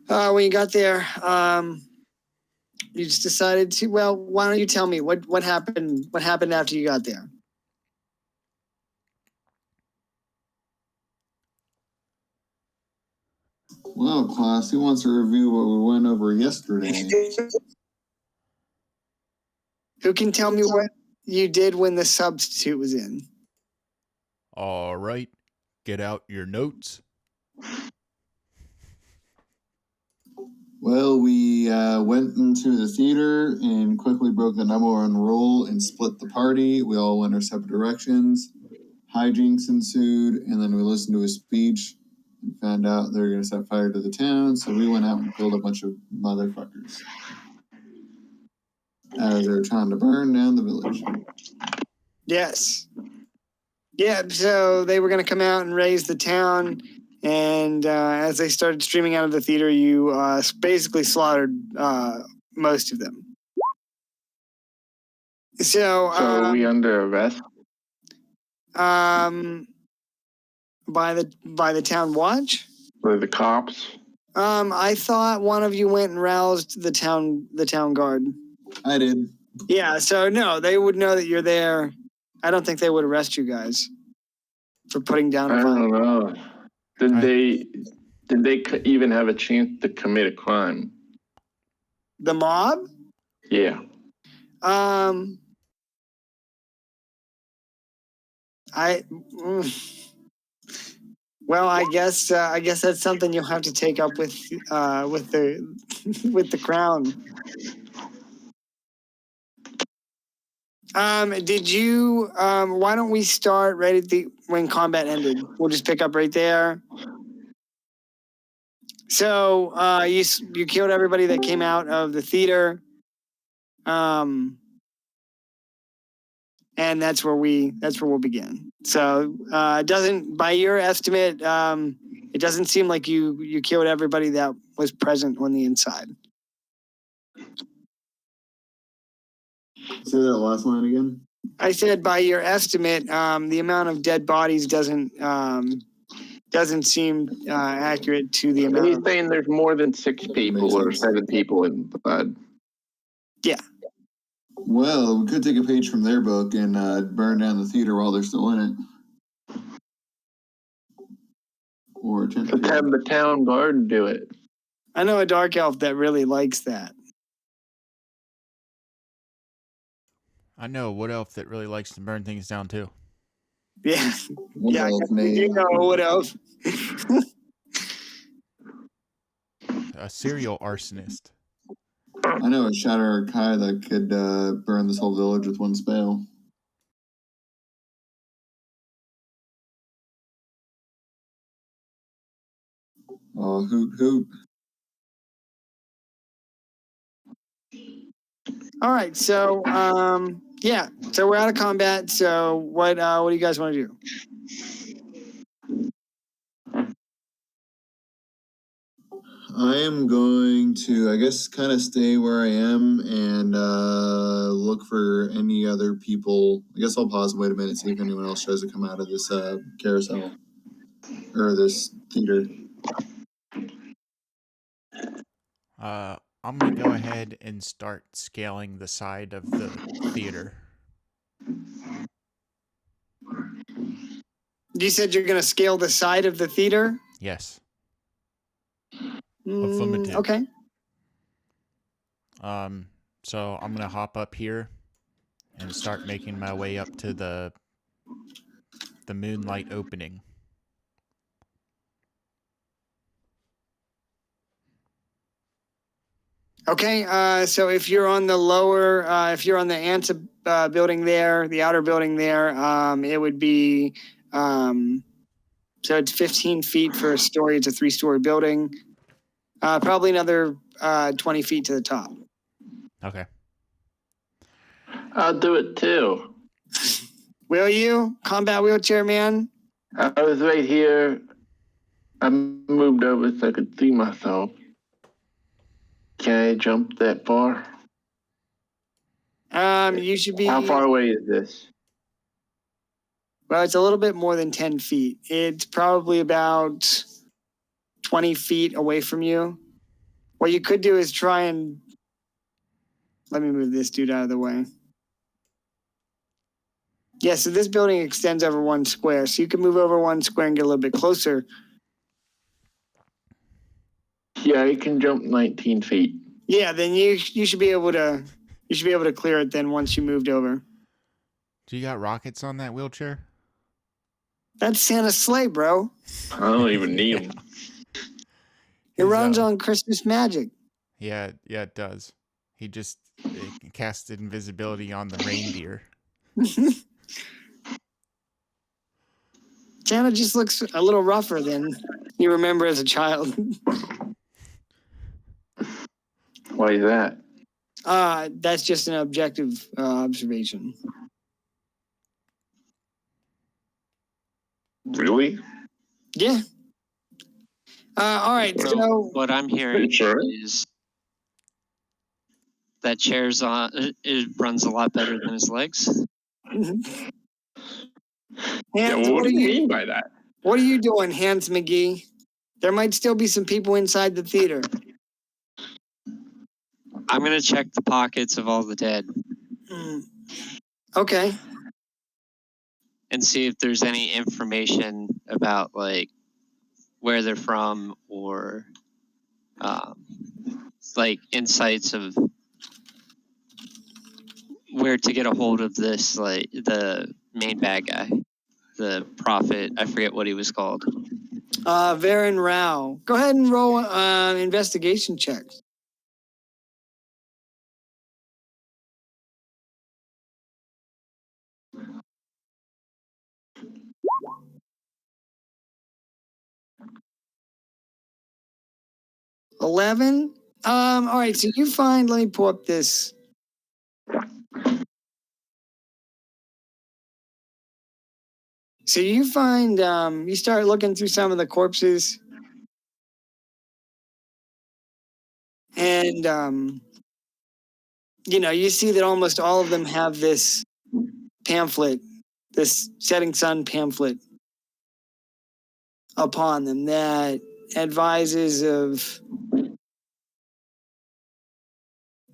and when you got there, you just decided to. Well, why don't you tell me what happened? What happened after you got there? Well, class, who wants to review what we went over yesterday? Who can tell me what you did when the substitute was in? All right, get out your notes. Well, we went into the theater and quickly broke the number one rule and split the party. We all went our separate directions. Hijinks ensued, and then we listened to a speech and found out they were going to set fire to the town, so we went out and killed a bunch of motherfuckers as they were trying to burn down the village. Yes. Yeah, so they were going to come out and raise the town, and as they started streaming out of the theater, you basically slaughtered most of them. So are we under arrest? By the town watch? By the cops? I thought one of you went and roused the town guard. I did. Yeah, so no, they would know that you're there. I don't think they would arrest you guys for putting down. I don't know. Did they even have a chance to commit a crime? The mob? Yeah. Well, I guess that's something you'll have to take up with the crown. Did you? Why don't we start right at when combat ended? We'll just pick up right there. So you killed everybody that came out of the theater, and that's where we'll begin. So it doesn't, by your estimate, it doesn't seem like you killed everybody that was present on the inside. Say that last line again. I said, by your estimate, the amount of dead bodies doesn't seem accurate to the amount. He's saying there's more than 6 people or 7 people in blood. Yeah. Well, we could take a page from their book and burn down the theater while they're still in it. Or have the town guard do it. I know a dark elf that really likes that. I know a wood elf that really likes to burn things down too. Yeah. Yeah, you know a wood elf. A serial arsonist. I know a Shatter Kai that could burn this whole village with one spell. Oh, hoot, hoot. All right, so yeah, so we're out of combat. So what do you guys want to do? I am going to, I guess, kind of stay where I am and look for any other people. I guess I'll pause and wait a minute, see if anyone else tries to come out of this carousel or this theater. I'm going to go ahead and start scaling the side of the theater. You said you're going to scale the side of the theater? Yes. Okay. So I'm going to hop up here and start making my way up to the moonlight opening. Okay, so if you're on the lower, if you're on the Anta building there, the outer building there, it would be, so it's 15 feet for a story. It's a 3-story building. Probably another 20 feet to the top. Okay. I'll do it too. Will you? Combat wheelchair man? I was right here. I moved over so I could see myself. Can I jump that far? You should be... How far away is this? Well, it's a little bit more than 10 feet. It's probably about 20 feet away from you. What you could do is try and... Let me move this dude out of the way. Yeah, so this building extends over 1 square. So you can move over 1 square and get a little bit closer. Yeah, you can jump 19 feet. Yeah, then you should be able to clear it then once you moved over. Do you got rockets on that wheelchair? That's Santa's sleigh, bro. I don't even need them. It runs on Christmas magic. Yeah, it does. He just casted invisibility on the reindeer. Santa just looks a little rougher than you remember as a child. Why is that? That's just an objective observation. Really? Yeah. All right. So What I'm hearing Sure. is that chair's on. It runs a lot better than his legs. Hans, What do you mean by that? What are you doing, Hans McGee? There might still be some people inside the theater. I'm gonna check the pockets of all the dead Okay. and see if there's any information about like where they're from or like insights of where to get a hold of this, like the main bad guy, the prophet. I forget what he was called. Varen Rao. Go ahead and roll investigation check. $11. All right, so you find, let me pull up this. So you find, you start looking through some of the corpses. And, you see that almost all of them have this pamphlet, this Setting Sun pamphlet upon them that advises of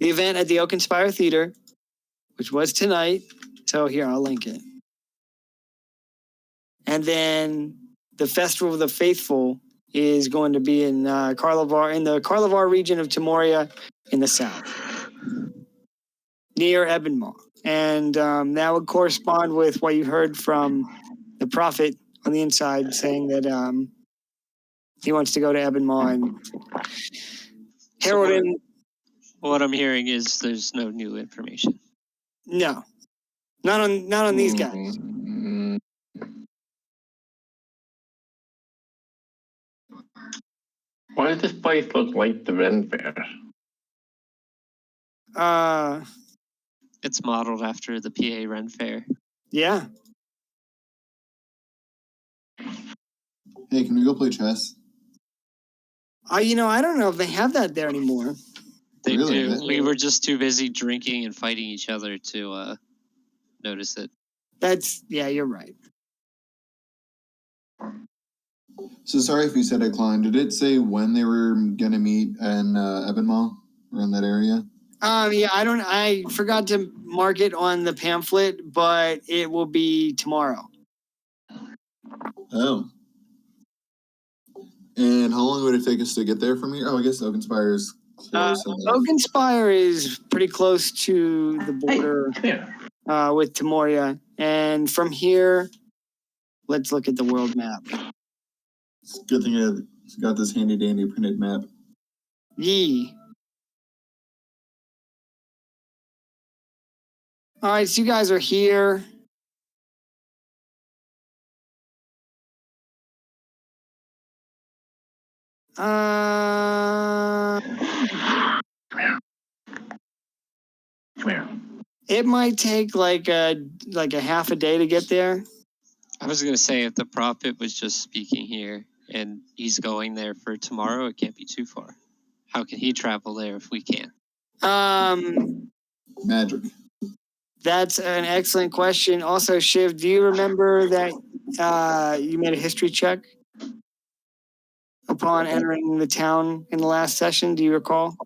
the event at the Oak Spire Theater, which was tonight. So here, I'll link it. And then the Festival of the Faithful is going to be in Karlovar, in the Karlovar region of Timoria in the south, near Ebenmaw. And that would correspond with what you heard from the prophet on the inside saying that he wants to go to Ebenmaw and Harold and... What I'm hearing is there's no new information. No, not on these guys. Why does this place look like the Ren Fair? It's modeled after the PA Ren Fair. Yeah. Hey, can we go play chess? I don't know if they have that there anymore. They Really? do. We were just too busy drinking and fighting each other to notice it. Yeah, you're right. So sorry if you said it, Klein. Did it say when they were going to meet in Ebenmaw or in that area? Yeah, I forgot to mark it on the pamphlet, but it will be tomorrow. Oh. And how long would it take us to get there from here? Oh, I guess Oak Spire is close enough. Oak Spire is pretty close to the border with Timoria. And from here, let's look at the world map. It's a good thing I got this handy dandy printed map. Yee. All right, so you guys are here. It might take like a half a day to get there. I was going to say, if the prophet was just speaking here and he's going there for tomorrow, it can't be too far. How can he travel there if we can't? Magic. That's an excellent question. Also, Shiv, do you remember that you made a history check upon entering the town in the last session? Do you recall?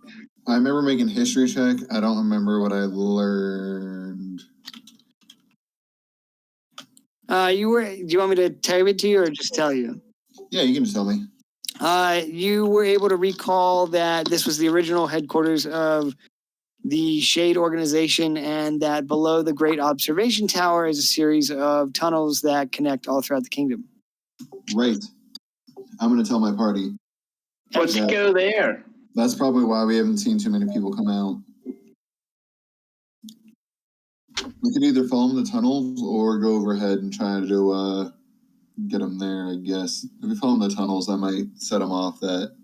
I remember making history check. I don't remember what I learned. Do you want me to type it to you or just tell you? Yeah, you can just tell me. You were able to recall that this was the original headquarters of the Shade organization, and that below the Great Observation Tower is a series of tunnels that connect all throughout the kingdom. Right. I'm going to tell my party. Let's go there. That's probably why we haven't seen too many people come out. We could either follow the tunnels or go overhead and try to get them there, I guess. If we follow the tunnels, that might set them off that,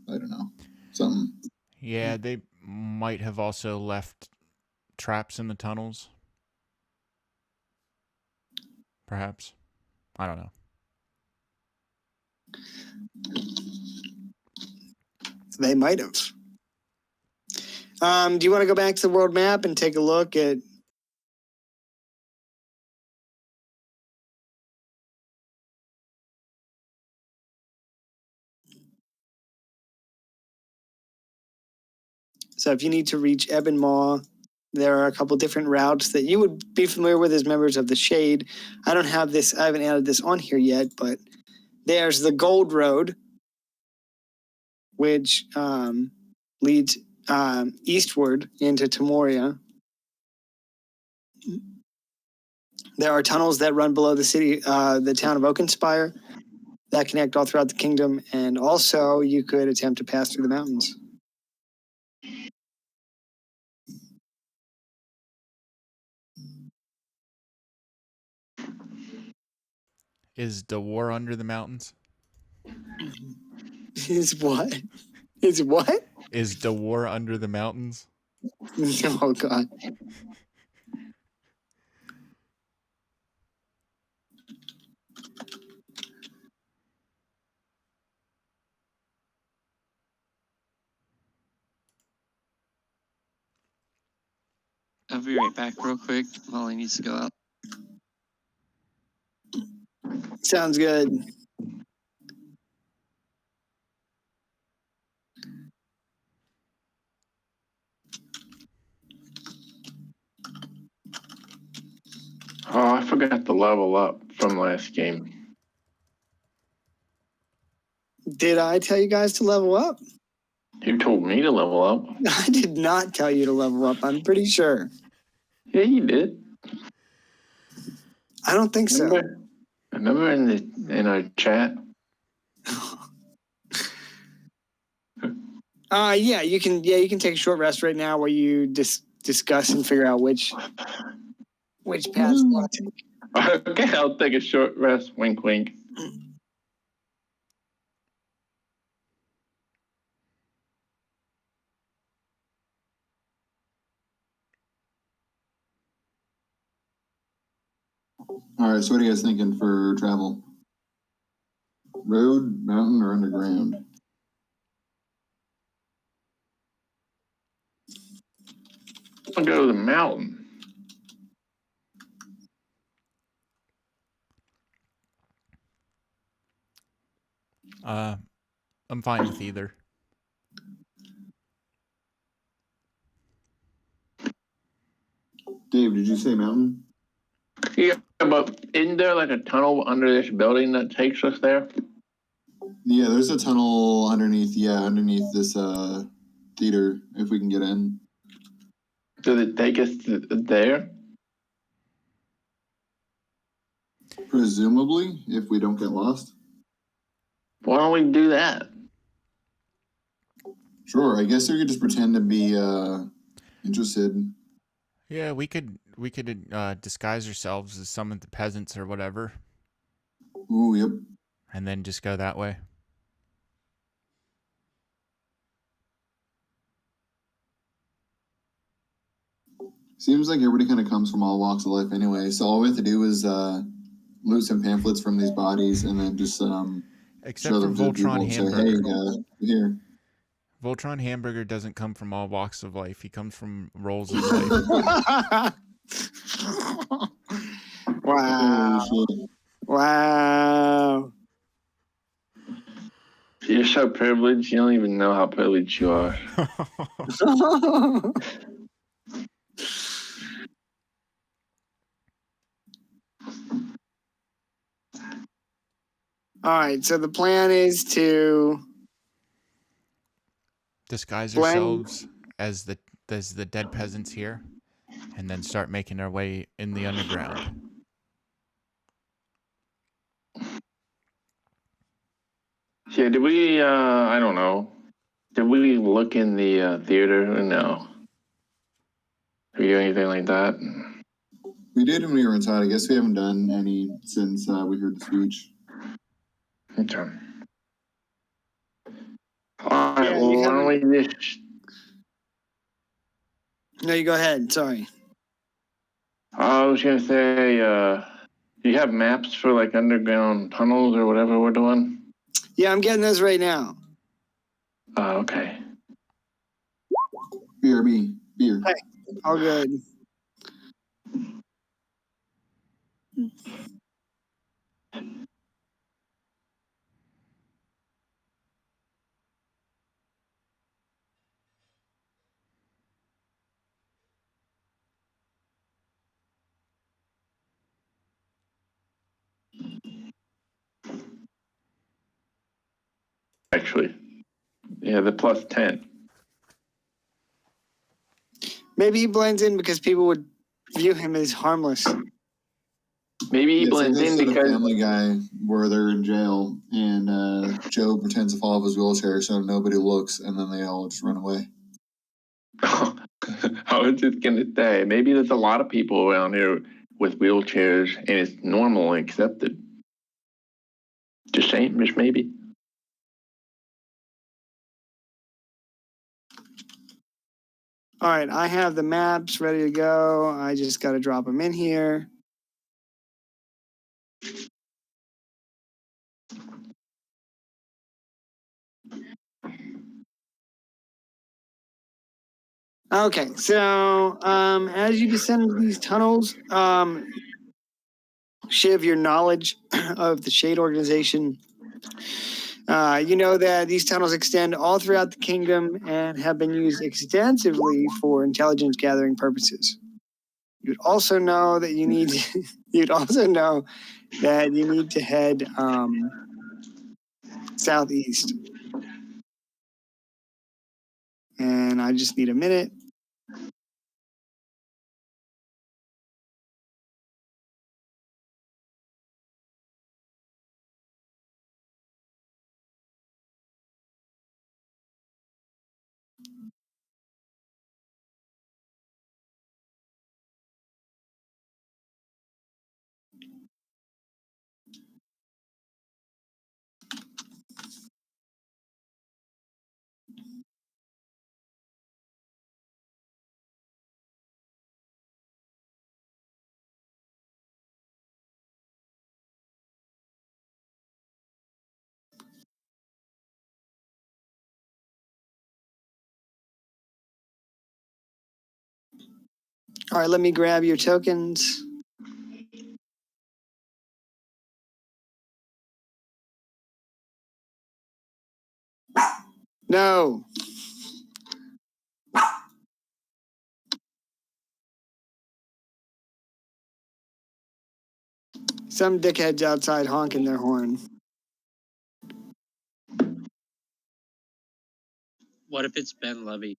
I don't know, something. Yeah, they might have also left traps in the tunnels. Perhaps. I don't know. They might have. Do you want to go back to the world map and take a look at... So if you need to reach Ebon Maw, there are a couple different routes that you would be familiar with as members of the Shade. I haven't added this on here yet, but there's the Gold Road, which leads eastward into Timoria. There are tunnels that run below the city, the town of Oakenspire, that connect all throughout the kingdom, and also you could attempt to pass through the mountains. Is the war under the mountains? Is what? Is what? Is the war under the mountains? Oh, God. I'll be right back real quick. Molly needs to go out. Sounds good. Oh, I forgot to level up from last game. Did I tell you guys to level up? You told me to level up. I did not tell you to level up, I'm pretty sure. Yeah, you did. I don't think so. Remember in our chat? Yeah, you can take a short rest right now where you discuss and figure out which path you want to take. Okay, I'll take a short rest. Wink, wink. All right, so what are you guys thinking for travel? Road, mountain, or underground? I'll go to the mountain. I'm fine with either. Dave, did you say mountain? Yeah, but isn't there like a tunnel under this building that takes us there? Yeah, there's a tunnel underneath this theater, if we can get in. Does it take us there? Presumably, if we don't get lost. Why don't we do that? Sure, I guess we could just pretend to be interested. Yeah, we could disguise ourselves as some of the peasants or whatever. Ooh, yep. And then just go that way. Seems like everybody kind of comes from all walks of life anyway, so all we have to do is loot some pamphlets from these bodies and then just Except show for them to people Voltron and say, Hamburger. hey, here. Voltron Hamburger doesn't come from all walks of life. He comes from roles of life. Wow. Wow. You're so privileged, you don't even know how privileged you are. All right, so the plan is to Disguise blend. ourselves as the dead peasants here, and then start making our way in the underground. Yeah, did we, I don't know. Did we look in the theater? No. Did we do anything like that? We did when we were inside. I guess we haven't done any since we heard the speech. Okay. All right, Yeah, well, you why don't we just... No, you go ahead. Sorry. I was going to say, do you have maps for like underground tunnels or whatever we're doing? Yeah, I'm getting those right now. Oh, okay. BRB. Beer. Hey, all good. Actually, yeah, the plus 10. Maybe he blends in because people would view him as harmless. Maybe he Yeah, so blends in instead of because... Family Guy where they're in jail and Joe pretends to fall off his wheelchair so nobody looks and then they all just run away. I was just going to say, maybe there's a lot of people around here with wheelchairs and it's normal and accepted. Just saying, just maybe. All right, I have the maps ready to go. I just got to drop them in here. Okay, so as you descend into these tunnels, Shiv, your knowledge of the Shade organization, you know that these tunnels extend all throughout the kingdom and have been used extensively for intelligence gathering purposes. You'd also know that you need to head southeast. And I just need a minute. All right, let me grab your tokens. No. Some dickheads outside honking their horn. What if it's Ben Levy?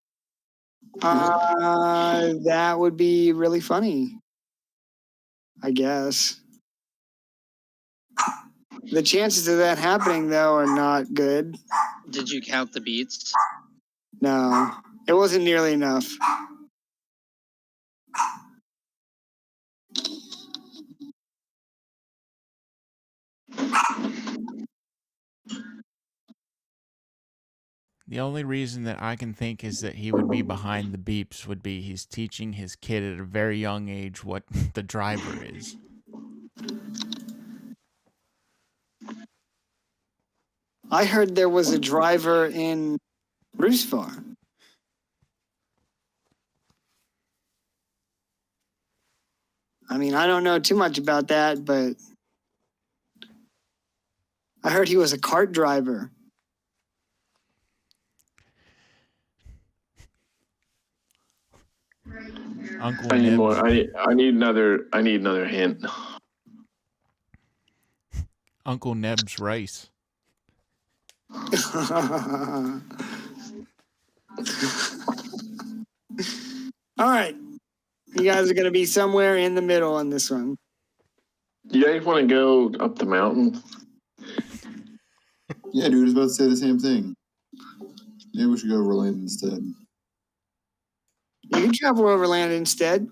That would be really funny, I guess. The chances of that happening, though, are not good. Did you count the beats? No, it wasn't nearly enough. The only reason that I can think is that he would be behind the beeps would be he's teaching his kid at a very young age what the driver is. I heard there was a driver in Roosevelt. I mean, I don't know too much about that, but I heard he was a cart driver. Uncle I need Nibs. more. I need another hint. Uncle Neb's rice. All right. You guys are going to be somewhere in the middle on this one. You guys want to go up the mountain? Yeah, dude, I was about to say the same thing. Maybe we should go overland instead. You can travel overland instead.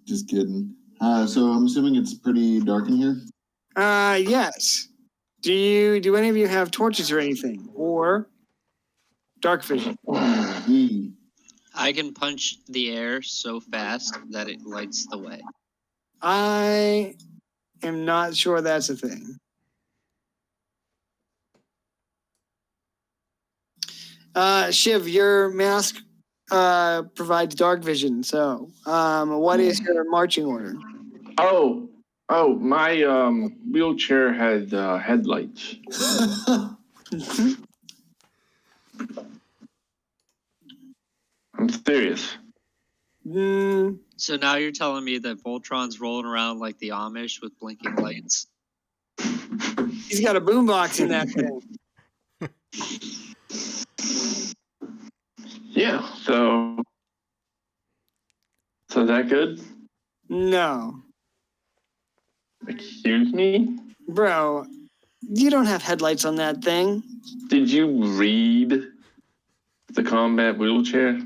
Just kidding. So I'm assuming it's pretty dark in here? Yes. Do any of you have torches or anything? Or dark vision? I can punch the air so fast that it lights the way. I am not sure that's a thing. Shiv, your mask provides dark vision. So, what is your marching order? Oh, my wheelchair has headlights. I'm serious. So now you're telling me that Voltron's rolling around like the Amish with blinking lights? He's got a boombox in that thing. Yeah, so is that good? No. Excuse me? Bro, you don't have headlights on that thing. Did you read the combat wheelchair?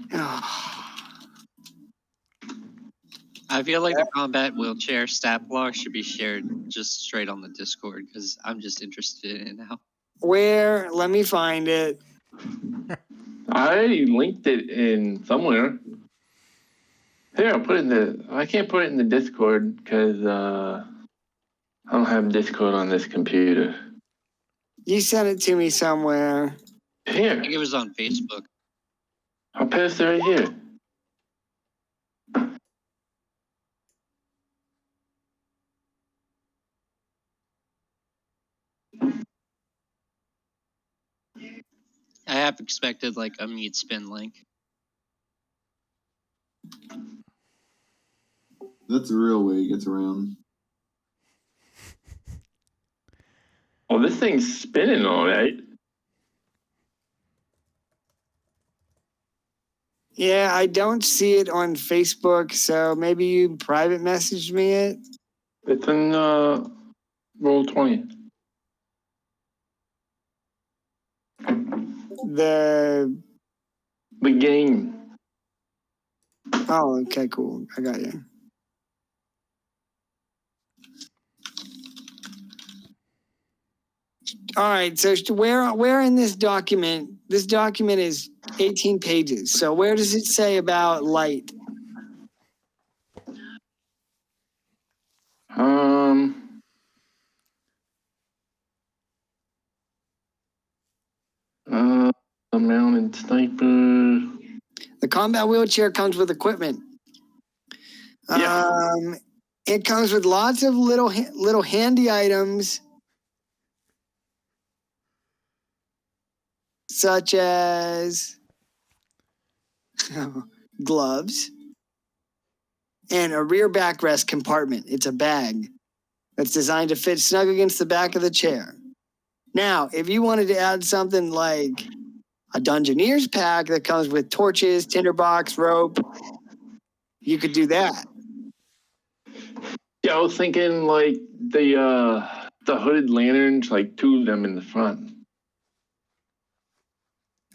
I feel like the combat wheelchair stat block should be shared just straight on the Discord because I'm just interested in it now. Where? Let me find it. I linked it in somewhere. Here, I'll put it in the. I can't put it in the Discord because I don't have Discord on this computer. You sent it to me somewhere. I Here, think it was on Facebook. I'll paste it right here. I have expected like a meat spin link. That's the real way he gets around. Oh, this thing's spinning all right. Yeah, I don't see it on Facebook, so maybe you private messaged me it. It's in Roll20. The game. Oh, okay, cool. I got you. All right, so where in this document? This document is 18 pages. So where does it say about light? A mounted sniper. The combat wheelchair comes with equipment. Yeah. It comes with lots of little handy items, such as gloves and a rear backrest compartment. It's a bag that's designed to fit snug against the back of the chair. Now, if you wanted to add something like a Dungeoneer's pack that comes with torches, tinderbox, rope, you could do that. Yeah, I was thinking like the hooded lanterns, like 2 of them in the front.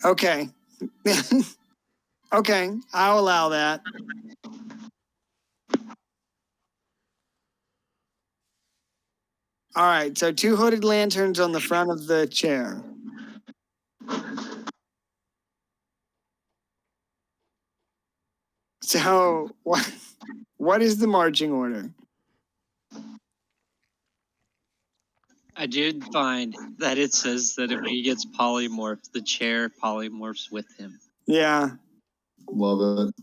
Okay. Okay, I'll allow that. All right, so 2 hooded lanterns on the front of the chair. So what is the marching order? I did find that it says that if he gets polymorphed, the chair polymorphs with him. Yeah. Love it.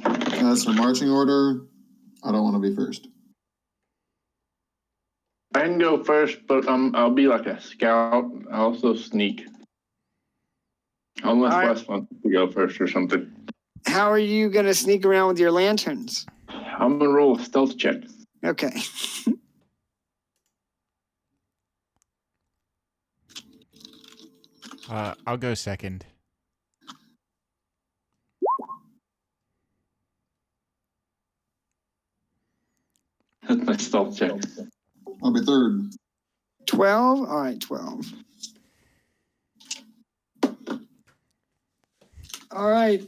As for marching order, I don't want to be first. I can go first, but I'll be like a scout. I'll also sneak. Unless All right. Wes wants to go first or something. How are you going to sneak around with your lanterns? I'm gonna roll a stealth check. Okay. I'll go second. That's my stealth check. I'll be third. 12? All right, 12. All right.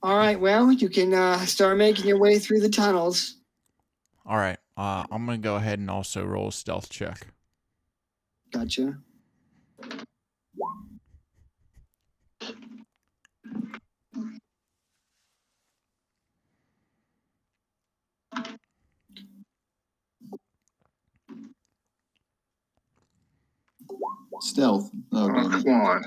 All right, well, you can start making your way through the tunnels. All right. I'm gonna go ahead and also roll a stealth check. Gotcha. Stealth. Oh, damn it. Come on.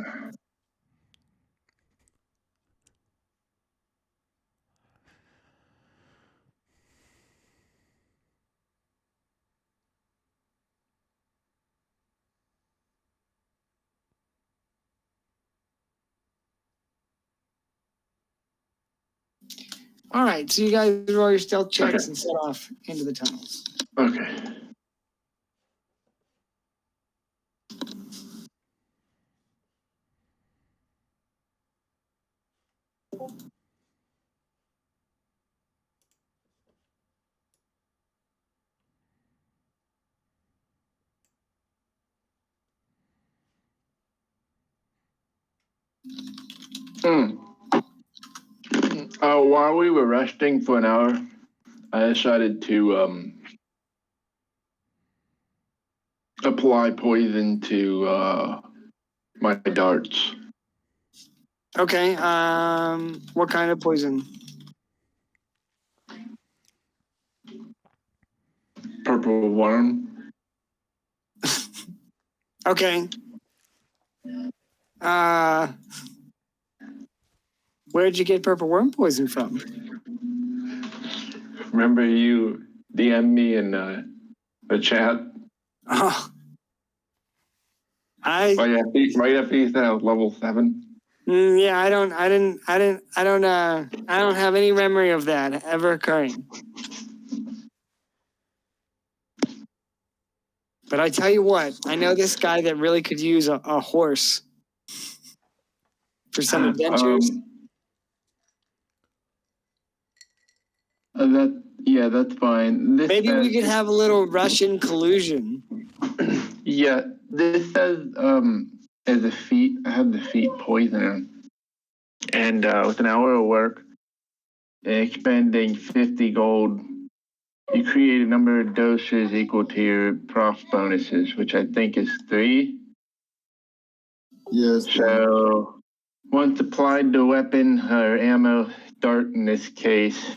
All right, so you guys roll your stealth checks and set off into the tunnels. Okay. While we were resting for an hour, I decided to apply poison to my darts. Okay, what kind of poison? Purple worm. Okay. Where'd you get purple worm poison from? Remember you DM'd me in the chat? Oh, Right after you said I was level 7. Yeah, I don't have any memory of that ever occurring. But I tell you what, I know this guy that really could use a horse for some adventures. That's fine. Maybe we could have a little Russian collusion. Yeah, this says as a feat. I have the feat poisoner, and with an hour of work, expending 50 gold, you create a number of doses equal to your prof bonuses, which I think is 3. Yes. So once applied to weapon or ammo dart in this case,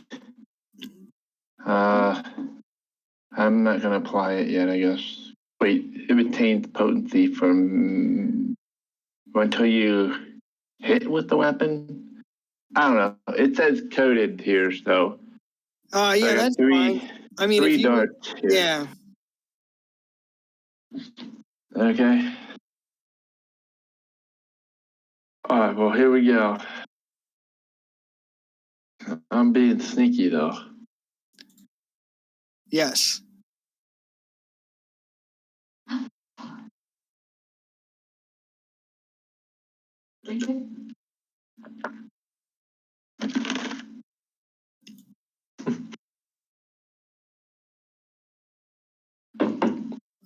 I'm not gonna apply it yet, I guess. Wait, it retains potency from until you hit with the weapon. I don't know. It says coded here, so. Yeah, that's fine. I mean, 3 if you darts here. yeah. Okay. All right. Well, here we go. I'm being sneaky though. Yes.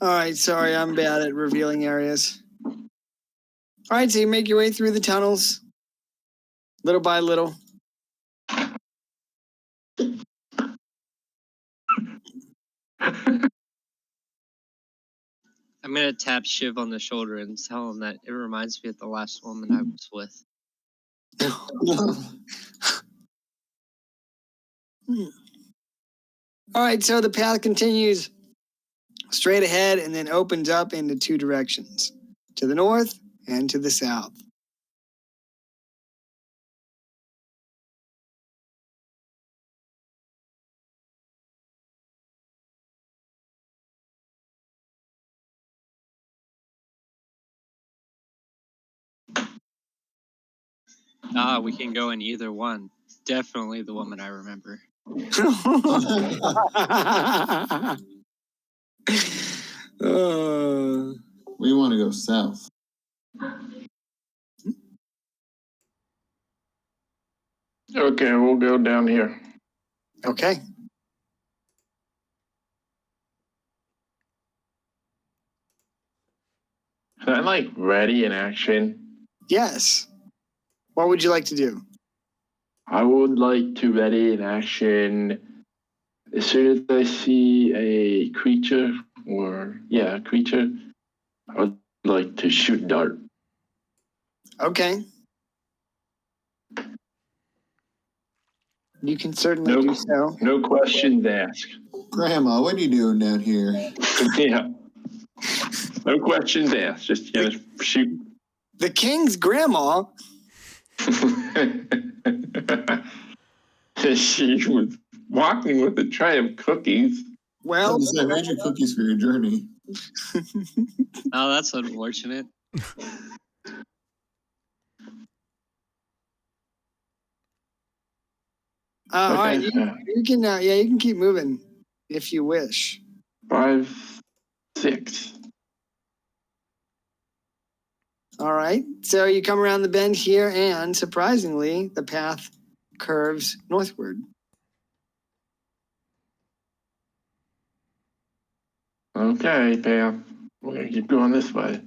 All right, sorry, I'm bad at revealing areas. All right, so you make your way through the tunnels, little by little. I'm gonna tap Shiv on the shoulder and tell him that it reminds me of the last woman I was with. All right, so the path continues straight ahead and then opens up into two directions, to the north and to the south. We can go in either one. Definitely the woman I remember. We want to go south. Okay, we'll go down here. Okay. Is that like ready in action? Yes. What would you like to do? I would like to ready in action as soon as I see a creature a creature, I would like to shoot dart. Okay. You can certainly do so. No questions asked. Grandma, what are you doing down here? Yeah. No questions asked. Just gonna shoot. The king's grandma. She was walking with a tray of cookies. Well, I made you cookies for your journey. Oh, that's unfortunate. all right. You can you can keep moving if you wish. 5, 6. All right. So you come around the bend here, and surprisingly, the path curves northward. Okay, Pam. We're gonna keep going this way.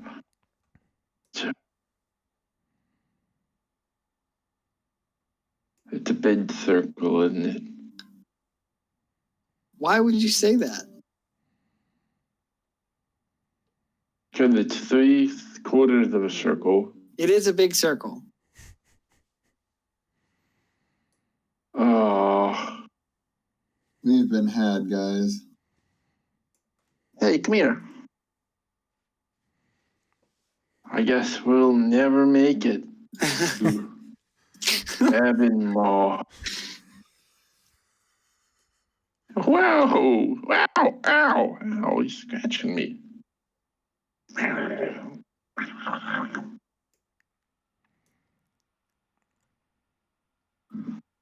It's a big circle, isn't it? Why would you say that? Because it's 3/4 of a circle. It is a big circle. Oh. We've been had, guys. Hey, come here. I guess we'll never make it to Heaven Law. Whoa! Wow! Ow! Ow! He's scratching me.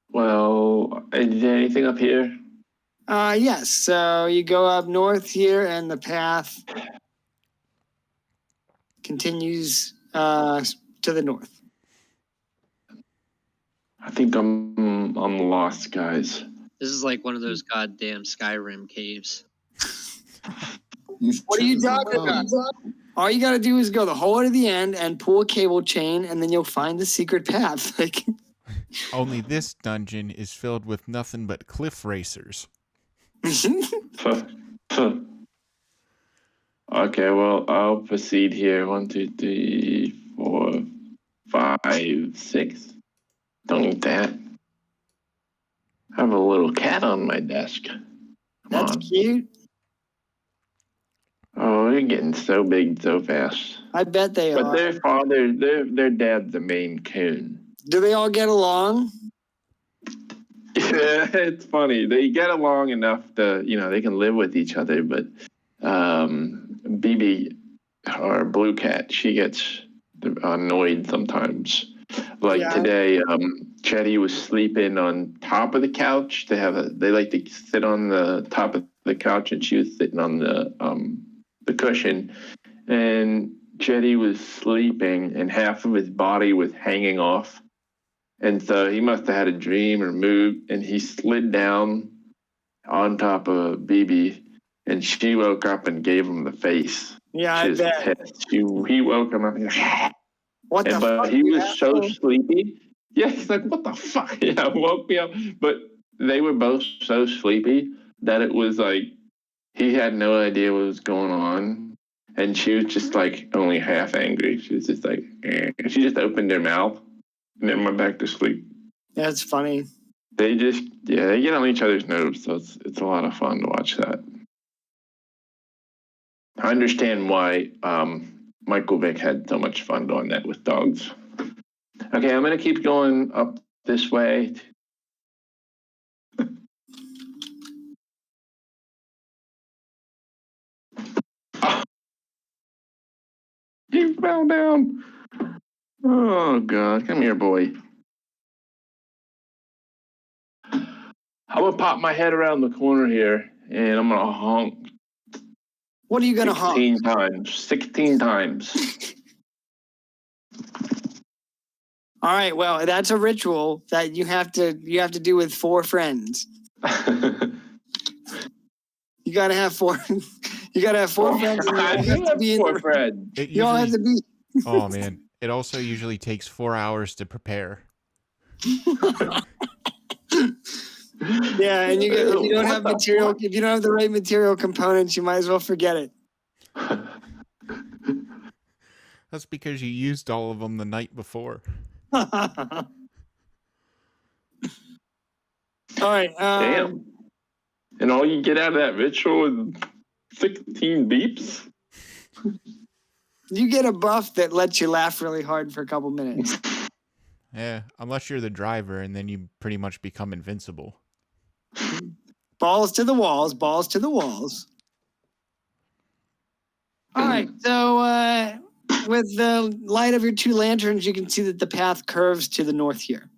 Well, is there anything up here? Yes. So you go up north here, and the path continues to the north. I think I'm lost, guys. This is like one of those goddamn Skyrim caves. What are you talking about? All you gotta do is go the whole way to the end and pull a cable chain, and then you'll find the secret path. Like, Only this dungeon is filled with nothing but cliff racers. Okay, well, I'll proceed here. 1, 2, 3, 4, 5, 6. Don't need that. I have a little cat on my desk. That's cute. Oh, they're getting so big so fast. I bet they But are. their dad's the Maine Coon. Do they all get along? Yeah, it's funny. They get along enough to, they can live with each other, but BB, our blue cat, she gets annoyed sometimes. Like today, Chetty was sleeping on top of the couch. They like to sit on the top of the couch, and she was sitting on the cushion, and Chetty was sleeping, and half of his body was hanging off. And so he must have had a dream or moved, and he slid down on top of BB, and she woke up and gave him the face. Yeah, I bet. He woke him up. And what the fuck? But he was so sleepy. Yeah, he's like, what the fuck? Yeah, woke me up. But they were both so sleepy that it was like he had no idea what was going on. And she was just like only half angry. She was just like, eh. She just opened her mouth and then went back to sleep. That's funny. They get on each other's nerves, so it's a lot of fun to watch that. I understand why Michael Vick had so much fun doing that with dogs. Okay, I'm gonna keep going up this way. He fell down. Oh God, come here, boy. I'm gonna pop my head around the corner here, and I'm gonna honk. What are you gonna 16 honk? times. 16 times. All right. Well, that's a ritual that you have to do with 4 friends. You gotta have 4. You gotta have 4 friends, and you all I have do to have be in 4 the. friends. It You all have to be. oh man, it also usually takes 4 hours to prepare. Yeah, and if you don't What have the material, fuck? if you don't have the right material components, you might as well forget it. That's because you used all of them the night before. All right. Damn. And all you get out of that ritual is 16 beeps? You get a buff that lets you laugh really hard for a couple minutes. Yeah, unless you're the driver, and then you pretty much become invincible. Balls to the walls. Balls to the walls. All right. So with the light of your 2 lanterns, you can see that the path curves to the north here.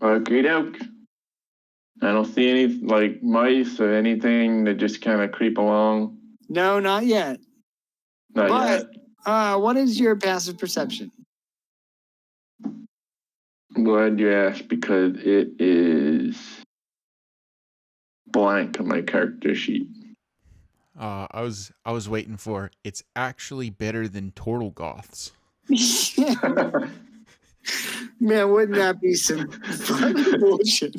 Okie doke. I don't see any like mice or anything that just kind of creep along. No, not yet. Not But yet. what is your passive perception? I'm glad you asked because it is blank on my character sheet. I was waiting for it's actually better than Turtle Goths. Man, wouldn't that be some fucking bullshit?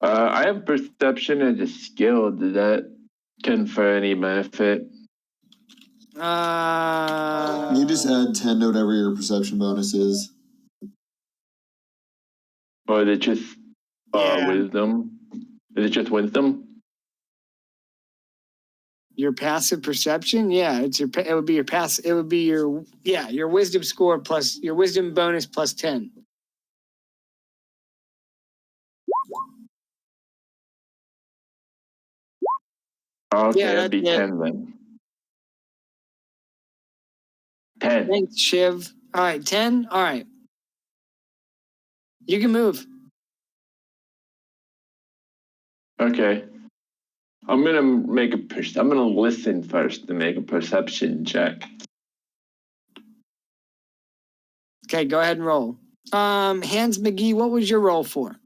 I have perception as a skill. Does that confer any benefit? You just add 10 to whatever your perception bonus is. Or is it just Yeah. wisdom? Is it just wisdom? Your passive perception, yeah, it would be your your wisdom score plus your wisdom bonus plus 10. Okay, Yeah, that'd be that's it. 10 then. 10. Thanks, Shiv. All right, 10. All right, you can move. Okay. I'm gonna listen first to make a perception check. Okay, go ahead and roll. Hans McGee, what was your roll for?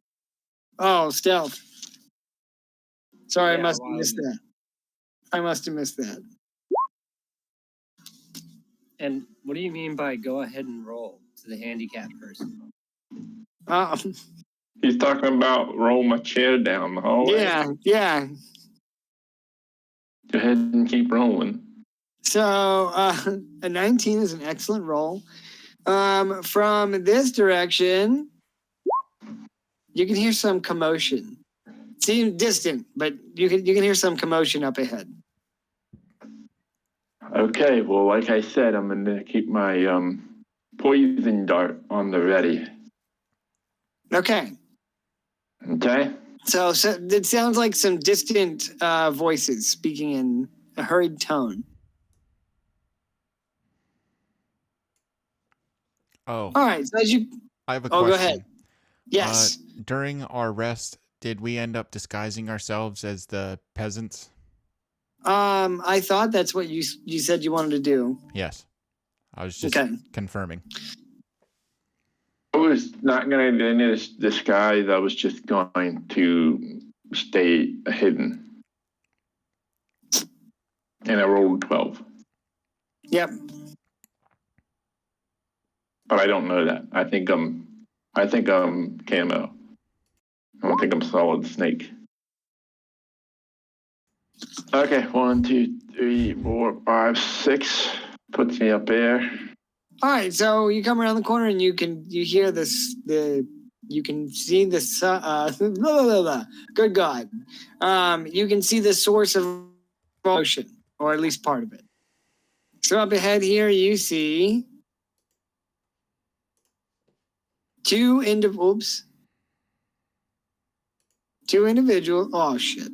Oh, stealth. Sorry, I must have missed that. I must have missed that. And what do you mean by go ahead and roll to the handicapped person? He's talking about roll my chair down the hallway. Yeah. Go ahead and keep rolling. So a 19 is an excellent roll. From this direction, you can hear some commotion. Seems distant, but you can hear some commotion up ahead. Okay, well, like I said, I'm gonna keep my poison dart on the ready. Okay. Okay? So it sounds like some distant voices speaking in a hurried tone. Oh. All right. So as you. I have a question. Go ahead. Yes. During our rest, did we end up disguising ourselves as the peasants? I thought that's what you said you wanted to do. Yes. I was just confirming. I was not going to do any of this disguise. I was just going to stay hidden. And I rolled 12. Yep. But I don't know that. I think I'm camo. I don't think I'm solid snake. Okay, 1, 2, 3, 4, 5, 6. Puts me up there. All right, so you come around the corner and you hear the you can see the good God. You can see the source of motion, or at least part of it. So up ahead here, you see two individuals. Oh shit!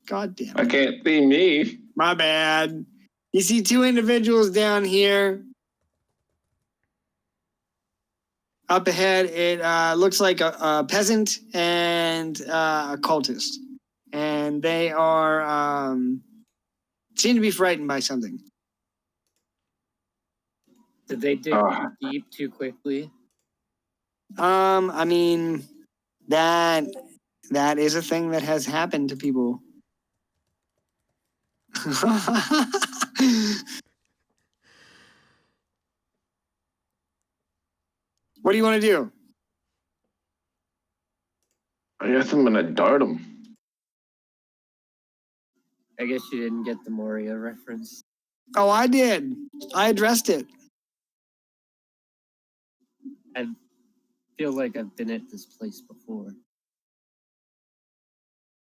God damn I it! can't see me. My bad. You see two individuals down here. Up ahead, it looks like a peasant and a cultist, and they are seem to be frightened by something. Did they dig too deep too quickly? I mean, that is a thing that has happened to people. What do you want to do? I guess I'm gonna dart him. I guess you didn't get the Moria reference. Oh, I did. I addressed it. I feel like I've been at this place before.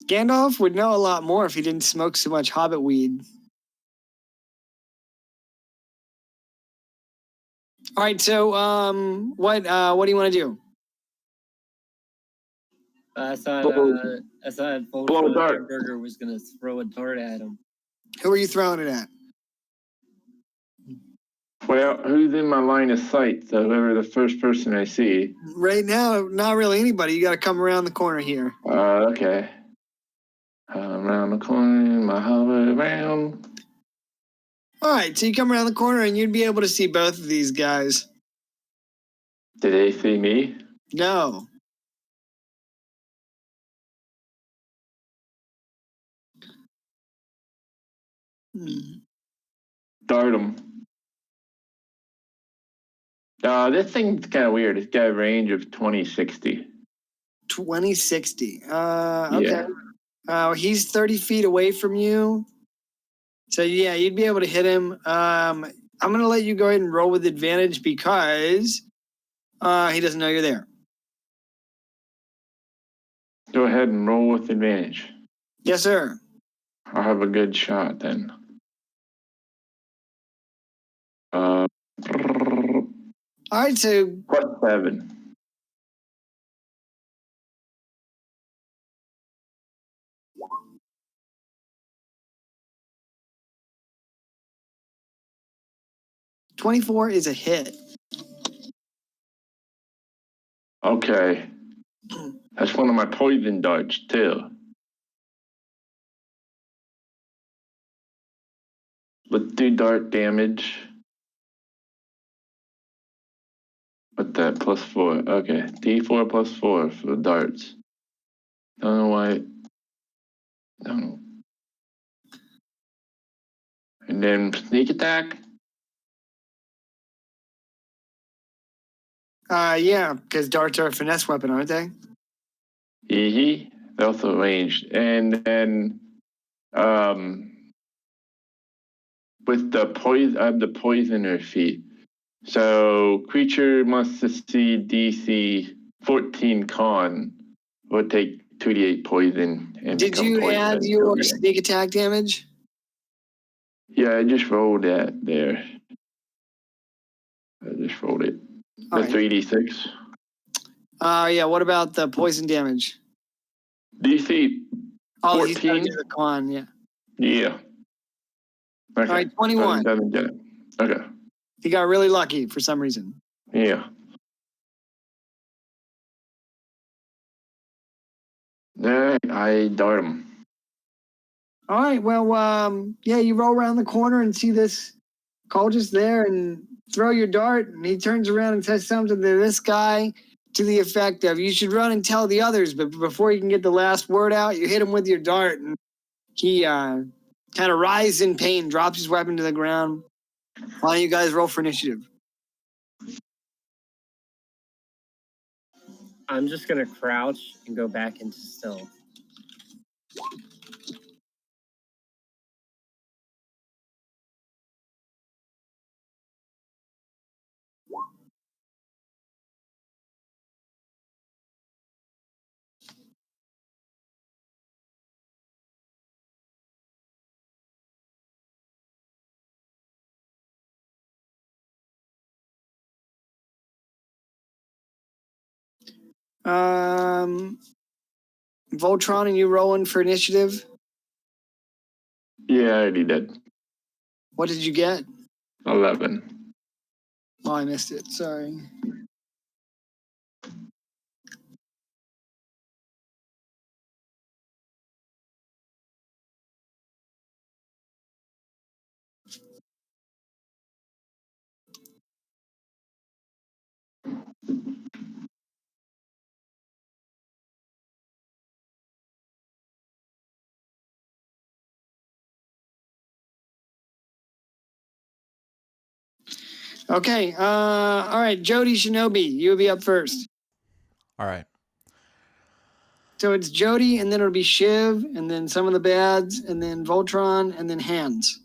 Gandalf would know a lot more if he didn't smoke so much hobbit weed. All right, so what do you want to do? I thought Blow a dart. Hamburger was gonna throw a dart at him. Who are you throwing it at? Well, who's in my line of sight? So whoever the first person I see. Right now, not really anybody. You got to come around the corner here. Okay. Around the corner, my hover around. All right, so you come around the corner and you'd be able to see both of these guys. Did they see me? No. Dart them. This thing's kind of weird. It's got a range of 2060. 2060. Okay. Yeah. He's 30 feet away from you. So yeah, you'd be able to hit him. I'm going to let you go ahead and roll with advantage because he doesn't know you're there. Go ahead and roll with advantage. Yes, sir. I'll have a good shot then. All right, so +7. +24 is a hit. Okay. That's one of my poison darts too. Let's do dart damage. With that +4. Okay. D4 +4 for the darts. Don't know why. Don't know. And then sneak attack. Yeah, because darts are a finesse weapon, aren't they? They're also ranged. And then with the poison, I have the poisoner feat. So creature must succeed DC 14 con or take 2d8 poison and Did become you poisoned add until your the end. sneak attack damage? Yeah, I just rolled that there. I just rolled it. The All right. 3d6. Yeah, what about the poison damage? DC Oh, he's got to 14. do the con, yeah. Yeah. Okay. All right, 21. Doesn't get it. Okay. He got really lucky for some reason. Yeah. I dart him. All right, well, yeah, you roll around the corner and see this cultist there and throw your dart, and he turns around and says something to this guy to the effect of, you should run and tell the others, but before you can get the last word out, you hit him with your dart, and he kind of writhes in pain, drops his weapon to the ground. Why don't you guys roll for initiative? I'm just gonna crouch and go back into stealth. Voltron, are you rolling for initiative? Yeah, I already did. What did you get? 11. Oh, I missed it. Sorry. Okay. All right. Jody Shinobi, you'll be up first. All right. So it's Jody, and then it'll be Shiv, and then some of the bads, and then Voltron, and then Hands.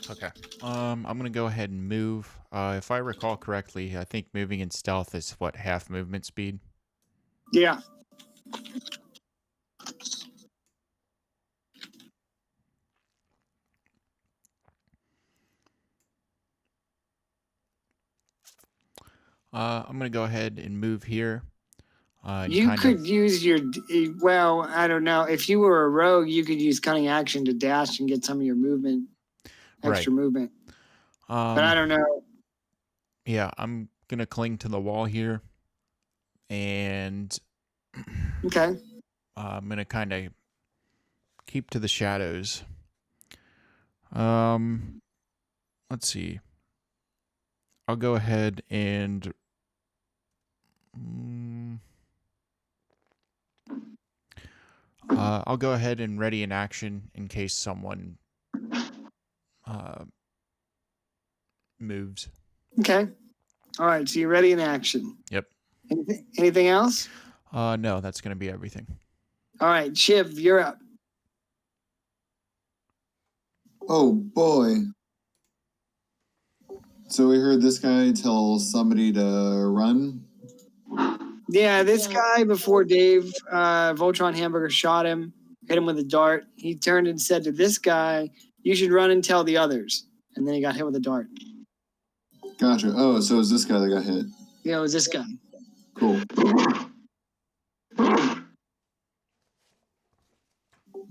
Okay. I'm gonna go ahead and move. If I recall correctly, I think moving in stealth is what, half movement speed. Yeah. I'm gonna go ahead and move here. You could use your, well, I don't know. If you were a rogue, you could use cunning action to dash and get some of your movement, extra movement. But I don't know. Yeah, I'm gonna cling to the wall here, and Okay. I'm gonna kind of keep to the shadows. Let's see. I'll go ahead and I'll go ahead and ready an action in case someone moves. Okay. All right. So you're ready in action. Yep. Anything else? No, that's gonna be everything. All right, Shiv, you're up. Oh boy. So we heard this guy tell somebody to run. Yeah, this guy before Dave Voltron Hamburger shot him, hit him with a dart. He turned and said to this guy, "You should run and tell the others." And then he got hit with a dart. Gotcha. Oh, so it was this guy that got hit. Yeah, it was this guy. Cool.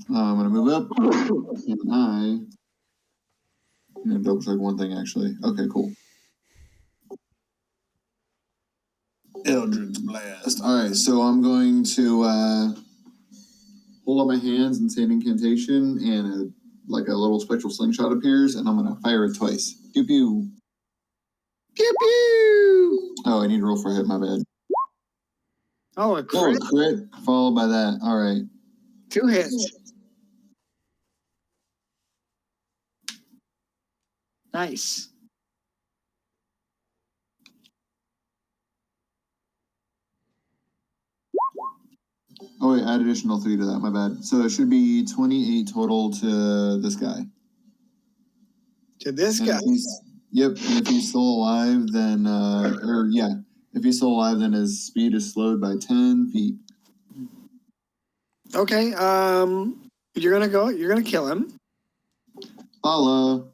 I'm gonna move up, and I'm gonna double check one thing actually. Okay, cool. Eldritch Blast. All right, so I'm going to hold up my hands and say an incantation, and like a little spectral slingshot appears, and I'm gonna fire it twice. Pew pew. Pew pew. Oh, I need to roll for a hit. My bad. Oh, a crit. Oh, a crit followed by that. All right. 2 hits. Nice. Oh wait, add additional 3 to that. My bad. So it should be 28 total to this guy. To this And guy. Yep. And if he's still alive, then if he's still alive, then his speed is slowed by 10 feet. Okay. You're gonna kill him. Holla.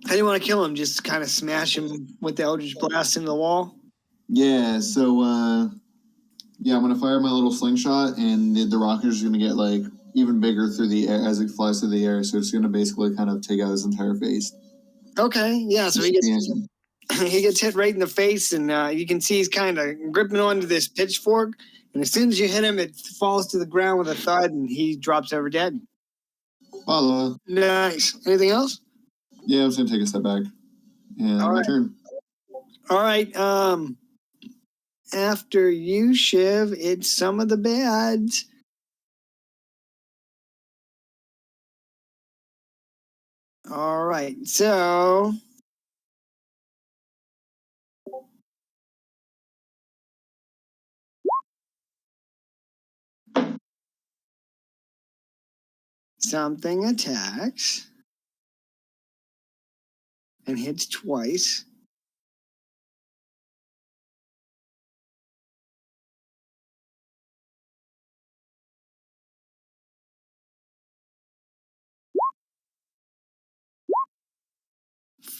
How do you want to kill him? Just kind of smash him with the Eldritch Blast into the wall? Yeah, so I'm gonna fire my little slingshot, and the rocket is gonna get like even bigger through the air as it flies through the air. So it's gonna basically kind of take out his entire face. Okay, yeah. So he gets hit right in the face, and you can see he's kind of gripping onto this pitchfork. And as soon as you hit him, it falls to the ground with a thud, and he drops over dead. Holla. Nice. Anything else? Yeah, I'm just gonna take a step back, and my turn. All right. After you, Shiv, it's some of the bads. All right. So something attacks. and hits twice.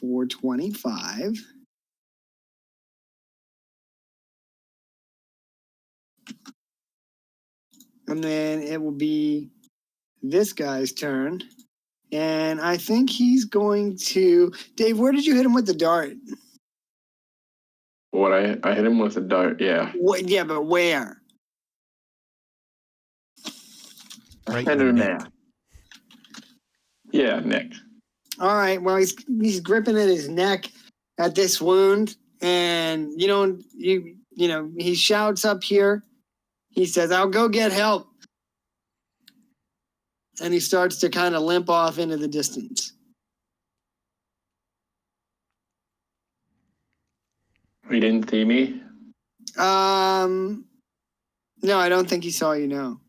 $425. And then it will be this guy's turn. And I think he's going to... Dave, where did you hit him with the dart? What I hit him with a dart, yeah. What, yeah, but where? Right Hit in the her neck. neck. Yeah, neck. All right, well, he's gripping at his neck at this wound. And, he shouts up here. He says, I'll go get help. And he starts to kind of limp off into the distance. He didn't see me? No, I don't think he saw you, no.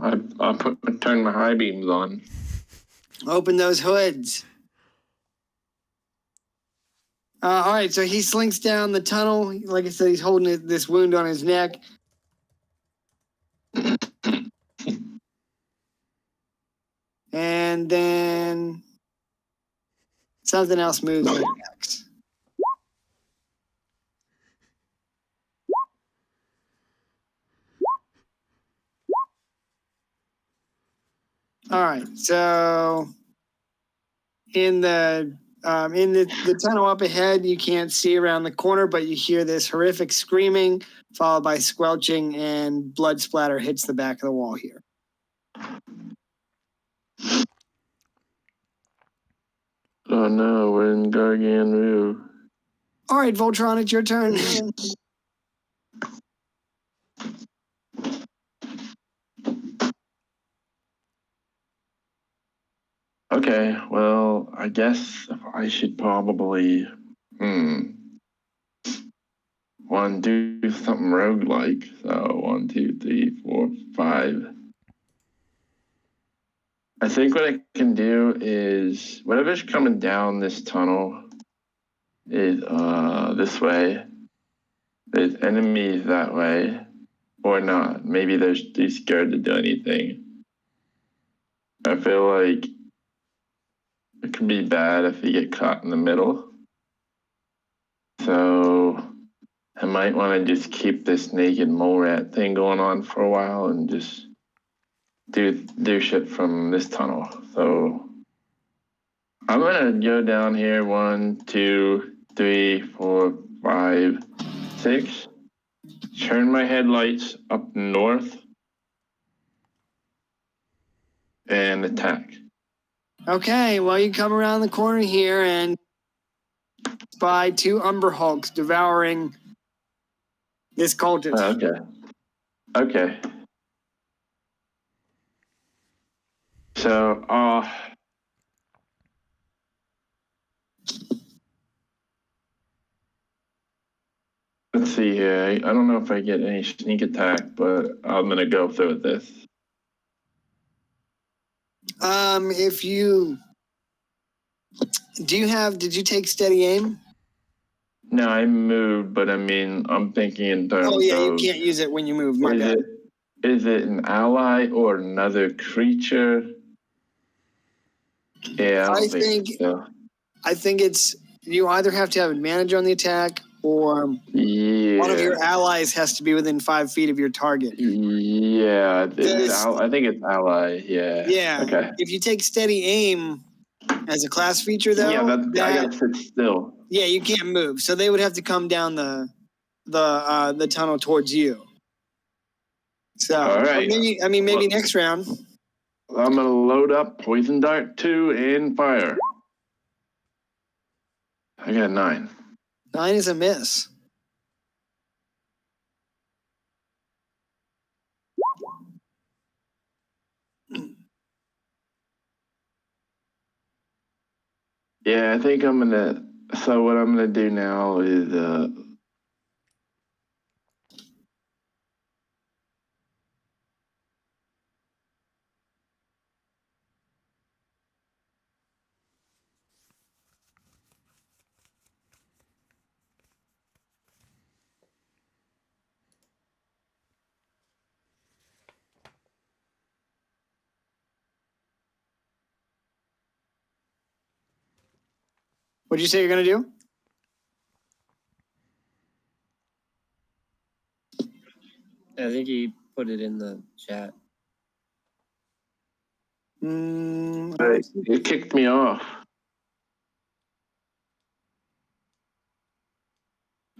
I turned my high beams on. Open those hoods. All right, so he slinks down the tunnel. Like I said, he's holding this wound on his neck. And then something else moves next. All right, so in the tunnel up ahead, you can't see around the corner, but you hear this horrific screaming, followed by squelching, and blood splatter hits the back of the wall here. Oh no, we're in Garganru. All right, Voltron, it's your turn. Okay, well, I guess I should probably, want to do something roguelike. So 1, 2, 3, 4, 5. I think what I can do is whatever's coming down this tunnel is this way. There's enemies that way, or not. Maybe they're too scared to do anything. I feel like it could be bad if you get caught in the middle. So I might want to just keep this naked mole rat thing going on for a while and just do shit from this tunnel. So I'm gonna go down here 1, 2, 3, 4, 5, 6. Turn my headlights up north and attack. Okay, well, you come around the corner here and spy 2 Umber Hulks devouring this cultist. Okay. So, let's see here. I don't know if I get any sneak attack, but I'm gonna go through with this. If you did you take steady aim? No, I moved, but I mean, I'm thinking in terms Oh yeah, you of, can't use it when you move. My bad. is it an ally or another creature? Yeah, I don't think so. I think it's you either have to have advantage on the attack or one of your allies has to be within 5 feet of your target. Yeah, I think it's ally. Yeah. Yeah. Okay. If you take steady aim as a class feature, though, Yeah, I gotta sit still. Yeah, you can't move, so they would have to come down the tunnel towards you. So, all right. Maybe next round. I'm gonna load up poison dart 2 and fire. I got 9. 9 is a miss. Yeah, I think I'm gonna. So what I'm gonna do now is What'd you say you're gonna do? I think he put it in the chat. It kicked me off.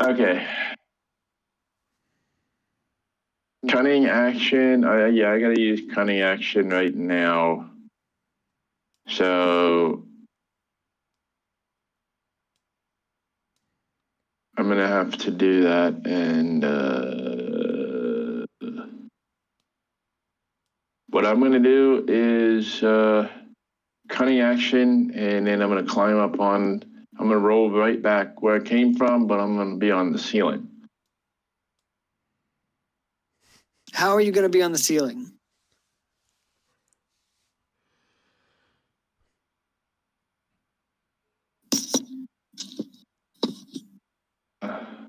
Okay. Cunning action. Yeah, I gotta use cunning action right now. So I'm gonna have to do that, and what I'm gonna do is cunning action, and then I'm gonna climb up on. I'm gonna roll right back where I came from, but I'm gonna be on the ceiling. How are you gonna be on the ceiling? I'm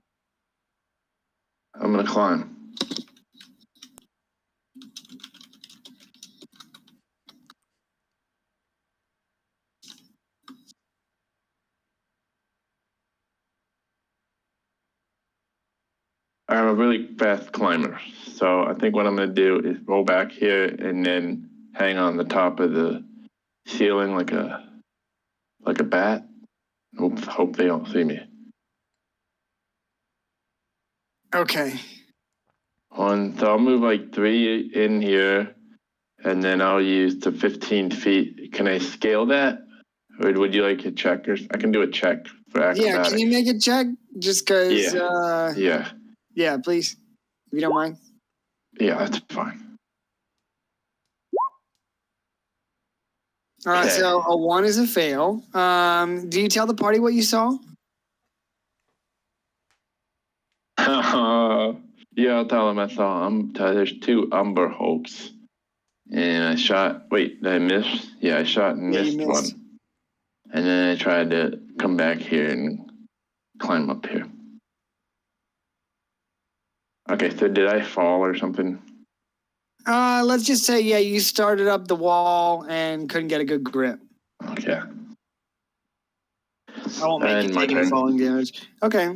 gonna climb. I'm a really fast climber, so I think what I'm gonna do is roll back here and then hang on the top of the ceiling like a bat. Hope they don't see me. Okay. So I'll move like 3 in here, and then I'll use the 15 feet. Can I scale that? Or would you like a check? I can do a check for acrobatics. Yeah, can you make a check? Just because, Yeah. Yeah, please. If you don't mind. Yeah, that's fine. Okay. So a 1 is a fail. Do you tell the party what you saw? Yeah, I'll tell them I saw there's 2 Umber Hulks. And I shot, did I miss? Yeah, I shot and missed one. And then I tried to come back here and climb up here. Okay, so did I fall or something? Let's just say, yeah, you started up the wall and couldn't get a good grip. Okay. I won't make you take any falling damage. Okay.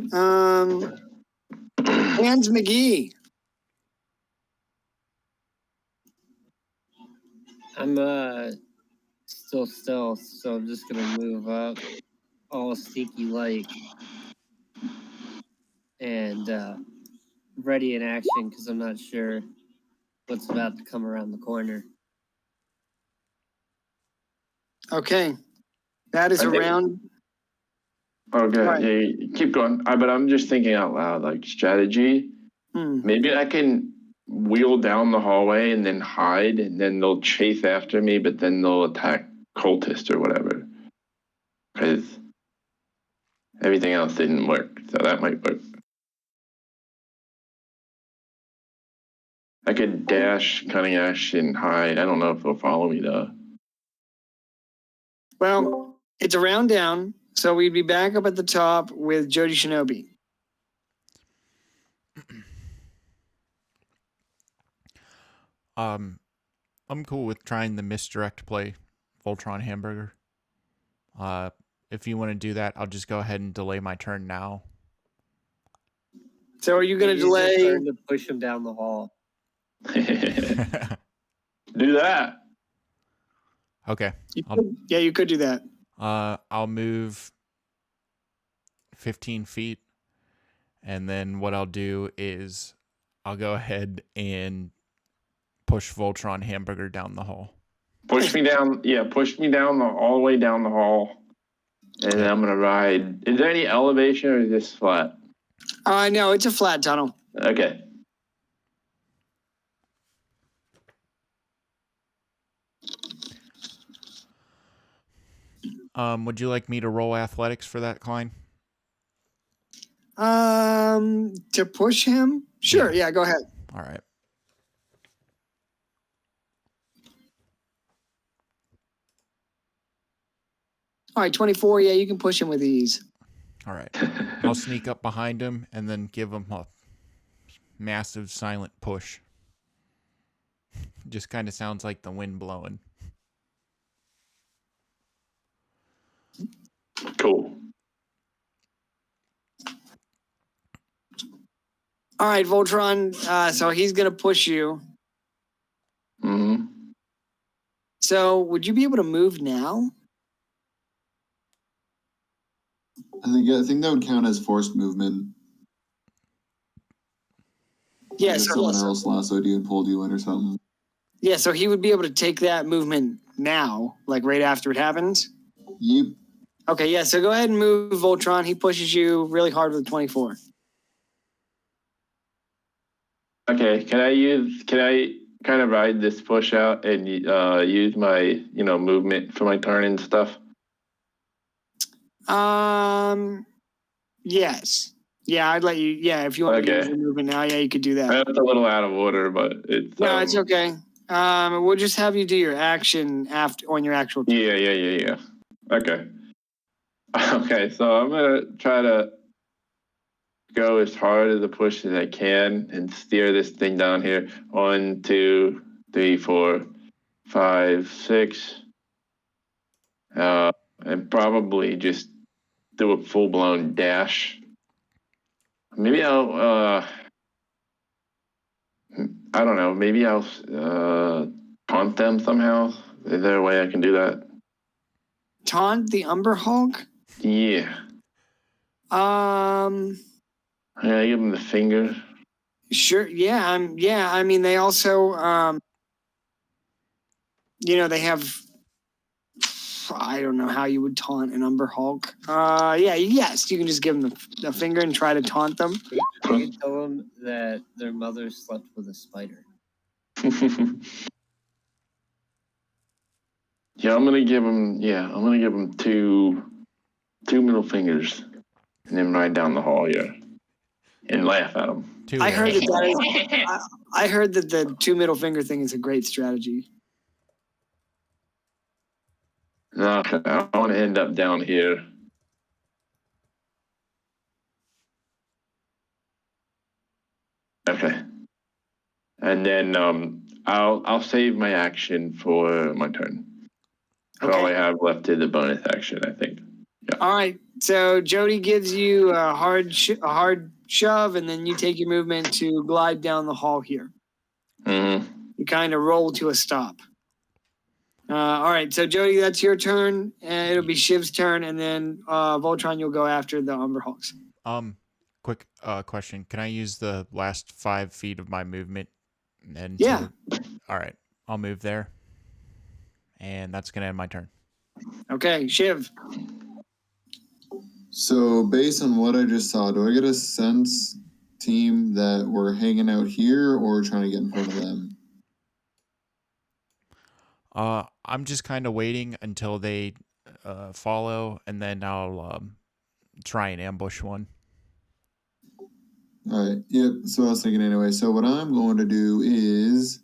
Hans McGee. I'm still stealth, so I'm just gonna move up all sneaky like and ready in action because I'm not sure what's about to come around the corner. Okay. That is around. Okay, right. Yeah, keep going. But I'm just thinking out loud, like strategy. Maybe I can wheel down the hallway and then hide, and then they'll chase after me, but then they'll attack cultists or whatever. Because everything else didn't work, so that might work. I could dash, cunning action, hide. I don't know if they'll follow me though. Well, it's a round down, so we'd be back up at the top with Jody Shinobi. I'm cool with trying the misdirect play, Voltron Hamburger. If you want to do that, I'll just go ahead and delay my turn now. So are you going to delay? Turn to push him down the hall. Do that. Okay. You could do that. I'll move 15 feet, and then what I'll do is I'll go ahead and push Voltron Hamburger down the hall. Push me down. Yeah, push me down all the way down the hall, and then I'm gonna ride. Is there any elevation or is this flat? No, it's a flat tunnel. Okay. Would you like me to roll athletics for that, Klein? To push him? Sure. Yeah, go ahead. All right. All right, 24. Yeah, you can push him with ease. All right. I'll sneak up behind him and then give him a massive silent push. Just kind of sounds like the wind blowing. Cool. All right, Voltron. So he's gonna push you. Mm-hmm. So would you be able to move now? I think that would count as forced movement. Yeah. If So, someone else lassoed you and pulled you in or something. yeah. So he would be able to take that movement now, like right after it happens. Yep. Okay. Yeah. So go ahead and move, Voltron. He pushes you really hard with a 24. Okay, can I kind of ride this push out and use my movement for my turn and stuff? Yes. Yeah, I'd let you. Yeah, if you want to use Okay. your movement now, yeah, you could do I that. know it's a little out of order, but it's No, it's okay. We'll just have you do your action after on your actual turn. Yeah. Okay. Okay, so I'm gonna try to go as hard as a push as I can and steer this thing down here. 1, 2, 3, 4, 5, 6. And probably just do a full blown dash. Maybe I'll I don't know, maybe I'll taunt them somehow. Is there a way I can do that? Taunt the Umber Hulk? Yeah. Yeah, I give them the finger. Sure. Yeah. I mean, they also, they have. I don't know how you would taunt an Umber Hulk. Yes, you can just give them the finger and try to taunt them. You can tell them that their mother slept with a spider. Yeah, I'm gonna give them two middle fingers, and then ride down the hall here, and laugh at them. I heard I heard that the 2 middle finger thing is a great strategy. No, I want to end up down here. Okay, and then I'll save my action for my turn. Okay. All I have left is a bonus action, I think. Yeah. All right. So Jody gives you a hard shove, and then you take your movement to glide down the hall here. Mm-hmm. You kind of roll to a stop. All right. So Jody, that's your turn, and it'll be Shiv's turn, and then Voltron, you'll go after the Umber Hulks. Quick question. Can I use the last 5 feet of my movement? And yeah. All right. I'll move there. And that's going to end my turn. Okay, Shiv. So based on what I just saw, do I get a sense, team, that we're hanging out here or trying to get in front of them? I'm just kind of waiting until they follow, and then I'll try and ambush one. All right. Yep. So I was thinking anyway. So what I'm going to do is,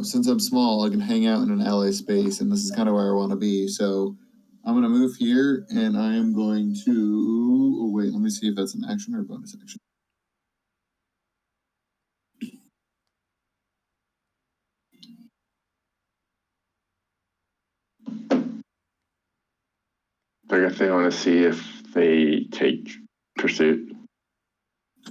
since I'm small, I can hang out in an ally space, and this is kind of where I want to be. So I'm going to move here, and I am going to. Oh, wait, let me see if that's an action or a bonus action. I guess they want to see if they take pursuit.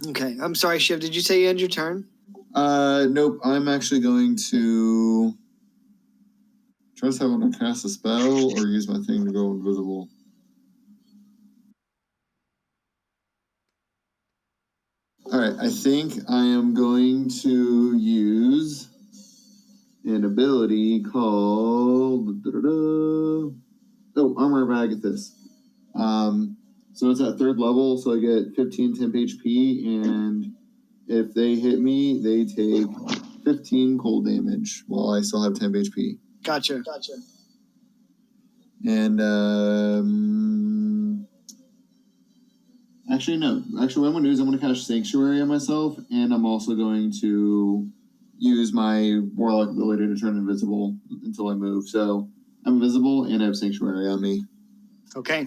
Okay. I'm sorry, Shiv. Did you say you end your turn? Nope. I'm actually going to try to have to cast a spell or use my thing to go invisible. All right. I think I am going to use an ability called Armor of Agathis. So it's at 3rd level, so I get 15 temp HP, and if they hit me, they take 15 cold damage while I still have temp HP. Gotcha. And actually, no. Actually, what I'm going to do is I'm going to cast Sanctuary on myself, and I'm also going to use my Warlock ability to turn invisible until I move. So I'm invisible and I have Sanctuary on me. Okay.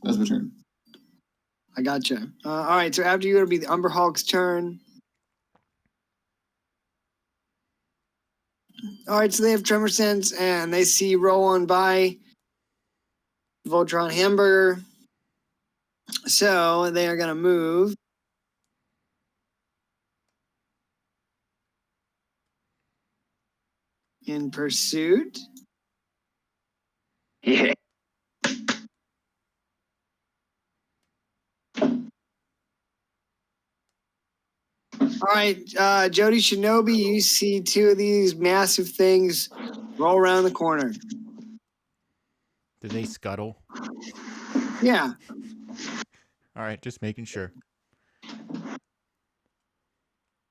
That's my turn. I gotcha. All right. So after you, it'll be the Umber Hulk's turn. All right. So they have Tremor Sense, and they see you roll on by Voltron Hamburger. So they are going to move in pursuit. Yeah. All right, Jody Shinobi, you see two of these massive things roll around the corner. Do they scuttle? Yeah. All right, just making sure.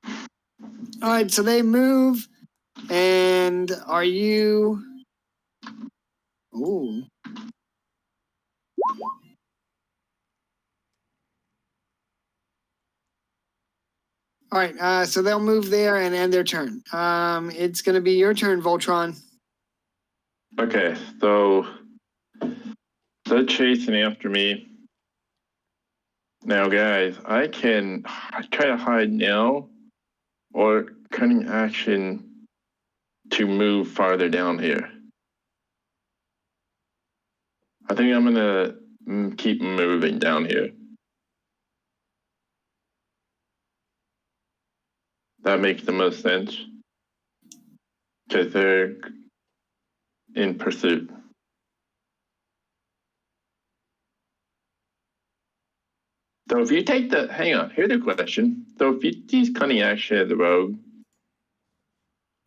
All right, so they move, and are you? Ooh. All right, so they'll move there and end their turn. It's going to be your turn, Voltron. Okay, so they're chasing after me. Now, guys, I can try to hide now or cunning action to move farther down here. I think I'm going to keep moving down here. That makes the most sense because they're in pursuit. So if you take the, hang on, here's the question. So if you use cunning action as a rogue,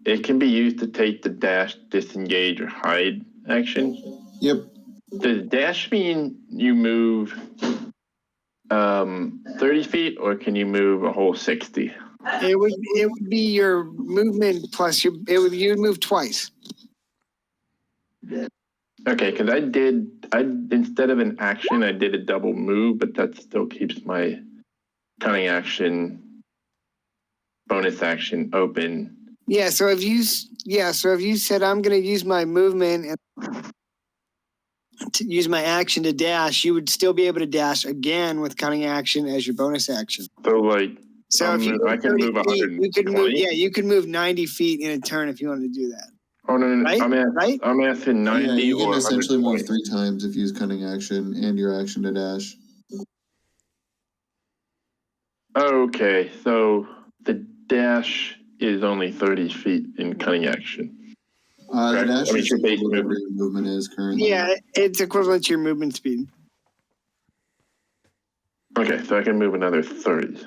it can be used to take the dash, disengage, or hide action. Yep. Does dash mean you move 30 feet, or can you move a whole 60? It would be your movement plus you'd move twice. Okay, because I instead of an action, I did a double move, but that still keeps my cunning action, bonus action open. Yeah, so if you said I'm going to use my movement and to use my action to dash, you would still be able to dash again with cunning action as your bonus action. So like, So if you I can move 120. you could move. Yeah, you could move 90 feet in a turn if you wanted to do that. Oh no, Right? I'm asking 90 Yeah, you can or essentially 120. move 3 times if you use cunning action and your action to dash. Okay, so the dash is only 30 feet in cunning action. The Correct. dash I mean, is your equal base to whatever movement. your movement is currently. Yeah, it's equivalent to your movement speed. Okay, so I can move another 30.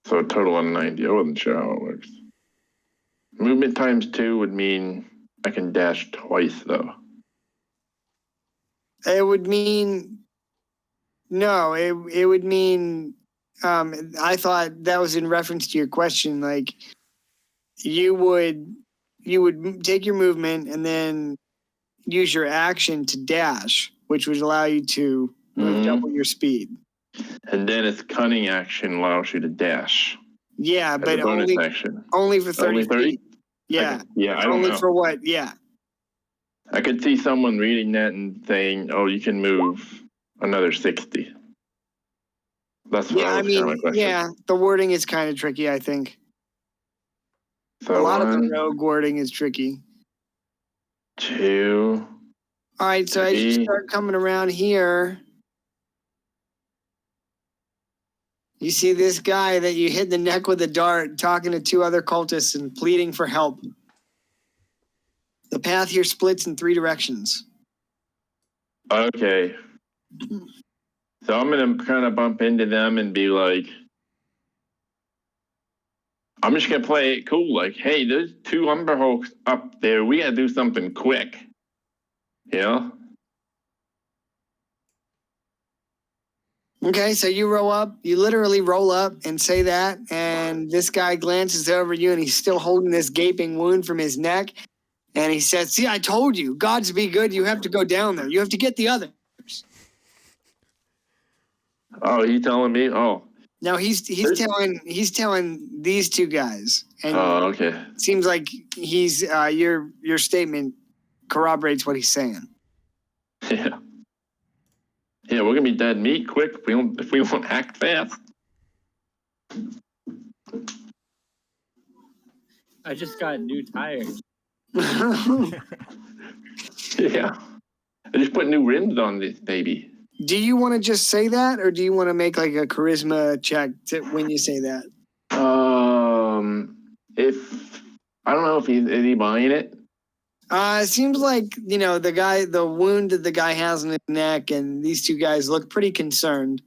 So a total of 90. I wasn't sure how it works. Movement times 2 would mean I can dash twice, though. It would mean no. It would mean. I thought that was in reference to your question. Like you would take your movement and then use your action to dash, which would allow you to move double your speed. And then its cunning action allows you to dash. Yeah, As but a bonus action. only for 30 Only 30? feet. Yeah. I don't only know. for what? Yeah. I could see someone reading that and saying, "Oh, you can move another 60." That's what Yeah, was kind of my question. yeah, the wording is kind of tricky, I think. So a lot of the 1, rogue wording is tricky. 2. All right, so as you 3. start coming around here, you see this guy that you hit in the neck with a dart talking to 2 other cultists and pleading for help. The path here splits in 3 directions. Okay. So I'm going to kind of bump into them and be like, I'm just going to play it cool. Like, hey, there's 2 Umberhulks up there. We got to do something quick. You know? Okay, so you literally roll up and say that, and this guy glances over you and he's still holding this gaping wound from his neck. And he says, "See, I told you, gods be good, you have to go down there. You have to get the others." Oh, he telling me? Oh. No, he's telling these 2 guys. And okay. it seems like he's your statement corroborates what he's saying. Yeah. Yeah, we're gonna be dead meat quick if we don't act fast. I just got new tires. Yeah. I just put new rims on this baby. Do you want to just say that, or do you want to make like a charisma check when you say that? if I don't know if is he buying it. It seems like, the wound that the guy has in his neck, and these two guys look pretty concerned.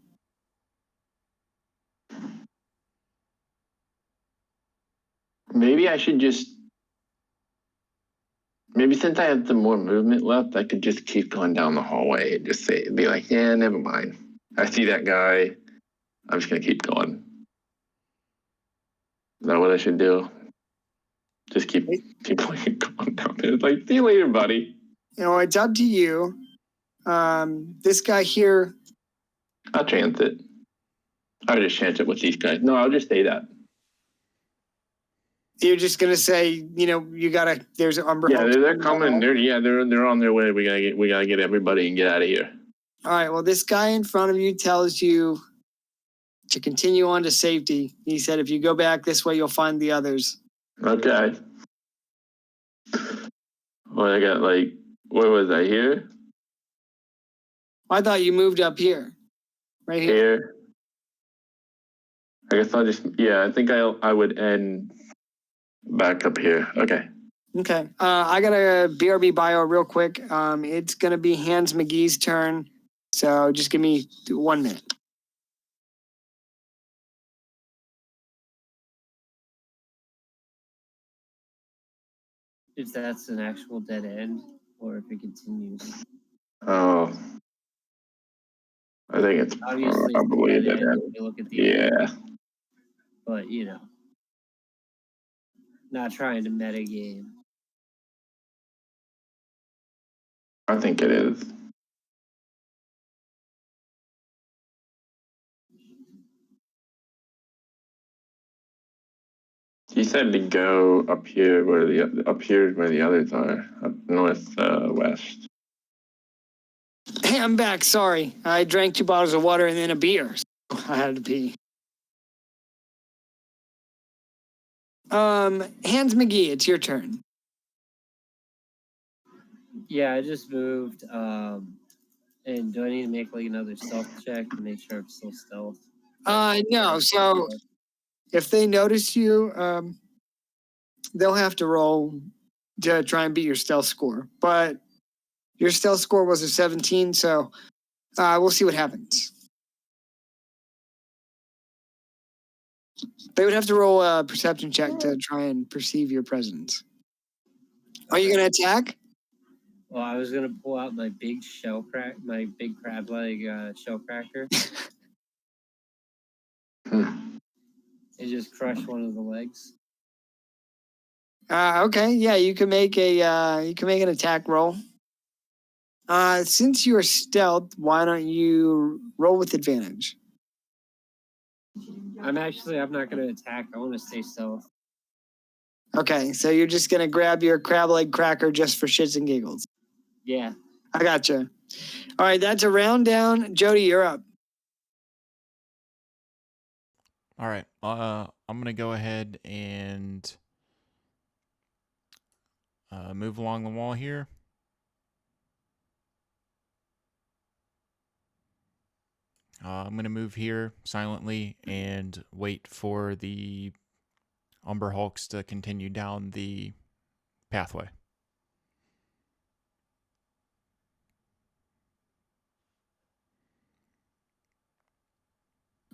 Maybe I should just. Maybe since I have some more movement left, I could just keep going down the hallway and just be like, yeah, never mind. I see that guy. I'm just gonna keep going. Is that what I should do? Just keep going down there. It's like, see you later, buddy. It's up to you. This guy here. I'll chance it. I'll just chance it with these guys. No, I'll just say that. You're just gonna say, there's an Umber. Yeah, they're coming. They're on their way. We gotta get everybody and get out of here. All right. Well, this guy in front of you tells you to continue on to safety. He said, if you go back this way, you'll find the others. Okay. Well, I got where was I here? I thought you moved up here. Right here. Here. I guess I'll just I think I would end back up here. Okay. Okay. I got a BRB bio real quick. It's gonna be Hans McGee's turn. So just give me 1 minute. If that's an actual dead end, or if it continues. Oh. I think it's Obviously, probably it's a dead that. end if you look at the end. Yeah. But not trying to metagame. I think it is. He said to go up here where the others are, up north west. Hey, I'm back. Sorry. I drank 2 bottles of water and then a beer. So I had to pee. Hans McGee, it's your turn. Yeah, I just moved. And do I need to make another stealth check to make sure I'm still stealth? No. So if they notice you, they'll have to roll to try and beat your stealth score. But your stealth score was a 17, so we'll see what happens. They would have to roll a perception check to try and perceive your presence. Are you going to attack? Well, I was gonna pull out my big my big crab leg shell cracker, and just crush one of the legs. Okay, yeah, you can make an attack roll. Since you're stealth, why don't you roll with advantage? I'm not gonna attack. I want to stay stealth. Okay, so you're just gonna grab your crab leg cracker just for shits and giggles. Yeah. I gotcha. All right, that's a round down. Jody, you're up. All right. I'm gonna go ahead and move along the wall here. I'm gonna move here silently and wait for the Umber Hulks to continue down the pathway.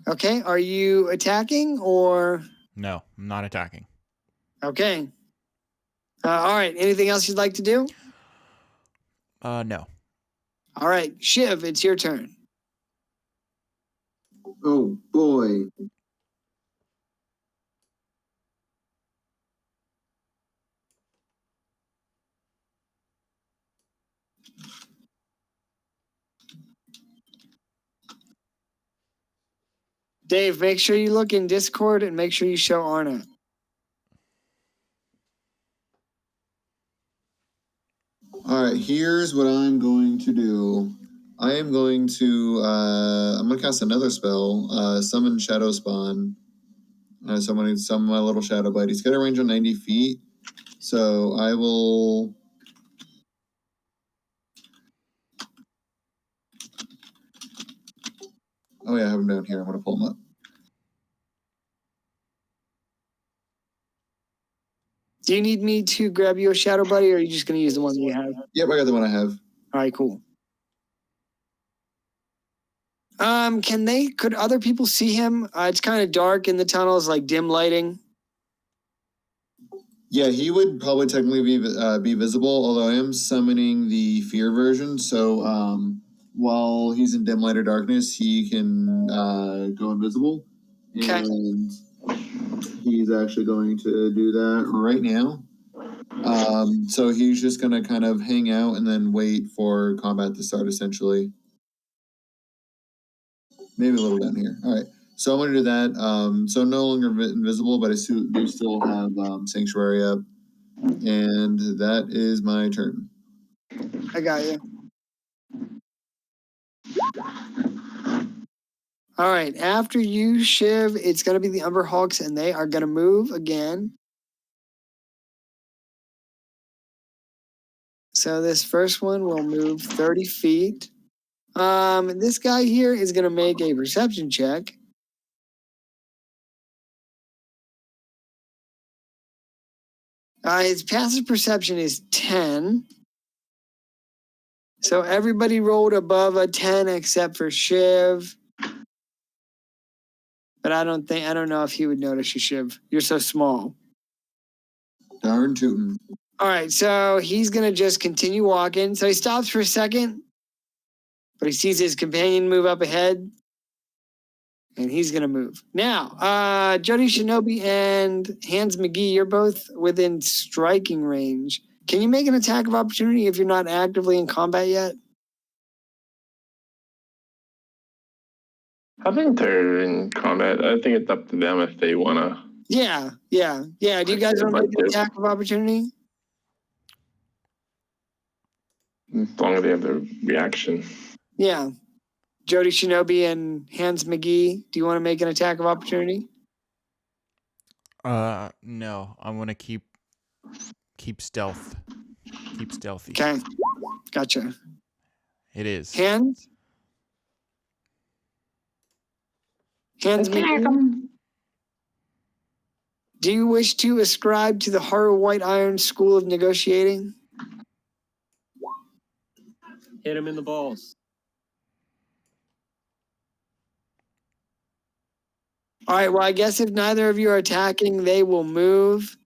Okay, are you attacking or? No, I'm not attacking. Okay. All right, anything else you'd like to do? No. All right, Shiv, it's your turn. Oh boy. Dave, make sure you look in Discord and make sure you show Arna. All right, here's what I'm going to do. I am going to I'm gonna cast another spell, summon Shadow Spawn. So I'm gonna summon my little Shadow Bite. He's got a range of 90 feet. So I will oh yeah, I have him down here. I'm gonna pull him up. Do you need me to grab you a shadow buddy, or are you just going to use the one that you have? Yep, I got the one I have. All right, cool. Could other people see him? It's kind of dark in the tunnels, like dim lighting. Yeah, he would probably technically be visible, although I am summoning the fear version. So while he's in dim light or darkness, he can go invisible. Okay. And he's actually going to do that right now. So he's just going to kind of hang out and then wait for combat to start, essentially. Maybe a little down here. All right. So I'm going to do that. So no longer invisible, but I do still have Sanctuary up. And that is my turn. I got you. All right. After you, Shiv, it's going to be the Umber Hulks, and they are going to move again. So this first one will move 30 feet. This guy here is going to make a perception check. His passive perception is 10. So everybody rolled above a 10 except for Shiv. But I don't know if he would notice you, Shiv. You're so small. Darn tootin'. All right, so he's going to just continue walking. So he stops for a second, but he sees his companion move up ahead, and he's going to move. Now, Jody Shinobi and Hans McGee, you're both within striking range. Can you make an attack of opportunity if you're not actively in combat yet? I think they're in combat. I think it's up to them if they want to. Yeah. Do you guys want to make an attack of opportunity? As long as they have their reaction. Yeah. Jody Shinobi and Hans McGee, do you want to make an attack of opportunity? No. I want to keep stealth. Keep stealthy. Okay. Gotcha. It is. Hans McGee, do you wish to ascribe to the Horror White Iron School of Negotiating? Hit him in the balls. All right, well, I guess if neither of you are attacking, they will move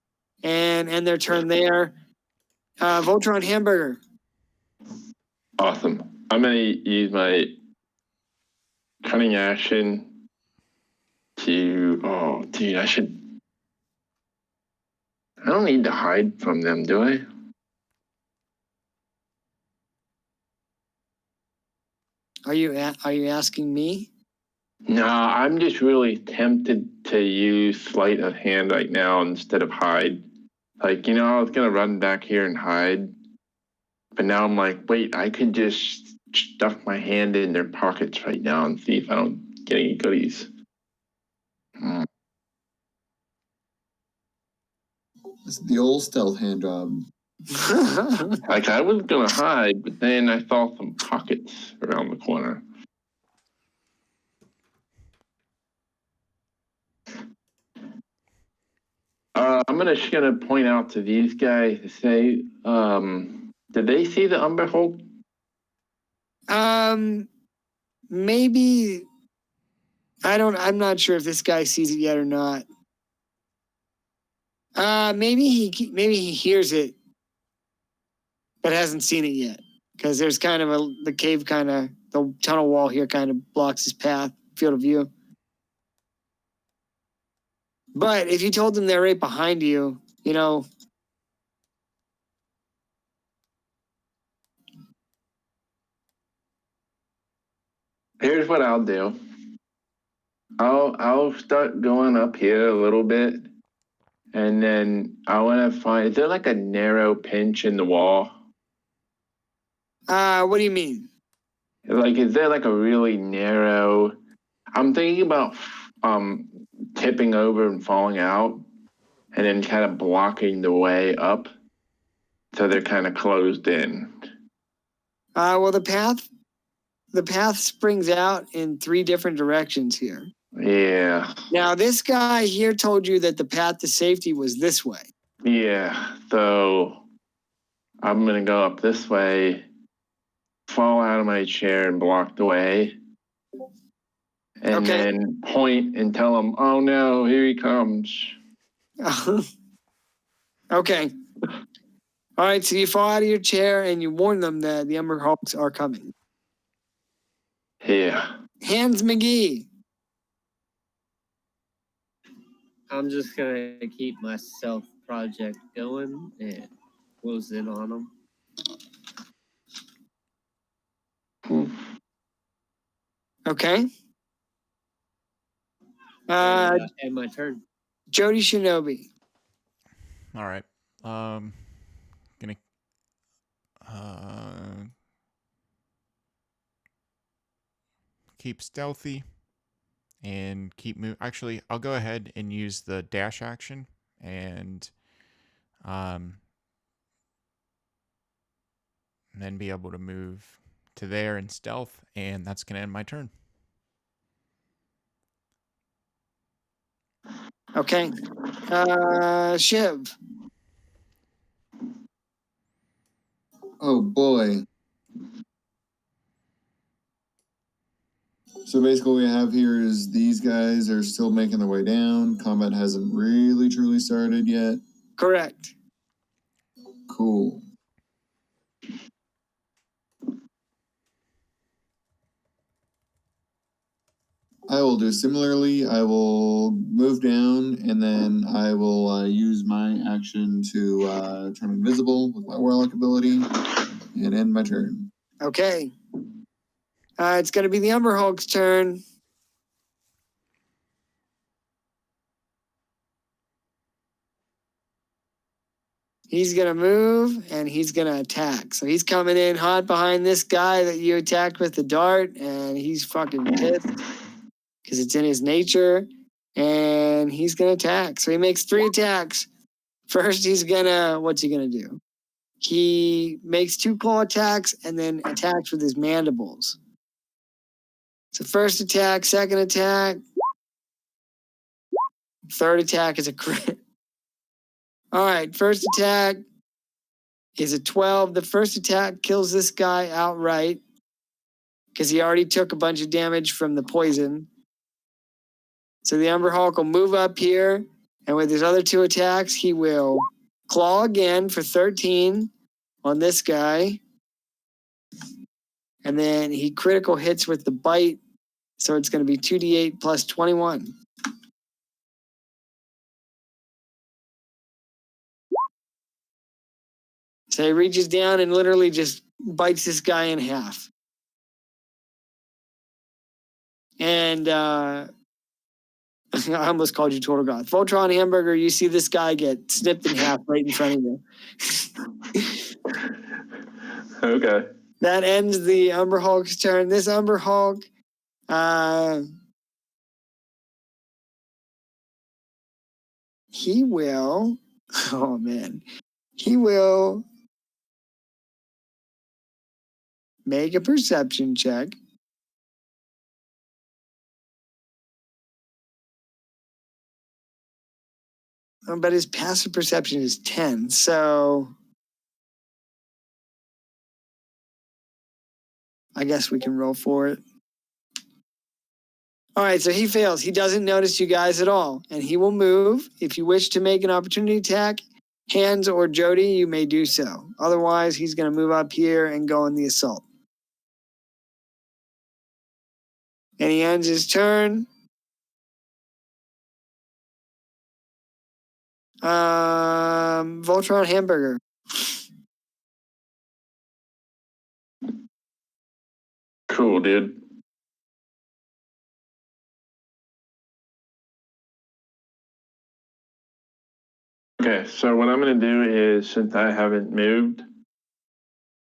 and end their turn there. Voltron Hamburger. Awesome. I'm going to use my cunning action to... Oh, dude, I don't need to hide from them, do I? Are you asking me? No, I'm just really tempted to use sleight of hand right now instead of hide. Like, I was going to run back here and hide. But now I'm like, wait, I could just stuff my hand in their pockets right now and see if I don't get any goodies. It's the old stealth hand job. Like, I was going to hide, but then I saw some pockets around the corner. I'm just gonna point out to these guys to say, did they see the Umber Hulk? Maybe. I'm not sure if this guy sees it yet or not. Maybe he hears it, but hasn't seen it yet. Because there's kind of the cave the tunnel wall here kind of blocks his path, field of view. But if you told them they're right behind you, Here's what I'll do. I'll start going up here a little bit, and then I want to find. Is there like a narrow pinch in the wall? What do you mean? Like, is there like a really narrow? I'm thinking about tipping over and falling out, and then kind of blocking the way up, so they're kind of closed in. Well, the path springs out in 3 different directions here. Yeah. Now, this guy here told you that the path to safety was this way. Yeah, so I'm gonna go up this way, fall out of my chair and block the way, and Okay. then point and tell him, "Oh no, here he comes." Okay. All right, so you fall out of your chair and you warn them that the Umber Hulks are coming. Yeah. Hans McGee. I'm just gonna keep my self project going and close in on them. Okay. And my turn. Jody Shinobi. All right. Gonna keep stealthy and keep move. Actually, I'll go ahead and use the dash action and then be able to move to there in stealth, and that's gonna end my turn. Okay. Shiv. Oh boy. So basically what we have here is these guys are still making their way down. Combat hasn't really truly started yet. Correct. Cool. I will do similarly. I will move down and then I will use my action to turn invisible with my warlock ability and end my turn. Okay. It's going to be the Umber Hulk's turn. He's going to move and he's going to attack. So he's coming in hot behind this guy that you attacked with the dart, and he's fucking pissed because it's in his nature. And he's going to attack. So he makes 3 attacks. First, what's he going to do? He makes 2 claw attacks and then attacks with his mandibles. So first attack, second attack, third attack is a crit. All right, first attack is a 12. The first attack kills this guy outright because he already took a bunch of damage from the poison. So the Umber Hulk will move up here, and with his other 2 attacks, he will claw again for 13 on this guy. And then he critical hits with the bite, so it's going to be 2d8 plus 21. So he reaches down and literally just bites this guy in half. And I almost called you Total Goth. Voltron Hamburger, you see this guy get snipped in half right in front of you. Okay. That ends the Umber Hulk's turn. This Umber Hulk, he will, oh man, he will make a perception check. But his passive perception is 10, so I guess we can roll for it. All right, so he fails. He doesn't notice you guys at all, and he will move. If you wish to make an opportunity attack, Hans or Jody, you may do so. Otherwise, he's going to move up here and go in the assault. And he ends his turn. Voltron Hamburger. Cool, dude. Okay, so what I'm gonna do is, since I haven't moved,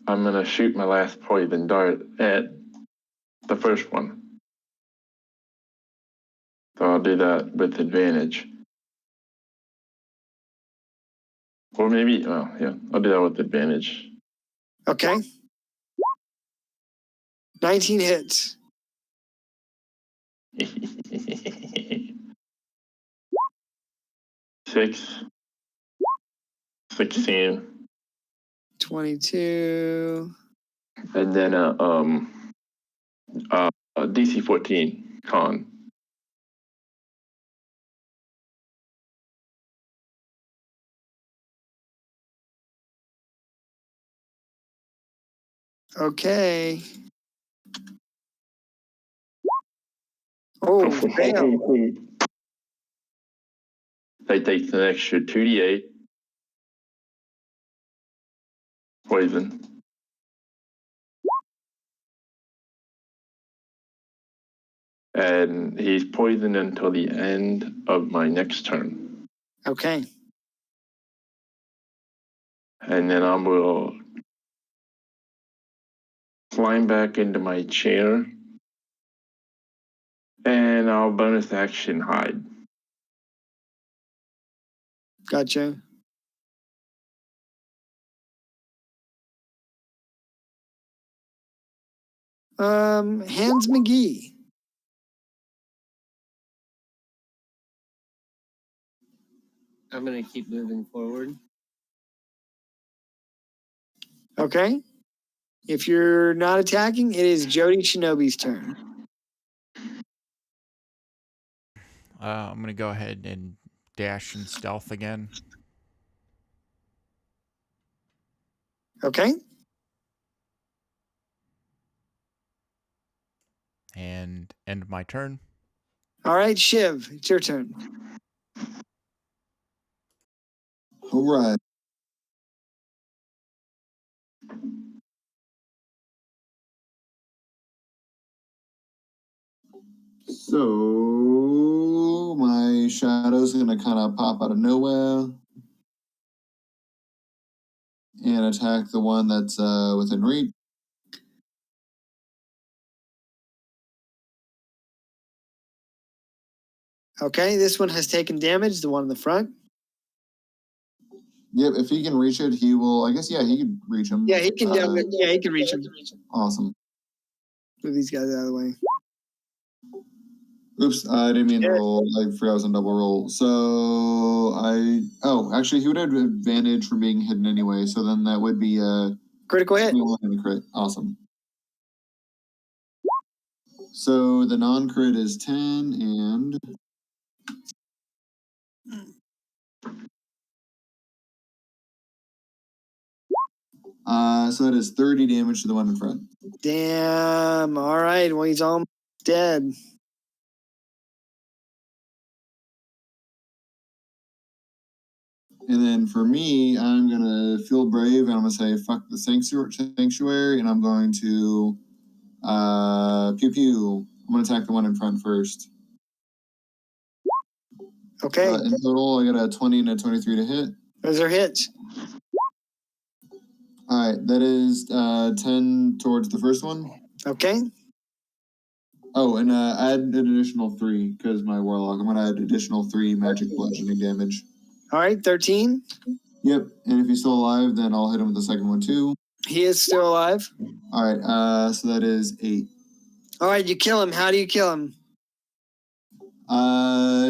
I'm gonna shoot my last poison dart at the first one. So I'll do that with advantage. Or maybe, oh yeah, I'll do that with advantage. Okay. 19 hits. Six. 16. 22. And then a DC 14 con. Okay. Oh, fail. That takes an extra 2d8 poison. And he's poisoned until the end of my next turn. Okay. And then I will climb back into my chair. And I'll bonus action hide. Gotcha. Hans McGee. I'm gonna keep moving forward. Okay. If you're not attacking, it is Jody Shinobi's turn. I'm going to go ahead and dash and stealth again. Okay. And end my turn. All right, Shiv, it's your turn. All right. So my shadow's gonna kind of pop out of nowhere and attack the one that's within reach. Okay, this one has taken damage, the one in the front. Yep, if he can reach it, he will. I guess he could reach him. Yeah, he can he can reach him. Awesome. Move these guys out of the way. Oops, I didn't mean to roll. I forgot I was on double roll. So actually, he would have advantage from being hidden anyway. So then that would be critical hit. And a crit. Awesome. So the non-crit is 10 and so that is 30 damage to the one in front. Damn. All right. Well, he's almost dead. And then for me, I'm gonna feel brave and I'm gonna say fuck the sanctuary, and I'm going to pew pew. I'm gonna attack the one in front first. Okay. In total, I got a 20 and a 23 to hit. Those are hits. All right, that is 10 towards the first one. Okay. Oh, and add an additional 3 because my warlock. I'm gonna add additional 3 magic bludgeoning damage. All right, 13. Yep, and if he's still alive, then I'll hit him with the second one too. He is still alive. All right, so that is 8. All right, you kill him. How do you kill him?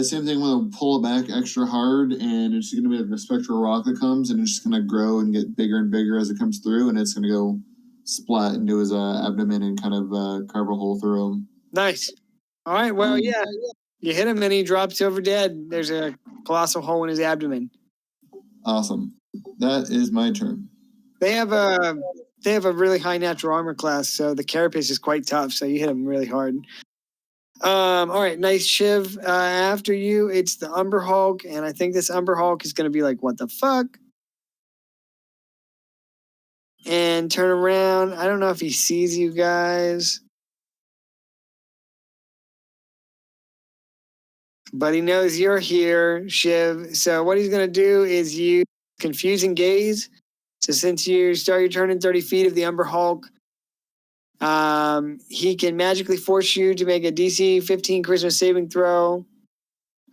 Same thing. I'm gonna pull it back extra hard, and it's gonna be like a spectral rock that comes, and it's just gonna grow and get bigger and bigger as it comes through, and it's gonna go splat into his abdomen and kind of carve a hole through him. Nice. All right. Well, yeah. You hit him and he drops over dead. There's a colossal hole in his abdomen. Awesome. That is my turn. They have a really high natural armor class, so the carapace is quite tough. So you hit him really hard. All right, nice, Shiv. After you, it's the Umber Hulk, and I think this Umber Hulk is going to be like, what the fuck? And turn around. I don't know if he sees you guys. But he knows you're here, Shiv. So what he's going to do is use Confusing Gaze. So since you start your turn in 30 feet of the Umber Hulk, he can magically force you to make a DC 15 charisma saving throw.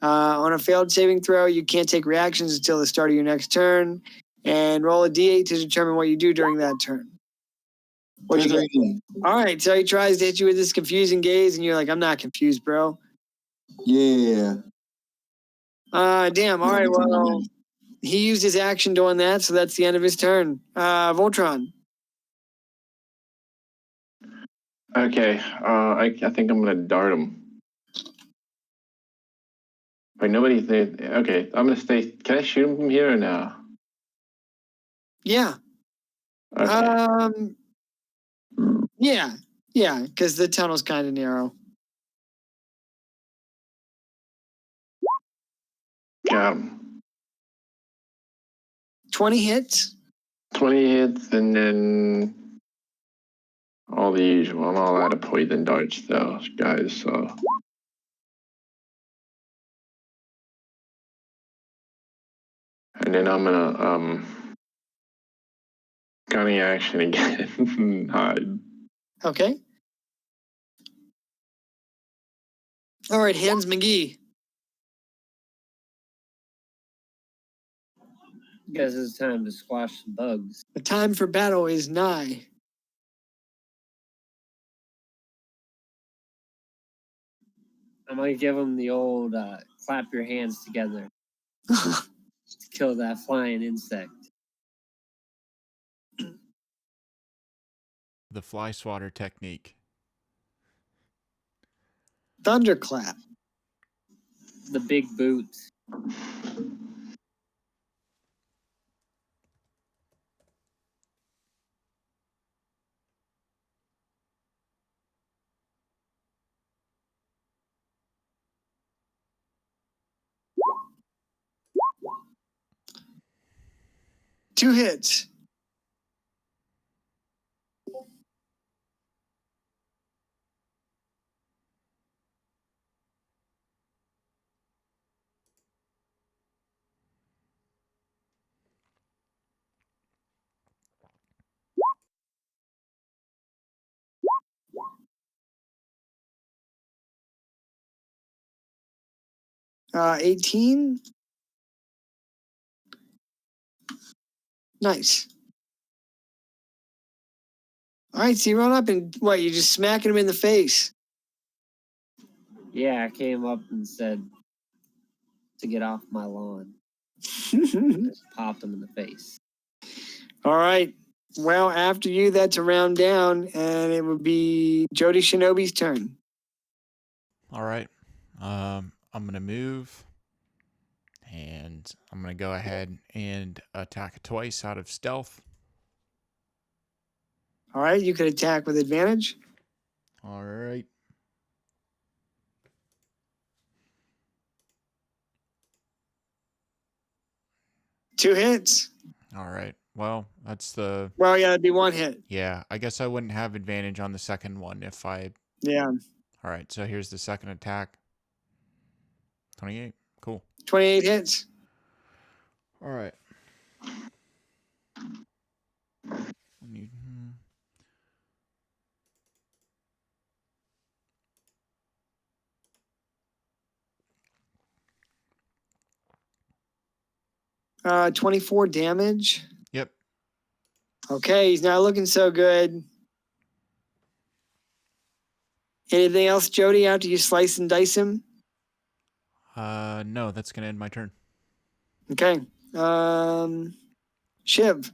On a failed saving throw, you can't take reactions until the start of your next turn. And roll a d8 to determine what you do during that turn. What'd you get? All right, so he tries to hit you with this Confusing Gaze, and you're like, I'm not confused, bro. Yeah. Damn. All right, well, he used his action doing that, so that's the end of his turn. Voltron. Okay, I think I'm gonna dart him. Wait, nobody's there. Okay, I'm gonna stay. Can I shoot him from here or no? Yeah. Okay. Yeah, because the tunnel's kind of narrow. Got him. 20 hits. 20 hits, and then all the usual. I'm all out of poison darts, though, guys. So. And then I'm gonna gunning action again. Hide. Okay. All right, Hans McGee. Guess it's time to squash the bugs. The time for battle is nigh. I'm gonna give him the old clap your hands together to kill that flying insect. The fly swatter technique. Thunderclap. The big boots. Two hits. Uh, 18. Nice. All right, so you run up and what? You just smacking him in the face. Yeah, I came up and said to get off my lawn. Just popped him in the face. All right. Well, after you, that's a round down, and it would be Jody Shinobi's turn. All right. I'm going to move. And I'm going to go ahead and attack twice out of stealth. All right, you could attack with advantage. All right. Two hits. All right. Well, that's the... Well, yeah, it'd be one hit. Yeah, I guess I wouldn't have advantage on the second one if I... Yeah. All right, so here's the second attack. 28. Cool. 28 hits. All right. 24 damage. Yep. Okay, he's not looking so good. Anything else, Jody, after you slice and dice him? No, that's going to end my turn. Okay. Shiv.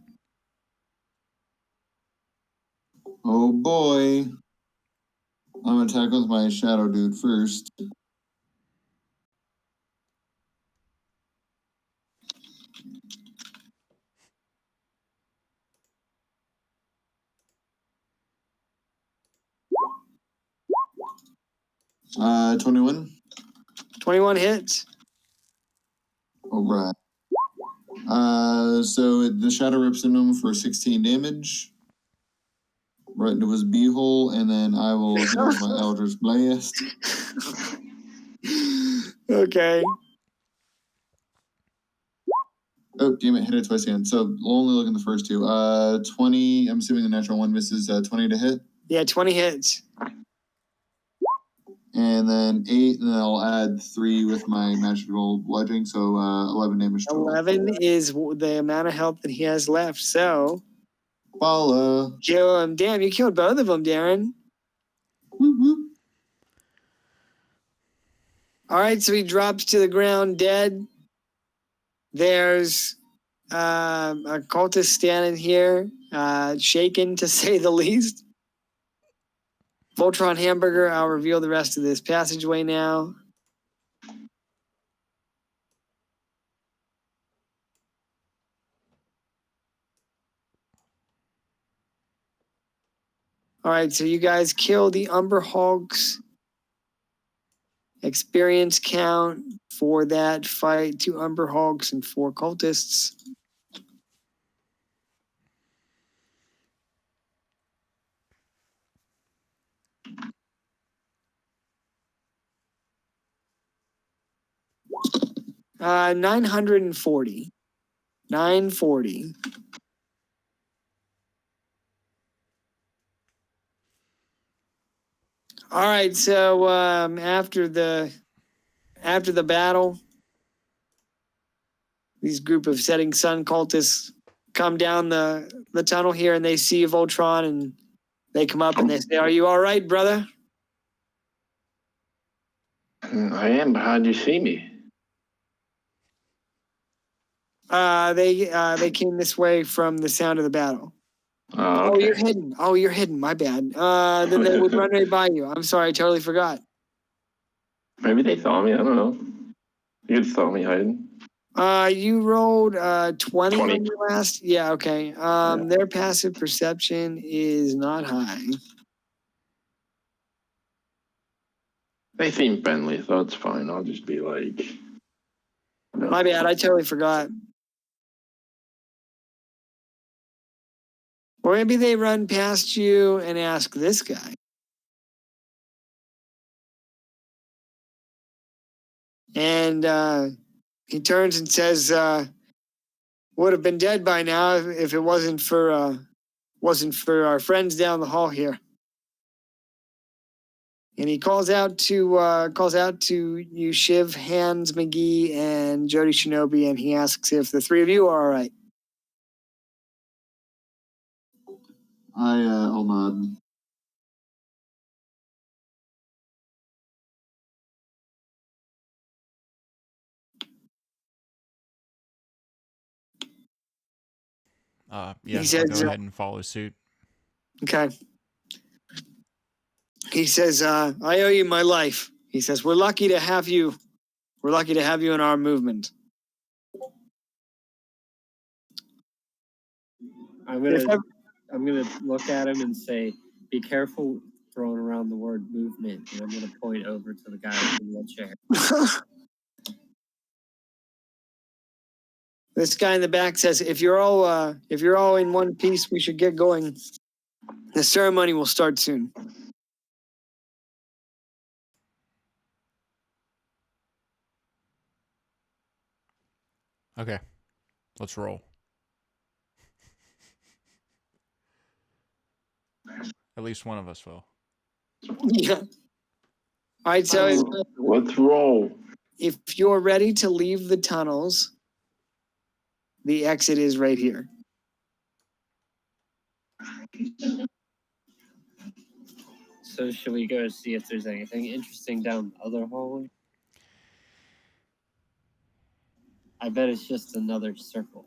Oh boy. I'm gonna attack with my shadow dude first. Uh, 21. 21 hits. All right. So the shadow rips into him for 16 damage. Right into his beehole, and then I will hit him with my Eldritch Blast. Okay. Oh, damn it, hit it twice again. So only look in the first two. 20, I'm assuming the natural one misses, 20 to hit. Yeah, 20 hits. And then 8, and then I'll add 3 with my magical bludgeoning, so 11 damage total. 11 is the amount of health that he has left, so... Bala. Kill him. Damn, you killed both of them, Darren. Woo-woo. All right, so he drops to the ground dead. there's a cultist standing here, shaken to say the least. Voltron Hamburger, I'll reveal the rest of this passageway now. All right, so you guys kill the Umber Hulks. Experience count for that fight, 2 Umber Hulks and 4 cultists. Uh, 940. 940. All right, so after the battle, these group of setting sun cultists come down the tunnel here, and they see Voltron, and they come up and they say, "Are you all right, brother?" I am, but how'd you see me? They came this way from the sound of the battle. Oh, Oh, okay. you're hidden. Oh, you're hidden. My bad. Then they would run right by you. I'm sorry, I totally forgot. Maybe they saw me. I don't know. You could saw me hiding. You rolled 20 20. on your last. Yeah, okay. Their passive perception is not high. They seem friendly, so it's fine. I'll just be like. My bad, I totally forgot. Or maybe they run past you and ask this guy. And he turns and says, would have been dead by now if it wasn't for our friends down the hall here. And he calls out to you, Shiv, Hans, McGee, and Jody Shinobi, and he asks if the 3 of you are all right. I'll nod. Yeah, He says, I'll go ahead and follow suit. Okay. He says, I owe you my life. He says, we're lucky to have you. We're lucky to have you in our movement. I'm gonna look at him and say, be careful throwing around the word movement, and I'm gonna point over to the guy in the wheelchair. This guy in the back says, if you're all in one piece, we should get going. The ceremony will start soon. Okay, let's roll. At least one of us will. Yeah. All right, so Let's roll. if you're ready to leave the tunnels, the exit is right here. So should we go see if there's anything interesting down the other hallway? I bet it's just another circle.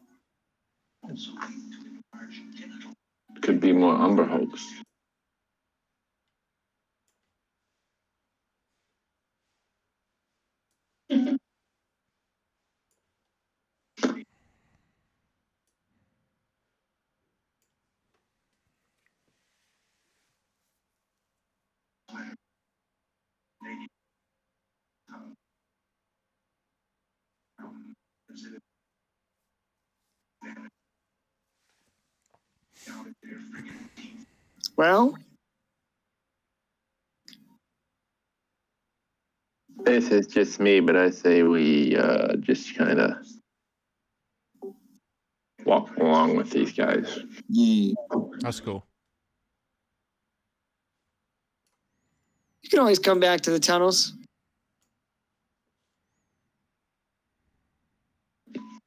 Could be more Umber Hulks. Well, This is just me, but I say we just kind of walk along with these guys. Yeah. That's cool. you can always come back to the tunnels.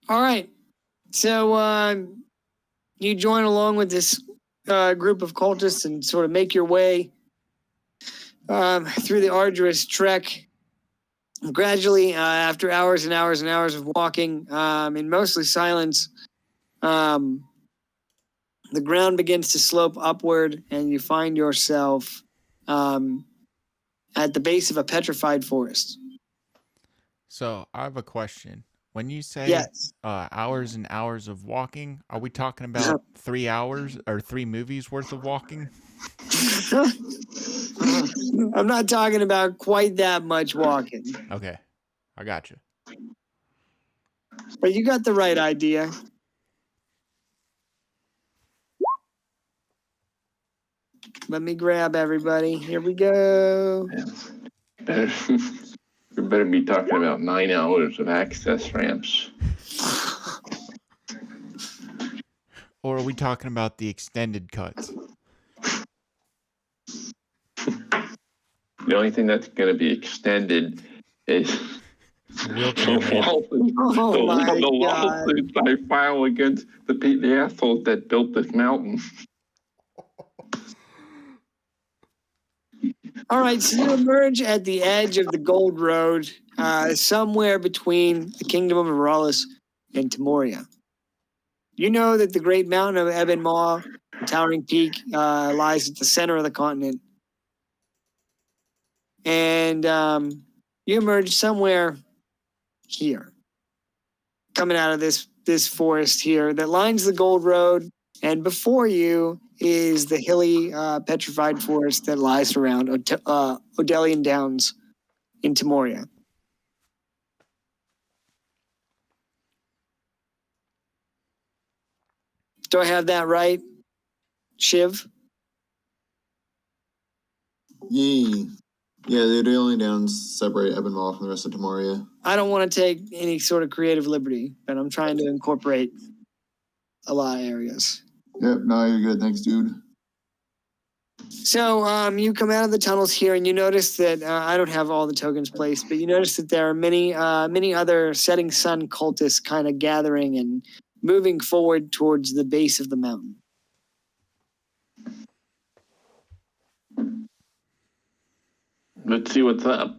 All right. So you join along with this group of cultists and sort of make your way through the arduous trek Gradually, after hours and hours and hours of walking, in mostly silence, the ground begins to slope upward, and you find yourself at the base of a petrified forest. So I have a question. When you say Yes. hours and hours of walking, are we talking about 3 hours or 3 movies worth of walking? I'm not talking about quite that much walking, Okay, I got you. but you got the right idea. Let me grab everybody. Here we go. Better, we better be talking about 9 hours of access ramps. Or are we talking about the extended cuts? The only thing that's going to be extended is Wheelchair man. Oh my the God. lawsuits I file against the assholes that built this mountain. All right, so you emerge at the edge of the Gold Road, somewhere between the Kingdom of Morales and Timoria. You know that the great mountain of Ebon Maw, the towering peak, lies at the center of the continent. And you emerge somewhere here, coming out of this forest here that lines the Gold Road, and before you is the hilly, petrified forest that lies around Odelian Downs in Timoria. Do I have that right, Shiv? Yee. Yeah, the Odelian Downs separate Ebonmall from the rest of Timoria. I don't want to take any sort of creative liberty, but I'm trying to incorporate a lot of areas. Yep, no, you're good. Thanks, dude. So you come out of the tunnels here, and you notice that I don't have all the tokens placed, but you notice that there are many other setting sun cultists kind of gathering and moving forward towards the base of the mountain. Let's see what's up.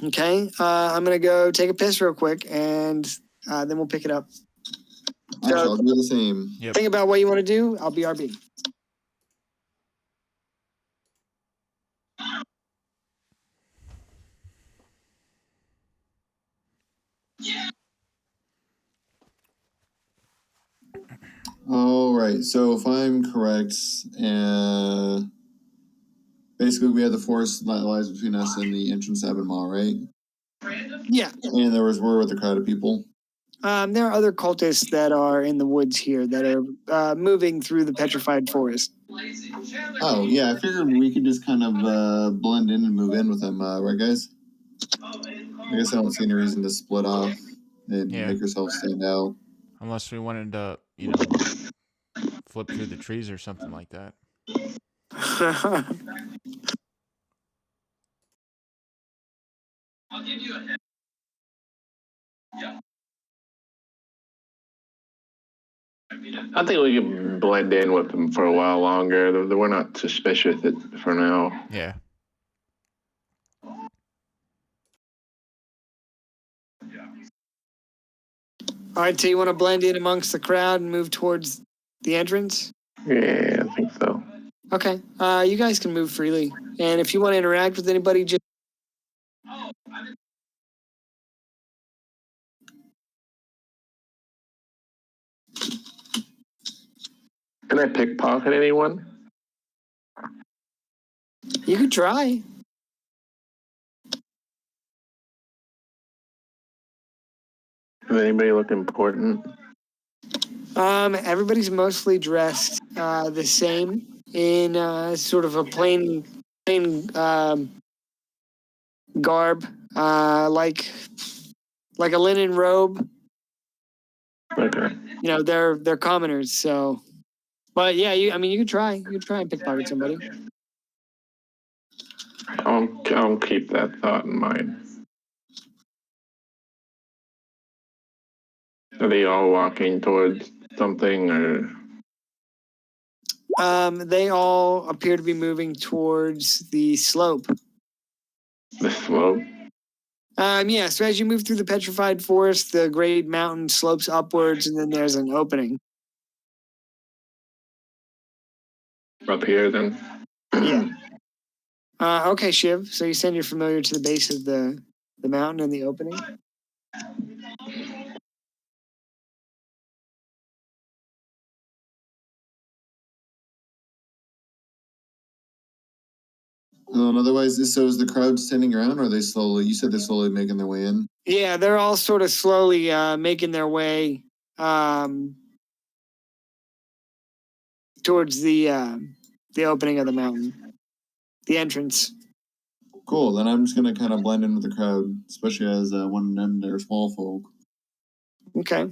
Okay, I'm gonna go take a piss real quick, and then we'll pick it up. I shall do the same. Yep. Think about what you want to do. I'll BRB. All right, so if I'm correct, basically we have the forest that lies between us and the entrance to Ebonmall, right? Yeah. And we're with a crowd of people. There are other cultists that are in the woods here that are moving through the petrified forest. Oh, yeah, I figured we could just kind of blend in and move in with them, right, guys? I guess I don't see any reason to split off and make yourself stand out. Unless we wanted to, flip through the trees or something like that. I'll give you a head. Yeah. I think we can blend in with them for a while longer. We're not suspicious for now. Yeah. All right, so you want to blend in amongst the crowd and move towards the entrance? Yeah, I think so. Okay, you guys can move freely. And if you want to interact with anybody, just... Can I pickpocket anyone? You could try. Does anybody look important? Everybody's mostly dressed the same in sort of a plain garb, like a linen robe. Okay. You know, they're commoners, so. But yeah, you could try. You could try and pickpocket somebody. I'll keep that thought in mind. Are they all walking towards something, or? They all appear to be moving towards the slope. The slope? Yeah, so as you move through the petrified forest, the great mountain slopes upwards, and then there's an opening. Up here, then. Yeah. Okay, Shiv. So you send your familiar to the base of the mountain and the opening. And otherwise, so is the crowd standing around, or are they slowly? You said they're slowly making their way in. Yeah, they're all sort of slowly making their way towards the opening of the mountain, the entrance. Cool. Then I'm just gonna kind of blend in with the crowd, especially as one of them they're small folk. Okay.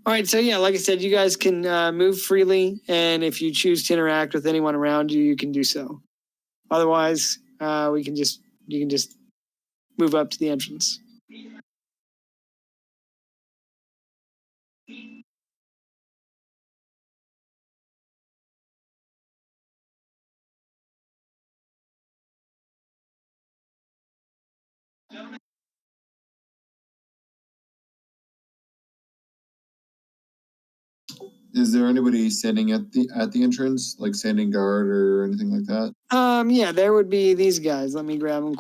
All right, so yeah, like I said, you guys can move freely, and if you choose to interact with anyone around you, you can do so. Otherwise, you can just move up to the entrance. Is there anybody standing at the entrance, like standing guard or anything like that? Yeah, there would be these guys. Let me grab them.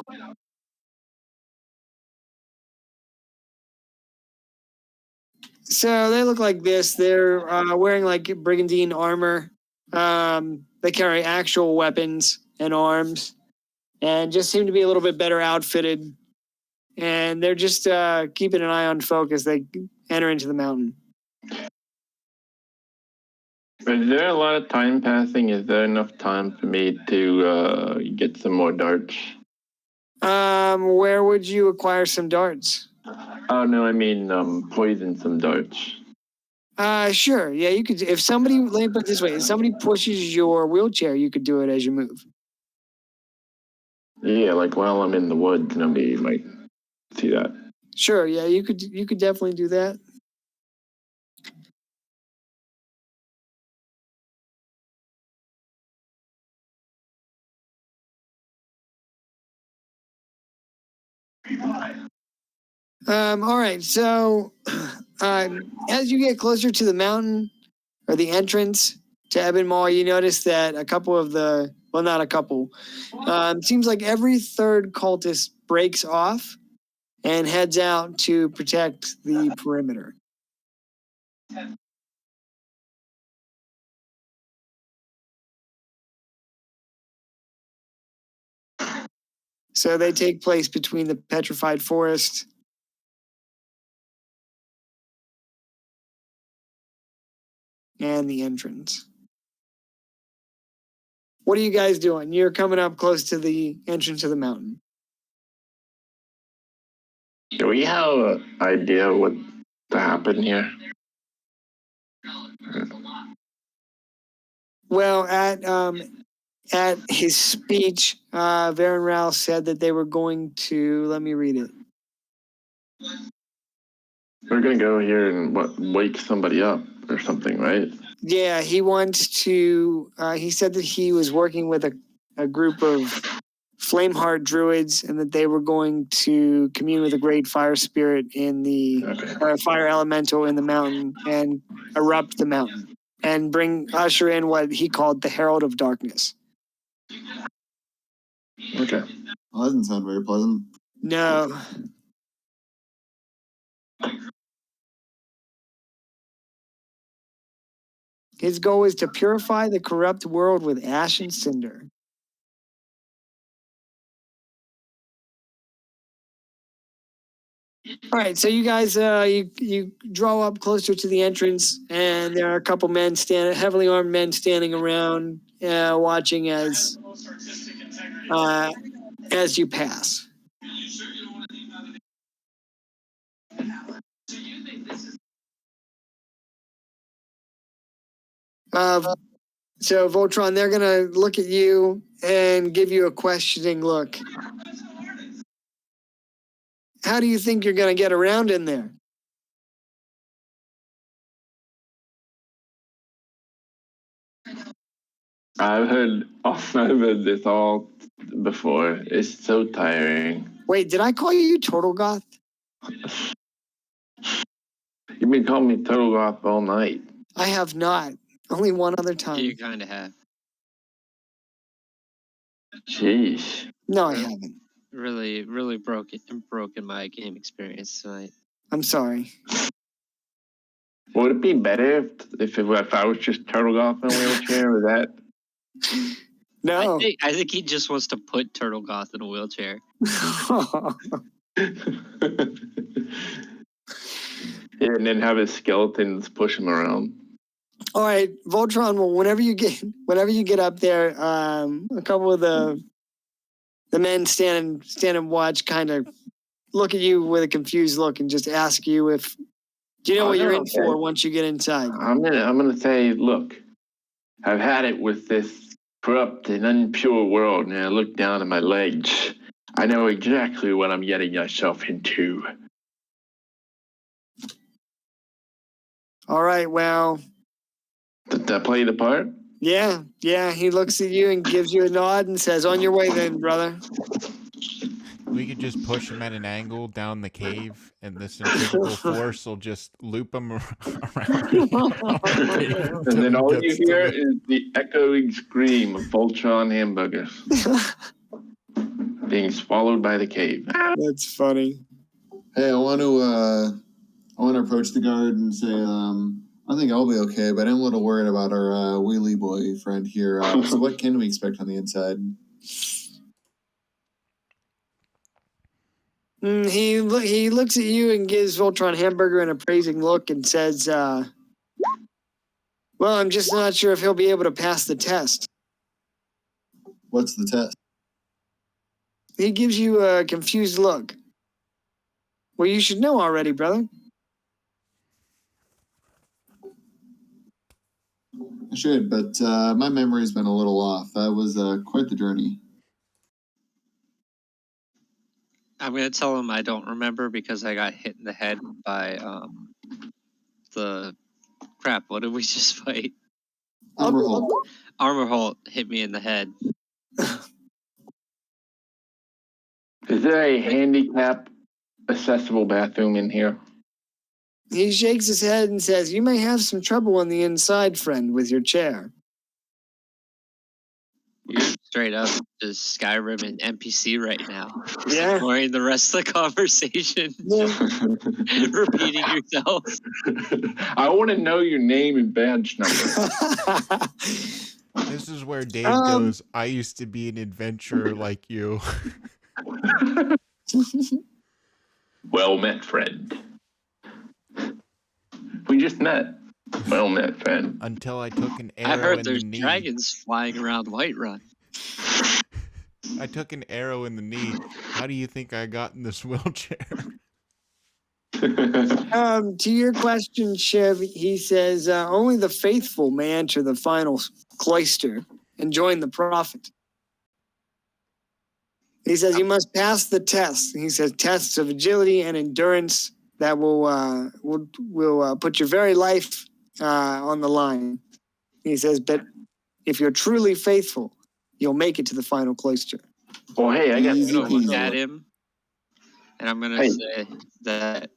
So they look like this. They're wearing like brigandine armor. They carry actual weapons and arms, and just seem to be a little bit better outfitted. And they're just keeping an eye on folk as they enter into the mountain. Is there a lot of time passing? Is there enough time for me to get some more darts? Where would you acquire some darts? Oh no, I mean poison some darts. Sure. Yeah, you could. If somebody, let me put it this way: if somebody pushes your wheelchair, you could do it as you move. Yeah, like while I'm in the woods, nobody might see that. Sure. Yeah, you could. You could definitely do that. All right. So, as you get closer to the mountain or the entrance to Ebon Mall, you notice that a couple of the, well, not a couple, seems like every third cultist breaks off and heads out to protect the perimeter. So they take place between the petrified forest and the entrance. What are you guys doing? You're coming up close to the entrance of the mountain. Do we have an idea what to happen here? Well, at his speech, Varen Rao said that they were going to, let me read it. We're gonna go here and wake somebody up or something, right? Yeah, he wants to, he said that he was working with a group of Flameheart druids and that they were going to commune with a great fire spirit in the fire elemental in the mountain and erupt the mountain and usher in what he called the Herald of Darkness. Okay. Well, that doesn't sound very pleasant. No. His goal is to purify the corrupt world with ash and cinder. All right, so you guys, you draw up closer to the entrance, and there are a couple men heavily armed men standing around, watching as you pass. So Voltron, they're gonna look at you and give you a questioning look. How do you think you're gonna get around in there? I've heard this all before. It's so tiring. Wait, did I call you Turtle Goth? You've been calling me Turtle Goth all night. I have not. Only one other time. You kind of have. Jeez. No, I haven't. Really broken my game experience tonight. I'm sorry. Would it be better if I was just Turtle Goth in a wheelchair or that? No. I think he just wants to put Turtle Goth in a wheelchair. Yeah, and then have his skeletons push him around. All right, Voltron. Well, whenever you get up there, a couple of the men stand and watch, kind of look at you with a confused look, and just ask you if do you know what you're in for once you get inside. I'm gonna say, look, I've had it with this corrupt and impure world, and I look down at my legs. I know exactly what I'm getting myself into. All right, well. Did I play the part? Yeah. He looks at you and gives you a nod and says, "On your way, then, brother." We could just push him at an angle down the cave, and the centrifugal force will just loop him around the cave. And then all you hear is the echoing scream of Voltron hamburgers being swallowed by the cave. That's funny. Hey, I want to approach the guard and say, I think I'll be okay, but I'm a little worried about our wheelie boy friend here. So what can we expect on the inside? He looks at you and gives Voltron Hamburger an appraising look and says, "Well, I'm just not sure if he'll be able to pass the test." What's the test? He gives you a confused look. Well, you should know already, brother. I should, but my memory's been a little off. That was quite the journey. I'm going to tell him I don't remember because I got hit in the head by the crap. What did we just fight? Armorholt hit me in the head. Is there a handicap accessible bathroom in here? He shakes his head and says, "You may have some trouble on the inside, friend, with your chair." You're straight up just Skyrim and NPC right now. Yeah. Ignoring the rest of the conversation. Repeating yourself. I want to know your name and badge number. This is where Dave goes, "I used to be an adventurer like you." Well met, friend. We just met. Well met, friend. Until I took an arrow I heard in there's the knee. dragons flying around Whiterun. I took an arrow in the knee. How do you think I got in this wheelchair? To your question, Shiv, he says, "Only the faithful may enter the final cloister and join the prophet." He says, "You must pass the test." He says, "Tests of agility and endurance that will put your very life on the line." He says, "But if you're truly faithful, you'll make it to the final cloister." Oh, hey, I got I'm easy going to look peasy. at him, and I'm going to say that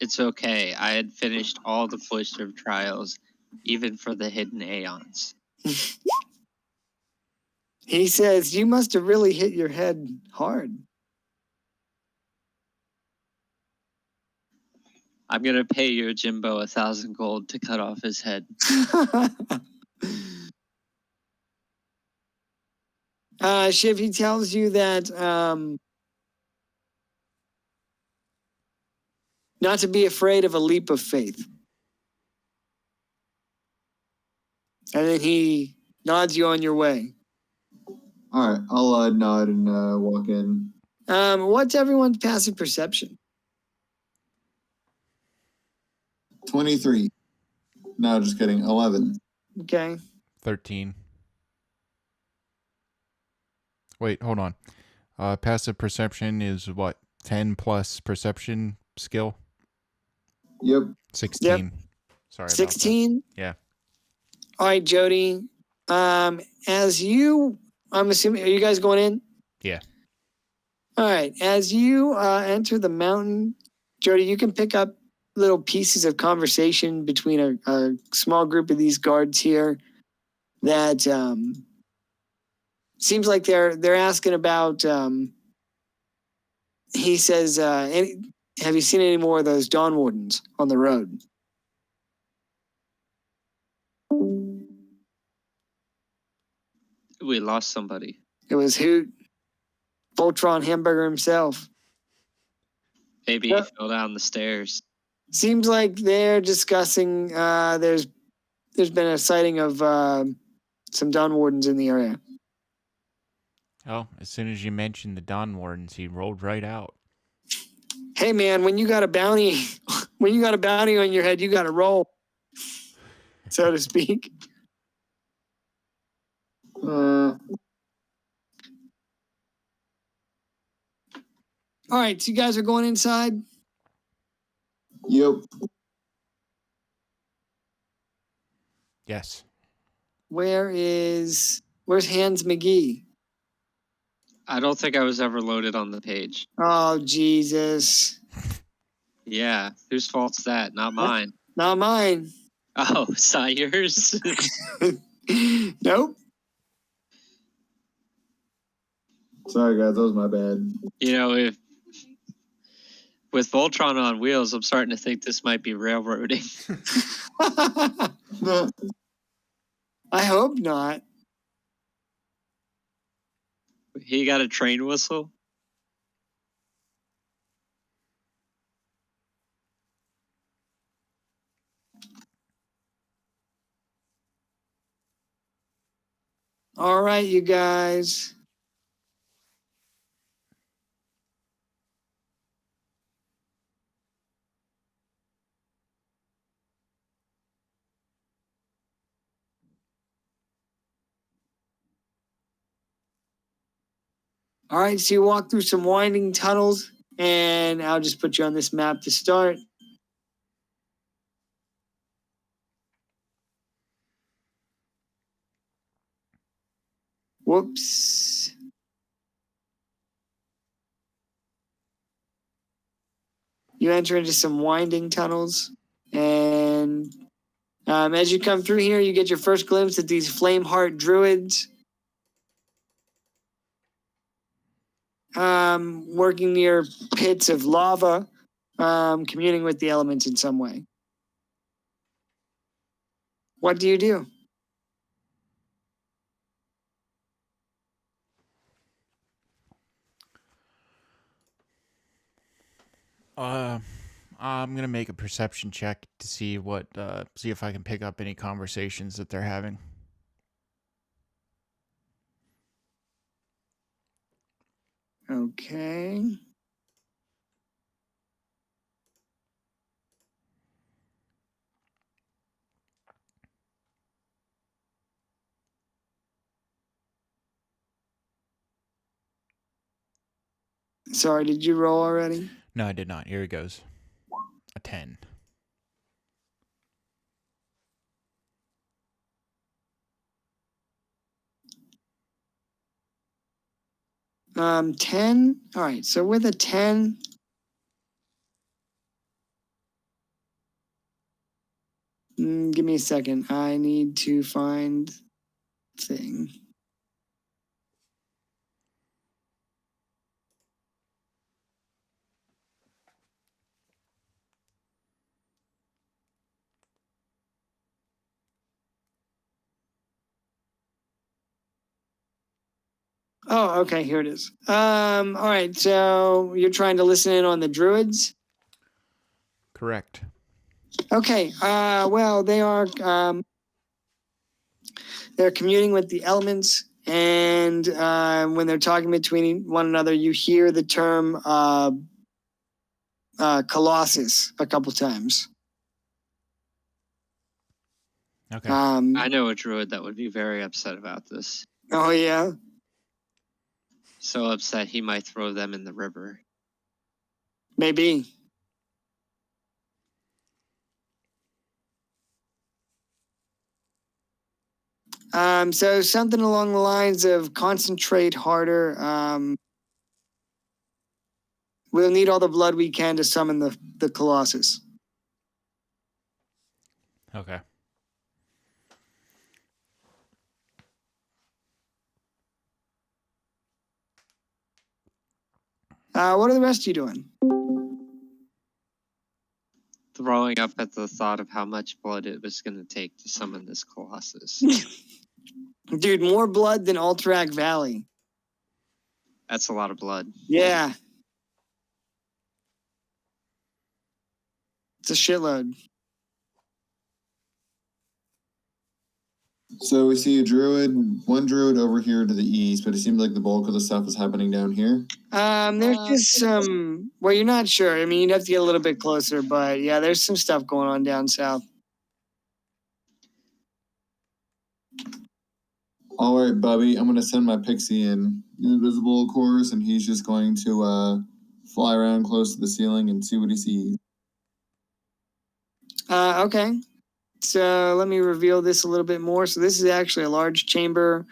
it's okay. I had finished all the cloister of trials, even for the hidden aeons. He says, "You must have really hit your head hard." I'm going to pay your Jimbo 1,000 gold to cut off his head. Shiv, he tells you that not to be afraid of a leap of faith. And then he nods you on your way. All right, I'll nod and walk in. What's everyone's passive perception? 23. No, just kidding. 11. Okay. 13. Wait, hold on. Passive perception is what? 10 plus perception skill? Yep. 16. Yep. Sorry 16? about that. Yeah. All right, Jody. As you, I'm assuming, are you guys going in? Yeah. All right. As you enter the mountain, Jody, you can pick up little pieces of conversation between a small group of these guards here that seems like they're asking about. He says, "Have you seen any more of those Dawn Wardens on the road?" We lost somebody. It was Hoot, Voltron Hamburger himself. Maybe he fell down the stairs. Seems like they're discussing. There's been a sighting of some Dawn Wardens in the area. Oh, as soon as you mentioned the Dawn Wardens, he rolled right out. Hey man, when you got a bounty, when you got a bounty on your head, you got to roll, so to speak. All right, so you guys are going inside. Yep. Yes. Where's Hans McGee? I don't think I was ever loaded on the page. Oh Jesus! Yeah, whose fault's that? Not mine. Not mine. Oh, it's not yours? Nope. Sorry, guys. That was my bad. You know, if with Voltron on wheels, I'm starting to think this might be railroading. No. I hope not. He got a train whistle? All right, you guys. All right, so you walk through some winding tunnels, and I'll just put you on this map to start. Whoops. You enter into some winding tunnels, and as you come through here, you get your first glimpse at these Flameheart druids working near pits of lava, communing with the elements in some way. What do you do? I'm gonna make a perception check to see see if I can pick up any conversations that they're having. Okay. Sorry, did you roll already? No, I did not. Here it goes. A 10. Um, 10. All right, so with a 10, give me a second. I need to find thing. Oh, okay, here it is. All right, so you're trying to listen in on the druids? Correct. Okay, well, they're communing with the elements, and when they're talking between one another, you hear the term Colossus a couple times. Okay. I know a druid that would be very upset about this. Oh, yeah? So upset he might throw them in the river. Maybe. So something along the lines of concentrate harder. We'll need all the blood we can to summon the Colossus. Okay. What are the rest of you doing? Throwing up at the thought of how much blood it was going to take to summon this Colossus. Dude, more blood than Alterac Valley. That's a lot of blood. Yeah. It's a shitload. So we see one druid over here to the east, but it seems like the bulk of the stuff is happening down here. There's just some. Well, you're not sure. I mean, you'd have to get a little bit closer, but yeah, there's some stuff going on down south. All right, Bubby, I'm going to send my pixie in. Invisible, of course, and he's just going to fly around close to the ceiling and see what he sees. Okay. So let me reveal this a little bit more. So this is actually a large chamber.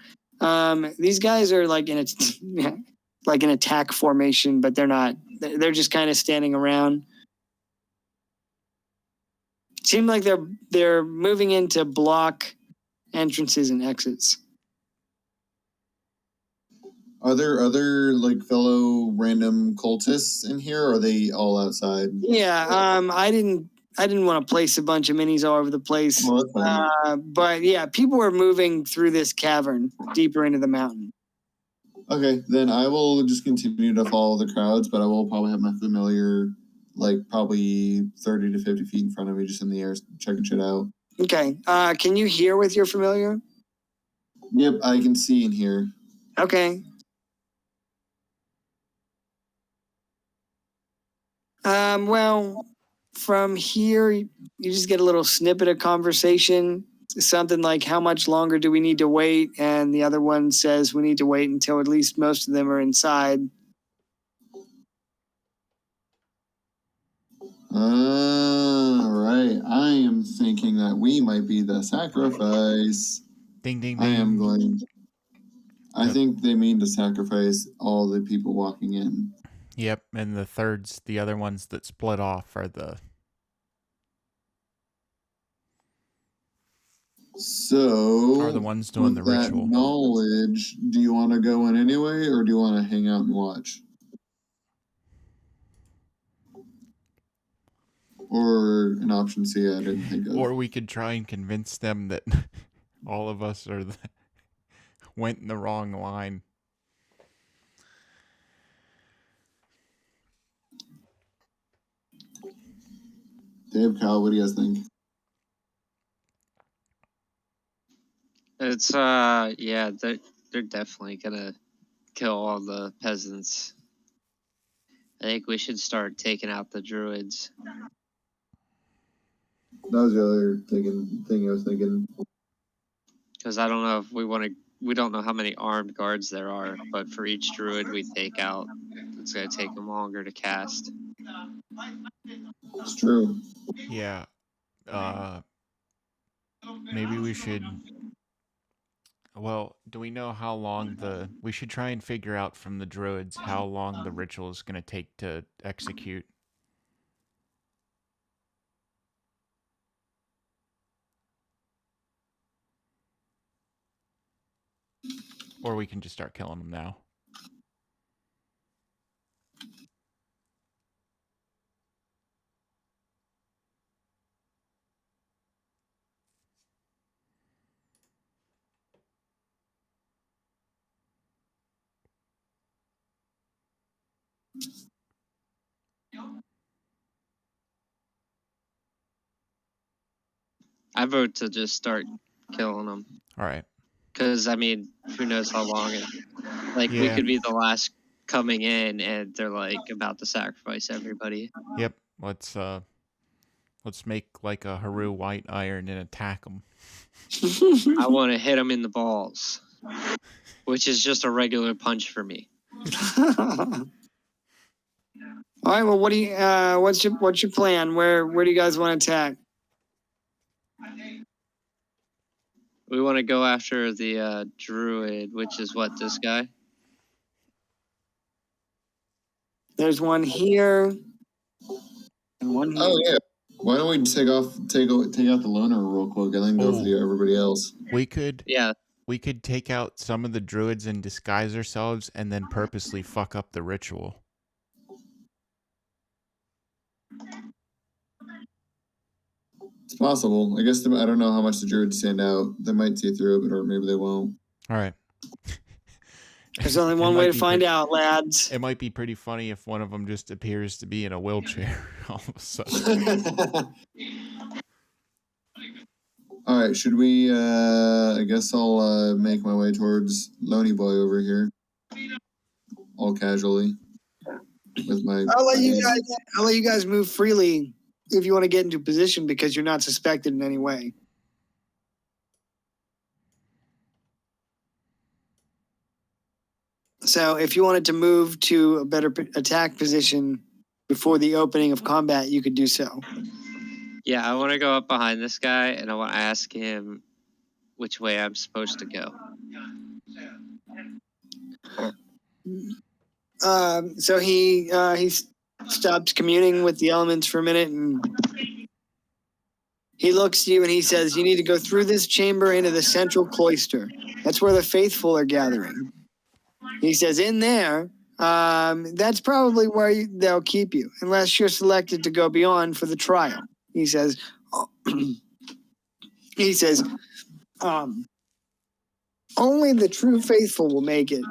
These guys are like in a like an attack formation, but they're not. They're just kind of standing around. Seem like they're moving in to block entrances and exits. Are there other like fellow random cultists in here, or are they all outside? Yeah, I didn't want to place a bunch of minis all over the place. Well, that's fine. But yeah, people were moving through this cavern deeper into the mountain. Okay, then I will just continue to follow the crowds, but I will probably have my familiar like probably 30 to 50 feet in front of me, just in the air, checking shit out. Okay. Can you hear with your familiar? Yep, I can see and hear. Okay. Well, from here, you just get a little snippet of conversation. Something like, how much longer do we need to wait? And the other one says we need to wait until at least most of them are inside. Right. I am thinking that we might be the sacrifice. Ding, ding, ding. I am going. I think they mean to sacrifice all the people walking in. Yep, and the thirds, the other ones that split off are the... So, are the ones doing with the that ritual. knowledge, do you want to go in anyway, or do you want to hang out and watch? Or an option C I didn't think of. Or we could try and convince them that all of us are went in the wrong line. Dave, Kyle, what do you guys think? It's yeah, they're definitely gonna kill all the peasants. I think we should start taking out the druids. That was the other thing I was thinking. Because I don't know if we don't know how many armed guards there are, but for each druid we take out, it's gonna take them longer to cast. It's true. Yeah. Maybe we should... Well, do we know how long we should try and figure out from the druids how long the ritual is going to take to execute. Or we can just start killing them now. I vote to just start killing them. All right. Because, I mean, who knows how long we Yeah. could be the last coming in and they're about to sacrifice everybody. Yep. Let's make like a Haru white iron and attack them. I want to hit them in the balls, which is just a regular punch for me. All right. Well, what do you? What's your plan? Where do you guys want to attack? We want to go after the druid, which is what, this guy? There's one here. And one here. Oh yeah. Why don't we take out the loner real quick and then go for everybody else? We could Yeah. we could take out some of the druids and disguise ourselves and then purposely fuck up the ritual. It's possible. I guess I don't know how much the druids stand out. They might see through it, or maybe they won't. All right. There's only one way to find out, lads. It might be pretty funny if one of them just appears to be in a wheelchair all of a sudden. All right, should we? I guess I'll make my way towards Loney Boy over here, all casually, with my. I'll let you guys move freely if you want to get into position because you're not suspected in any way. So if you wanted to move to a better attack position before the opening of combat, you could do so. Yeah, I want to go up behind this guy, and I want to ask him which way I'm supposed to go. So he stops communing with the elements for a minute, and he looks at you and he says, "You need to go through this chamber into the central cloister. That's where the faithful are gathering." He says, "In there, that's probably where they'll keep you, unless you're selected to go beyond for the trial." He says, "Only the true faithful will make it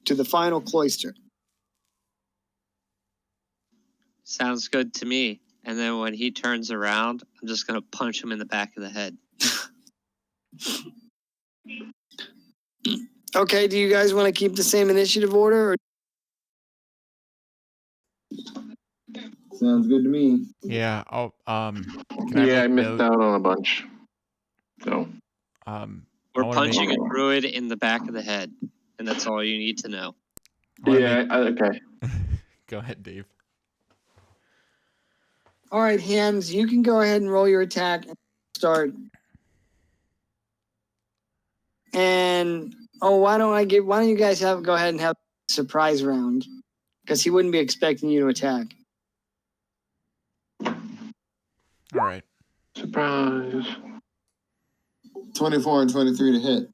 to the final cloister." Sounds good to me. And then when he turns around, I'm just going to punch him in the back of the head. Okay, do you guys want to keep the same initiative order? Or? Sounds good to me. Yeah, I'll I missed out on a bunch. So we're punching a druid in the back of the head, and that's all you need to know. Okay. Go ahead, Dave. All right, Hands, you can go ahead and roll your attack and start. And why don't you guys go ahead and have a surprise round? Because he wouldn't be expecting you to attack. All right. Surprise. 24 and 23 to hit.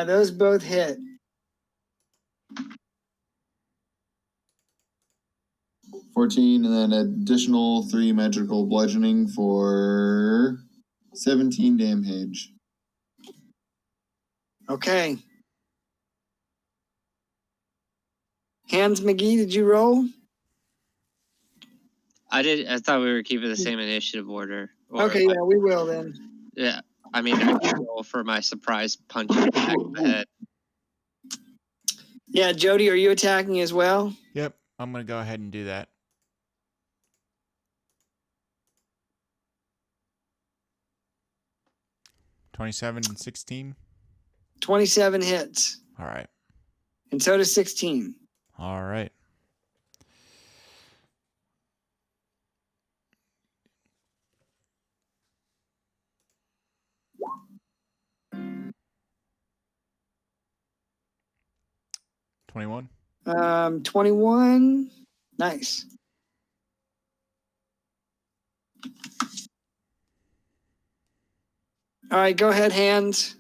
Those both hit. $14 and then additional 3 magical bludgeoning for 17 damage. Okay. Hans McGee, did you roll? I did. I thought we were keeping the same initiative order. Okay, yeah, we will then. Yeah, I mean, I can roll for my surprise punch in the back of the head. Yeah, Jody, are you attacking as well? Yep, I'm going to go ahead and do that. $27 and 16. 27 hits. All right. And so does 16. All right. $21. 21. Nice. All right, go ahead, Hands.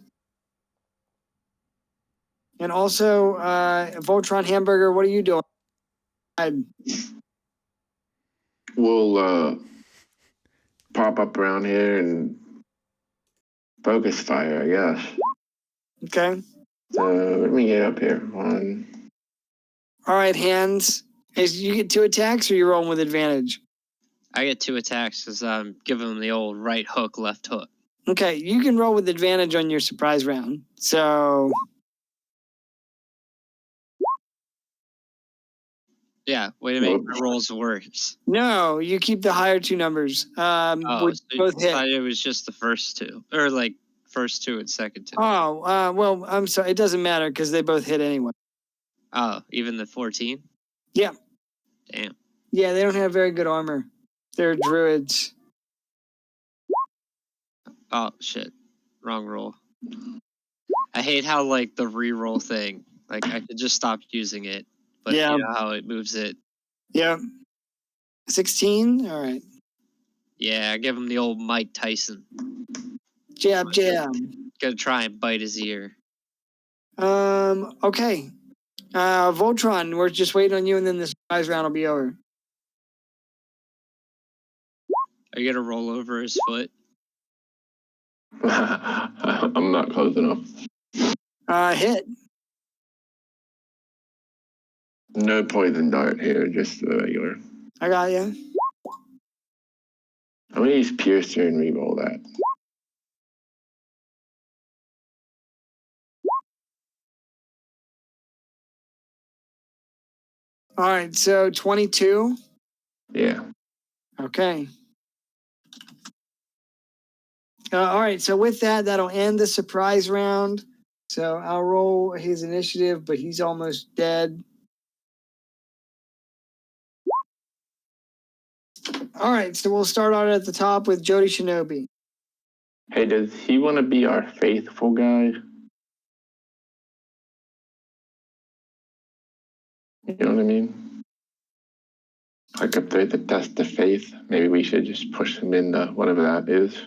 And also, Voltron Hamburger, what are you doing? We'll pop up around here and focus fire, I guess. Okay. So let me get up here. One. All right, Hands. You get 2 attacks or you're rolling with advantage? I get 2 attacks because I'm giving him the old right hook, left hook. Okay, you can roll with advantage on your surprise round. So... Yeah, way to make the rolls worse. No, you keep the higher 2 numbers. So both hit. It was just the first 2, or like first 2 and second 2. Oh, well, I'm sorry. It doesn't matter because they both hit anyway. Oh, even the 14? Yeah. Damn. Yeah, they don't have very good armor. They're druids. Oh, shit. Wrong roll. I hate how like the reroll thing. Like I could just stop using it, but Yeah. you know how it moves it. Yeah. 16. All right. Yeah, I give him the old Mike Tyson. Jab, jab. Gonna try and bite his ear. Okay. Voltron, we're just waiting on you, and then the surprise round will be over. Are you gonna roll over his foot? I'm not close enough. Hit. No poison dart here, just the regular. I got you. I'm gonna use Piercer and reroll that. All right, so 22. Yeah. Okay. All right, so with that, that'll end the surprise round. So I'll roll his initiative, but he's almost dead. All right, so we'll start out at the top with Jody Shinobi. Hey, does he want to be our faithful guy? You know what I mean? Like if there's a test of faith, maybe we should just push him into whatever that is.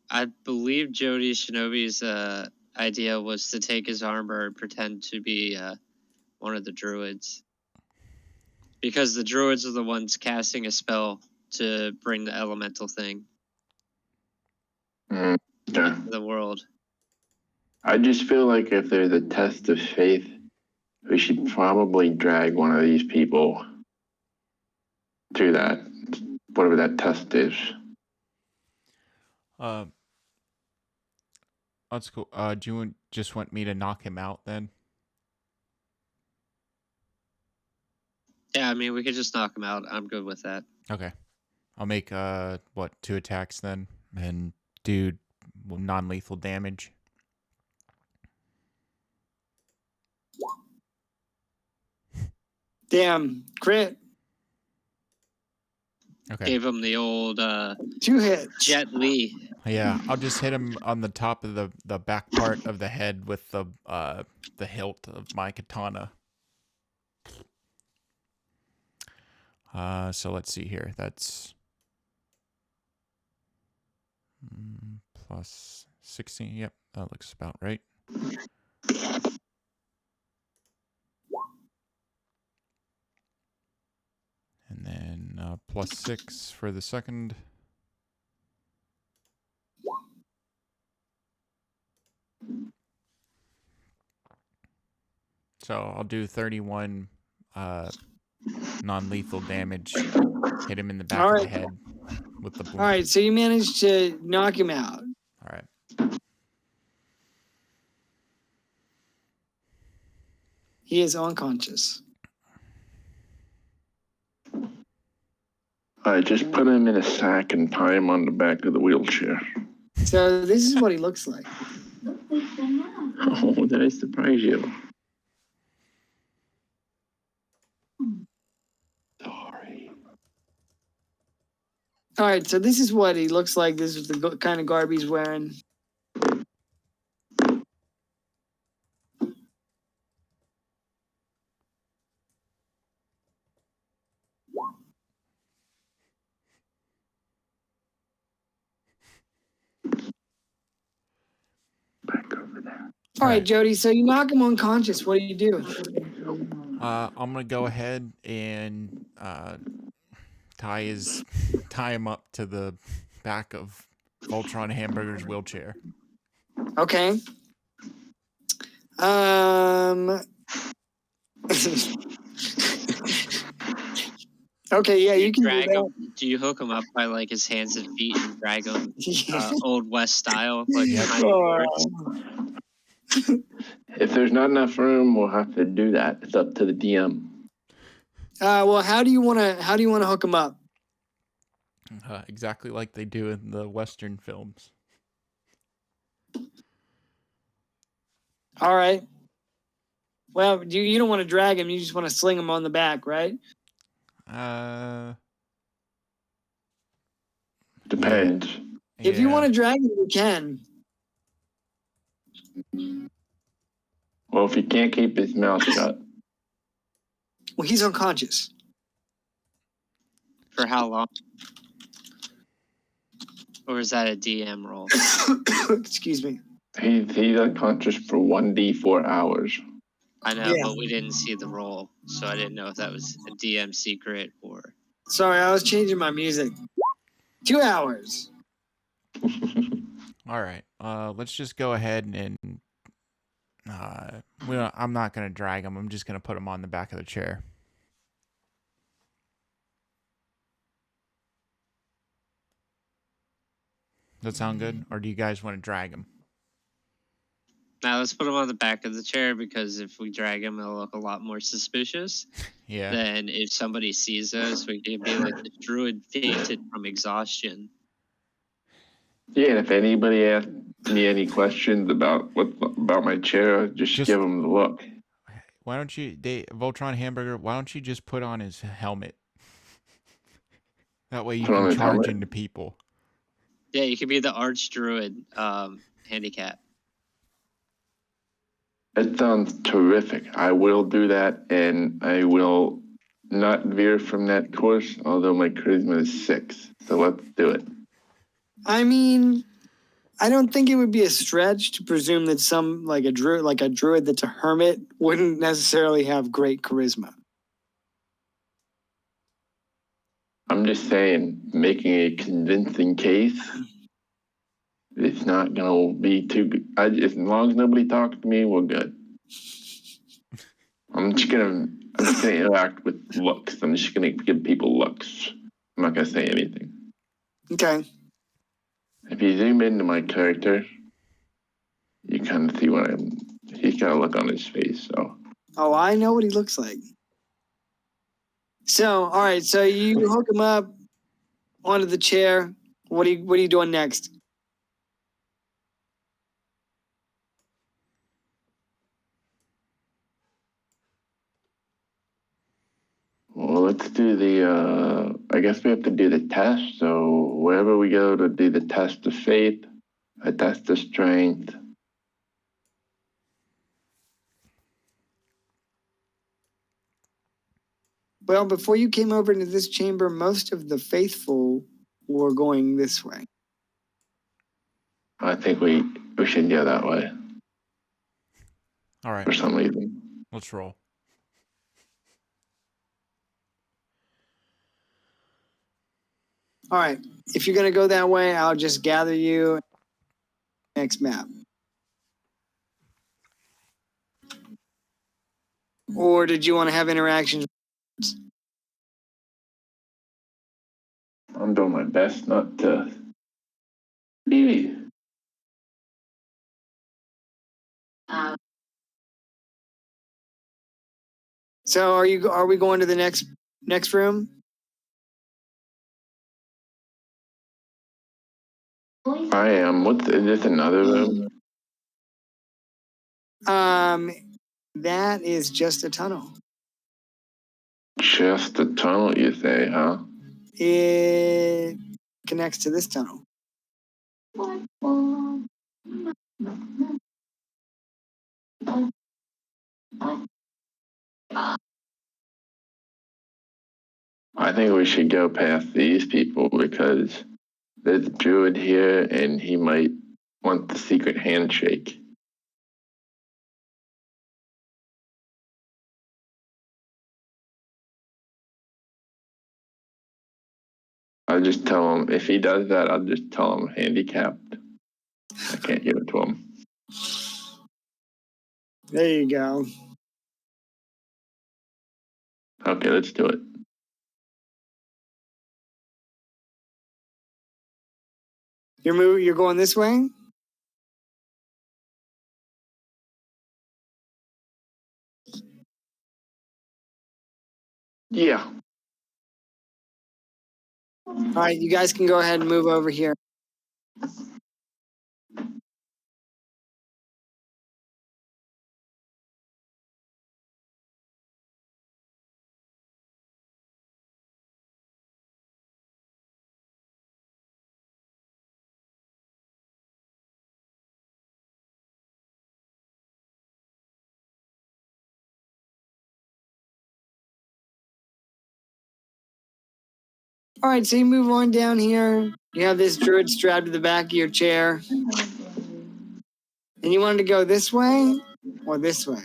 I believe Jody Shinobi's idea was to take his armor and pretend to be one of the druids. Because the druids are the ones casting a spell to bring the elemental thing Okay. into the world. I just feel like if there's a test of faith, we should probably drag one of these people to that, whatever that test is. That's cool. Do you just want me to knock him out then? Yeah, I mean, we could just knock him out. I'm good with that. Okay. I'll make 2 attacks then and do non-lethal damage. Damn, crit. Okay. Gave him the old 2 hits. Jet Li. Yeah, I'll just hit him on the top of the back part of the head with the hilt of my katana. So let's see here. That's plus 16. Yep, that looks about right. And then plus 6 for the second. So I'll do 31 non-lethal damage. Hit him in the back of the head with the bloom. All right, so you managed to knock him out. All right. He is unconscious. I just put him in a sack and tie him on the back of the wheelchair. So this is what he looks like. Oh, did I surprise you? Sorry. All right, so this is what he looks like. This is the kind of garb he's wearing. Back over there. All right, Jody, so you knock him unconscious. What do you do? I'm gonna go ahead and tie him up to the back of Voltron Hamburger's wheelchair. Okay. Okay, yeah, you can drag do that. him. Do you hook him up by like his hands and feet and drag him Yeah. old West style? Like If there's not enough room, we'll have to do that. It's up to the DM. Well, how do you want to hook him up? Exactly like they do in the Western films. All right. Well, you don't want to drag him. You just want to sling him on the back, right? Depends. If you Yeah. want to drag him, you can. Well, if he can't keep his mouth shut, Well, he's unconscious. For how long? Or is that a DM roll? Excuse me. he's unconscious for 1d4 hours. I know, Yeah. but we didn't see the roll, so I didn't know if that was a DM secret or. Sorry, I was changing my music. 2 hours. All right. Let's just go ahead and I'm not gonna drag him. I'm just gonna put him on the back of the chair. Does that sound good? Or do you guys want to drag him? Now let's put him on the back of the chair, because if we drag him, it'll look a lot more suspicious. Yeah. Then if somebody sees us, we can be like, the druid fainted from exhaustion. Yeah, and if anybody asks me any questions about my chair, just give them the look. Why don't you, Voltron Hamburger? Why don't you just put on his helmet? That way you Put on can his charge helmet? into people. Yeah, you could be the arch druid handicap. That sounds terrific. I will do that, and I will not veer from that course, although my charisma is 6. So let's do it. I mean, I don't think it would be a stretch to presume that some like a druid that's a hermit wouldn't necessarily have great charisma. I'm just saying, making a convincing case. It's not gonna be too good. As long as nobody talks to me, we're good. I'm just gonna interact with looks. I'm just gonna give people looks. I'm not gonna say anything. Okay. If you zoom into my character, you kind of see what he's got a look on his face. So Oh, I know what he looks like. So, all right. So you hook him up onto the chair. What are you doing next? well, let's do the. I guess we have to do the test. So wherever we go to do the test of faith, a test of strength. Well, before you came over into this chamber, most of the faithful were going this way. I think we should go that way All right. for some reason. Let's roll. All right. If you're going to go that way, I'll just gather you next map. Or did you want to have interactions? I'm doing my best not to. So are we going to the next room? I am. Is this another room? That is just a tunnel. Just a tunnel, you say, huh? It connects to this tunnel. I think we should go past these people because there's a druid here and he might want the secret handshake. I'll just tell him, if he does that, I'll just tell him handicapped. I can't give it to him. There you go. Okay, let's do it. You're going this way? Yeah. All right, you guys can go ahead and move over here. All right, so you move on down here. You have this druid strapped to the back of your chair. And you wanted to go this way or this way?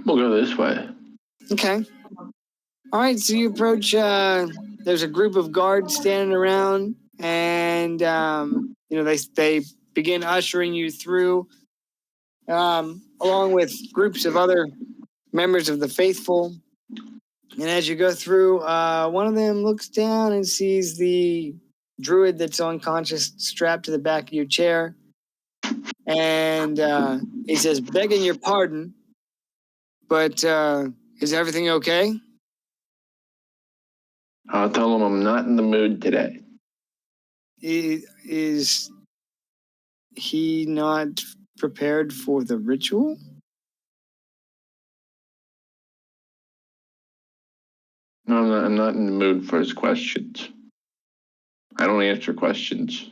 We'll go this way. Okay. All right, so you approach, there's a group of guards standing around, and, they begin ushering you through, along with groups of other members of the faithful. And as you go through, one of them looks down and sees the druid that's unconscious strapped to the back of your chair. And he says, begging your pardon, but is everything okay? I'll tell him I'm not in the mood today. Is he not prepared for the ritual? No, I'm not in the mood for his questions. I don't answer questions.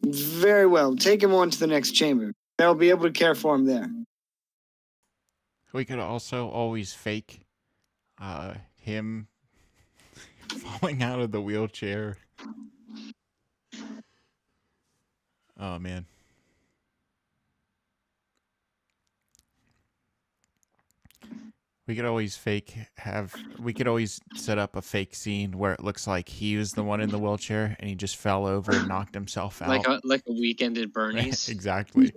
Very well. Take him on to the next chamber. They'll be able to care for him there. We could also always fake him falling out of the wheelchair. Oh, man. We could always set up a fake scene where it looks like he was the one in the wheelchair and he just fell over and knocked himself out. Like a weekend at Bernie's. Exactly.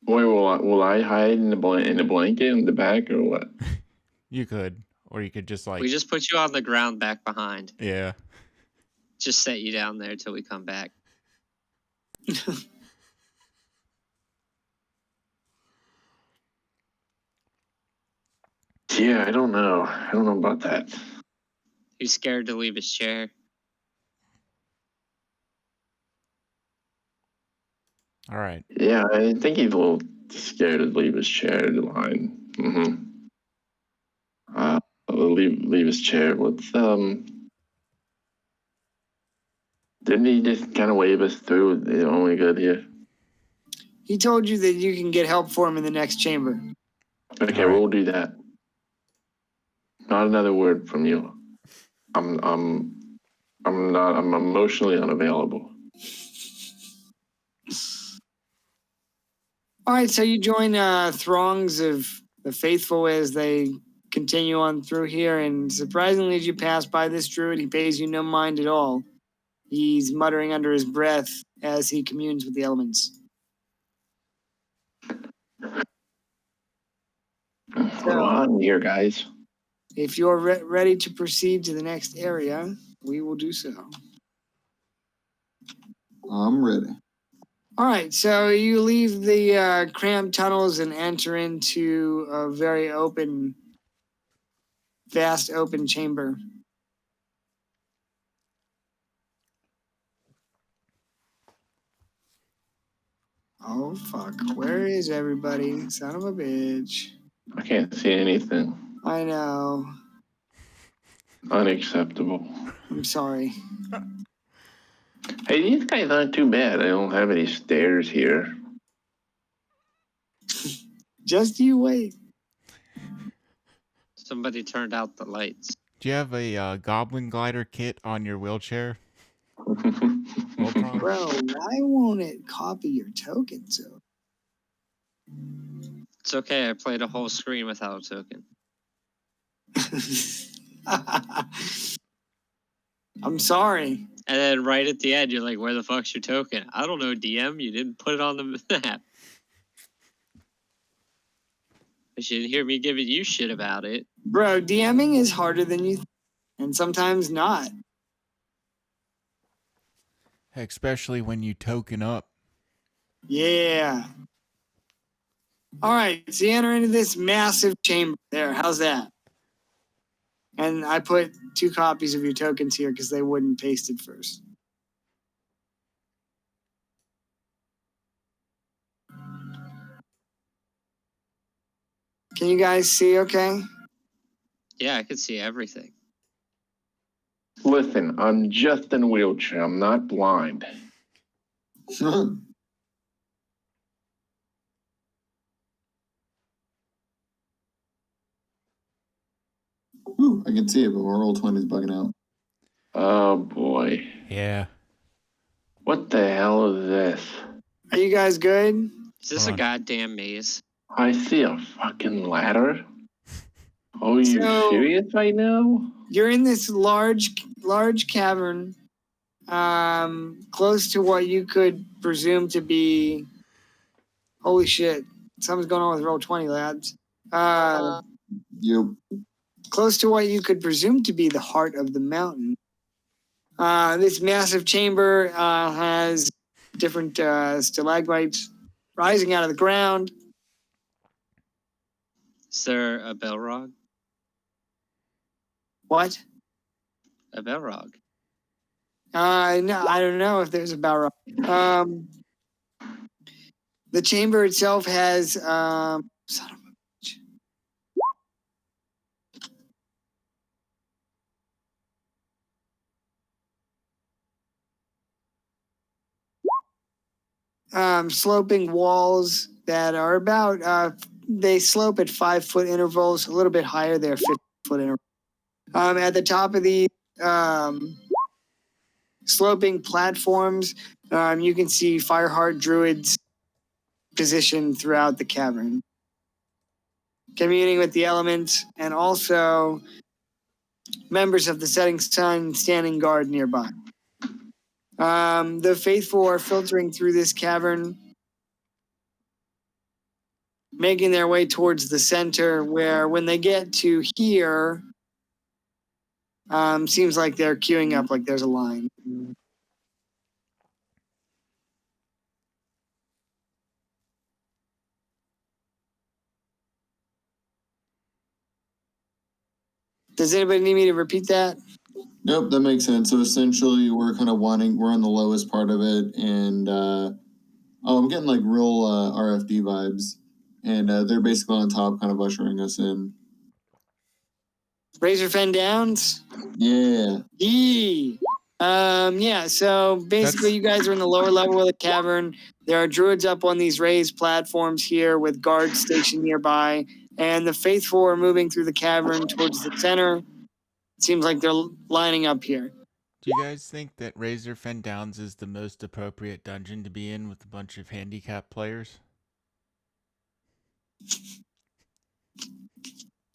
Boy, will I hide in a blanket in the back or what? You could. Or you could just We just put you on the ground back behind. Yeah. Just set you down there till we come back. Yeah, I don't know. I don't know about that. He's scared to leave his chair. All right. Yeah, I think he's a little scared to leave his chair behind. Mm-hmm. Leave his chair. Didn't he just kind of wave us through? The only good here. He told you that you can get help for him in the next chamber. Okay, All right. we'll do that. Not another word from you. I'm emotionally unavailable. All right, so you join throngs of the faithful as they continue on through here, and surprisingly, as you pass by this druid, he pays you no mind at all. He's muttering under his breath as he communes with the elements. We're on here, guys. If you're ready to proceed to the next area, we will do so. I'm ready. All right, so you leave the cramped tunnels and enter into a very vast open chamber. Oh, fuck. Where is everybody? Son of a bitch. I can't see anything. I know. Unacceptable. I'm sorry. Hey, these guys aren't too bad. I don't have any stairs here. Just you wait. Somebody turned out the lights. Do you have a goblin glider kit on your wheelchair? Bro, why won't it copy your token? So It's okay. I played a whole screen without a token. I'm sorry. And then right at the end, you're like, where the fuck's your token? I don't know, DM. You didn't put it on the map. But you didn't hear me giving you shit about it. Bro, DMing is harder than you think, and sometimes not. Especially when you token up. Yeah. All right, so you enter into this massive chamber there. How's that? And I put 2 copies of your tokens here because they wouldn't paste it first. Can you guys see okay? Yeah, I could see everything. Listen, I'm just in a wheelchair. I'm not blind. Ooh, I can see it, but my roll 20 is bugging out. Oh boy. Yeah. What the hell is this? Are you guys good? Is this Hold a on. goddamn maze? I see a fucking ladder. Are you So- serious right now? You're in this large cavern, close to what you could presume to be. Holy shit! Something's going on with roll 20, lads. You. Close to what you could presume to be the heart of the mountain. This massive chamber has different stalagmites rising out of the ground. Is there a Belrog? What? A Belrog. No, I don't know if there's a Balrog. The chamber itself has son of a bitch. Sloping walls that are about they slope at 5-foot intervals, a little bit higher. They're 50-foot intervals. At the top of the sloping platforms, you can see Fireheart druids positioned throughout the cavern, communing with the elements, and also members of the Setting Sun standing guard nearby. The faithful are filtering through this cavern, making their way towards the center, where when they get to here, seems like they're queuing up like there's a line. Does anybody need me to repeat that? Nope, that makes sense. So essentially, we're kind of we're on the lowest part of it, and I'm getting like real RFD vibes, and they're basically on top, kind of ushering us in. Razorfen Downs? Yeah. Yee! Yeah, so basically you guys are in the lower level of the cavern. There are druids up on these raised platforms here with guards stationed nearby, and the faithful are moving through the cavern towards the center. It seems like they're lining up here. Do you guys think that Razor Fen Downs is the most appropriate dungeon to be in with a bunch of handicapped players?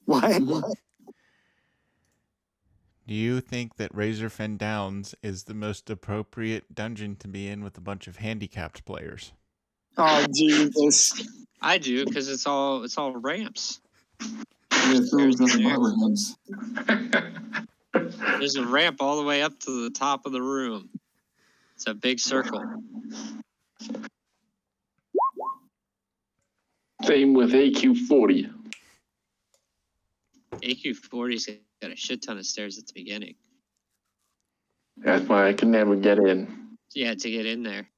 What? Do you think that Razor Fen Downs is the most appropriate dungeon to be in with a bunch of handicapped players? Oh, Jesus. I do, because it's all ramps. Yeah, so There's nothing there. but ramps. There's a ramp all the way up to the top of the room. It's a big circle. Same with AQ40. AQ40's got a shit ton of stairs at the beginning. That's why I can never get in. Yeah, to get in there.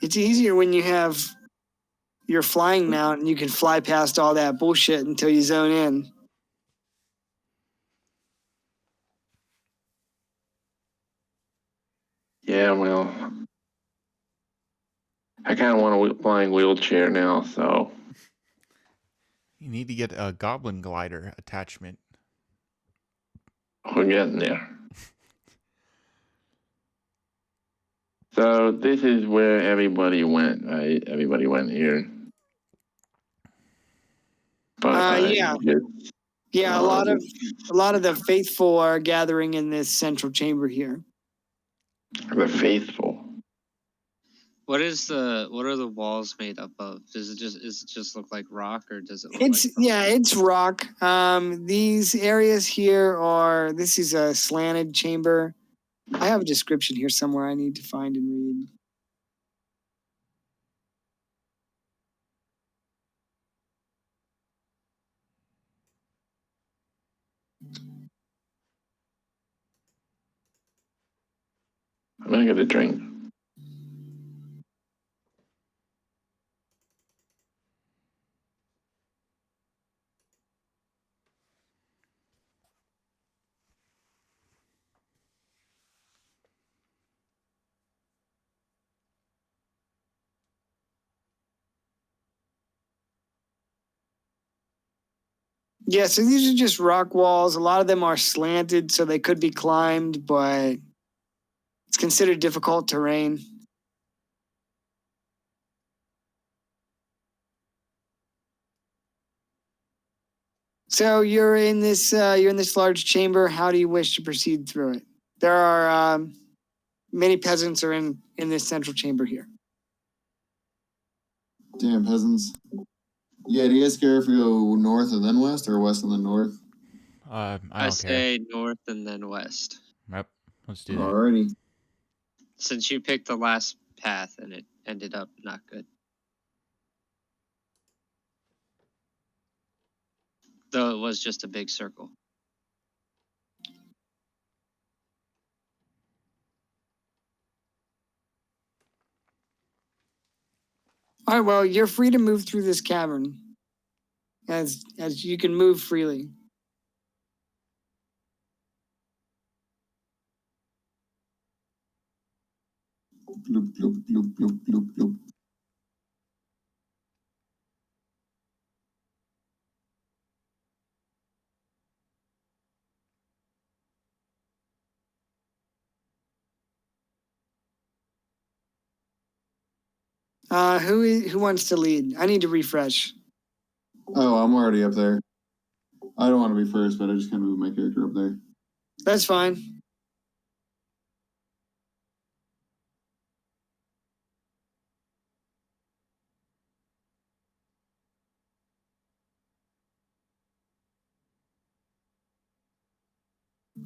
It's easier when you have your flying mount and you can fly past all that bullshit until you zone in. Yeah, well, I kind of want a flying wheelchair now, so. You need to get a Goblin Glider attachment. We're getting there. So this is where everybody went, right? Everybody went here. But Yeah. Yeah, a lot of the faithful are gathering in this central chamber here. The faithful. What are the walls made up of? Does it just look like rock, or does it look It's rock. These areas here this is a slanted chamber. I have a description here somewhere I need to find and read. I'm gonna get a drink. Yeah, so these are just rock walls. A lot of them are slanted, so they could be climbed, but it's considered difficult terrain. So you're in this large chamber. How do you wish to proceed through it? There are many peasants are in this central chamber here. Damn peasants. Yeah, do you guys care if we go north and then west or west and then north? I I don't care. say north and then west. Yep. Let's do that. Alrighty. Since you picked the last path and it ended up not good. Though it was just a big circle. All right, well, you're free to move through this cavern as you can move freely. Bloop, bloop, bloop, bloop, bloop, bloop. Who wants to lead? I need to refresh. Oh, I'm already up there. I don't want to be first, but I just kind of moved my character up there. That's fine.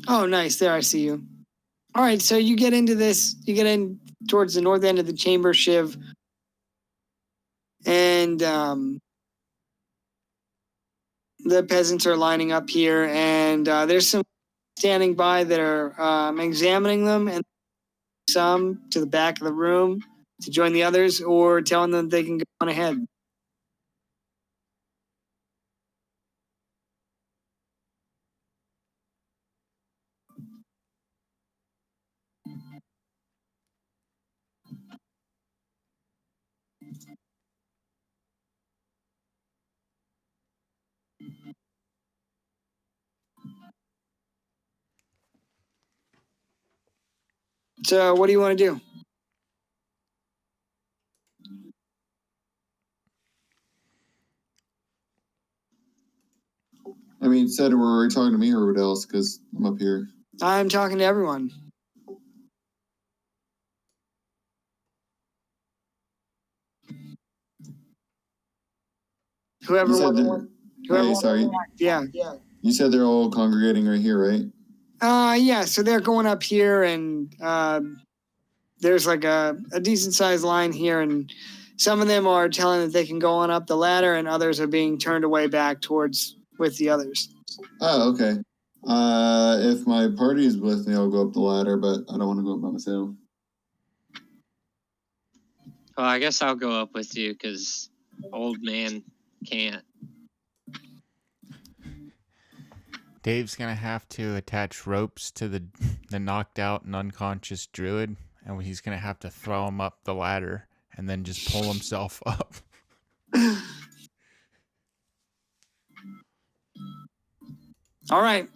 Oh, nice. There, I see you. All right, so you get into this. You get in towards the north end of the chamber, Shiv, and the peasants are lining up here, and there's some standing by that are examining them, and some to the back of the room to join the others, or telling them they can go on ahead. So, what do you want to do? I mean, said were you talking to me or what else? Because I'm up here. I'm talking to everyone. Whoever You said wants. Whoever Hey, sorry. yeah. You said they're all congregating right here, right? Yeah. So they're going up here, and there's like a decent sized line here, and some of them are telling that they can go on up the ladder, and others are being turned away back towards with the others. Oh, okay. If my party is with me, I'll go up the ladder, but I don't want to go up by myself. Well, I guess I'll go up with you because old man can't. Dave's gonna have to attach ropes to the knocked out and unconscious druid, and he's gonna have to throw him up the ladder and then just pull himself up. All right,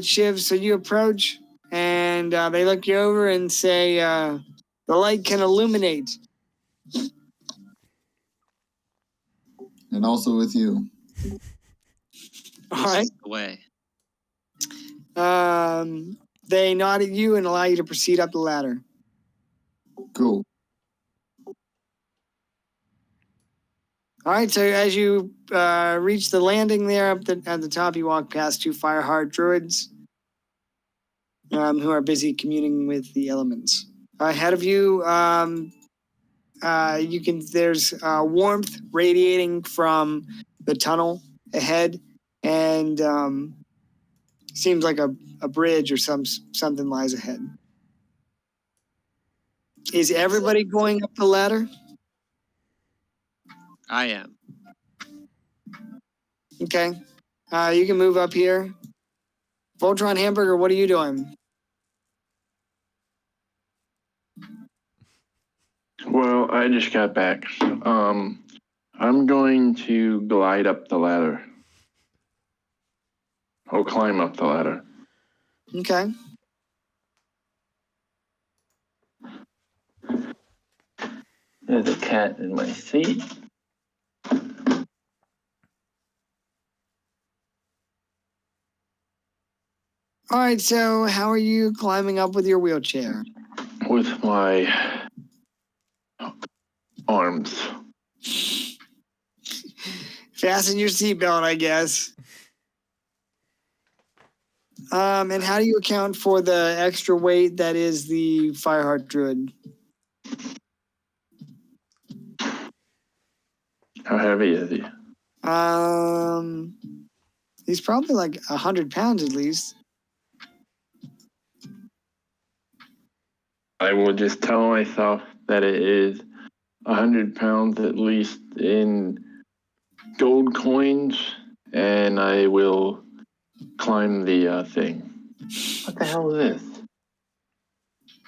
Shiv. So you approach, and they look you over and say, "The light can illuminate." And also with you. All This right. is the way. They nod at you and allow you to proceed up the ladder. Cool. All right, so as you reach the landing there at the top, you walk past two fire-hard druids who are busy communing with the elements. Ahead of you, there's warmth radiating from the tunnel ahead, and seems like a bridge or something lies ahead. Is everybody going up the ladder? I am. Okay. You can move up here. Voltron Hamburger, what are you doing? Well, I just got back. I'm going to glide up the ladder. I'll climb up the ladder. Okay. There's a cat in my seat. All right, so how are you climbing up with your wheelchair? With my arms. Fasten your seatbelt, I guess. And how do you account for the extra weight that is the Fireheart Druid? How heavy is he? He's probably like 100 pounds at least. I will just tell myself that it is 100 pounds at least in gold coins, and I will climb the thing. What the hell is this?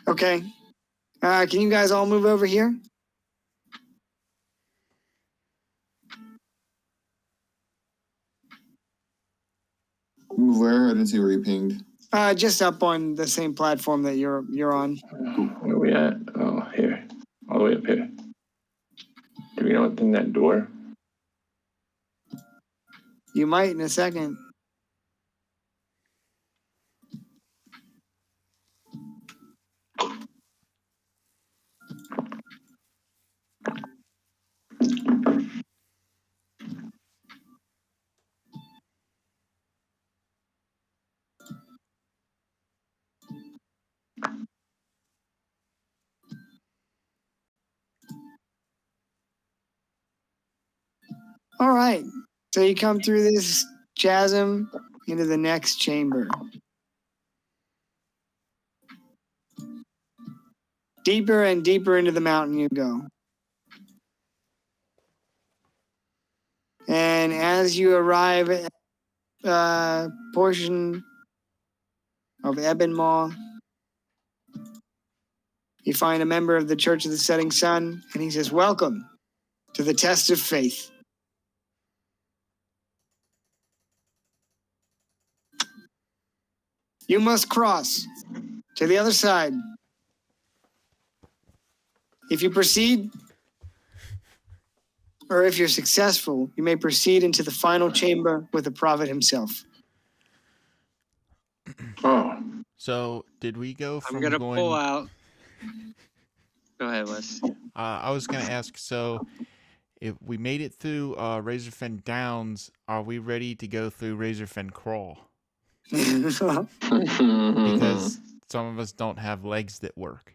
Okay. Can you guys all move over here? Move where? I didn't see where you pinged. Just up on the same platform that you're on. Where are we at? Oh, here. All the way up here. Do we know what's in that door? You might in a second. All right. So you come through this chasm into the next chamber. Deeper and deeper into the mountain you go. And as you arrive at a portion of Ebonmaw, you find a member of the Church of the Setting Sun, and he says, "Welcome to the test of faith. You must cross to the other side. If you proceed, or if you're successful, you may proceed into the final chamber with the prophet himself." Oh. So, did we go from I'm gonna going... pull out. Go ahead, Wes. I was going to ask, so if we made it through Razorfen Downs, are we ready to go through Razorfen Crawl? Because some of us don't have legs that work.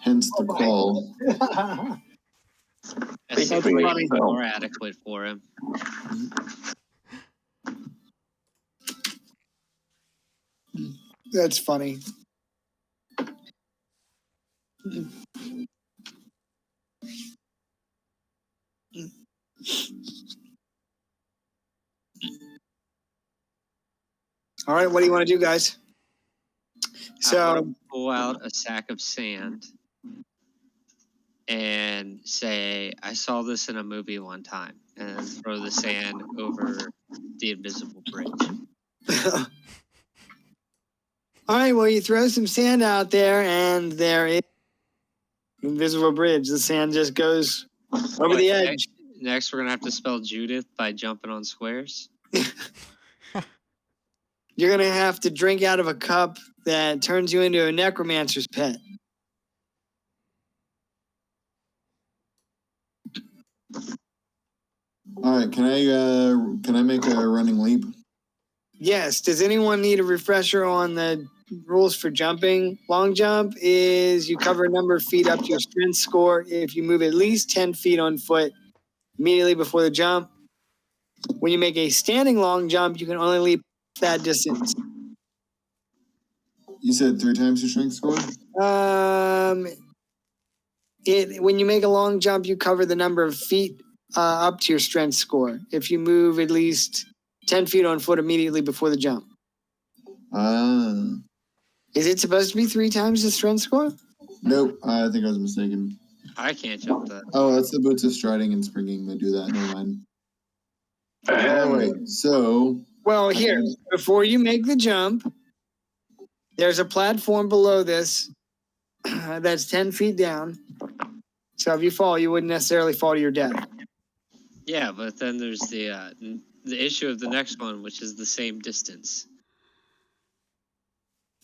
Hence the call. A That's six funny. weight is more adequate for him. That's funny. All right, what do you want to do, guys? I So, want to pull out a sack of sand and say, "I saw this in a movie one time," and then throw the sand over the invisible bridge. all right, well, you throw some sand out there, and there is an invisible bridge. The sand just goes over the edge. Next, we're gonna have to spell Judith by jumping on squares. You're going to have to drink out of a cup that turns you into a necromancer's pet. All right, can I make a running leap? Yes. Does anyone need a refresher on the rules for jumping? Long jump is you cover a number of feet up to your strength score if you move at least 10 feet on foot immediately before the jump. When you make a standing long jump, you can only leap that distance. You said 3 times your strength score? When you make a long jump, you cover the number of feet up to your strength score. If you move at least 10 feet on foot immediately before the jump. Is it supposed to be 3 times the strength score? Nope, I think I was mistaken. I can't jump that. Oh, that's the boots of striding and springing that do that. Never mind. All right, so Well, here, before you make the jump, there's a platform below this that's 10 feet down. So if you fall, you wouldn't necessarily fall to your death. Yeah, but then there's the issue of the next one, which is the same distance.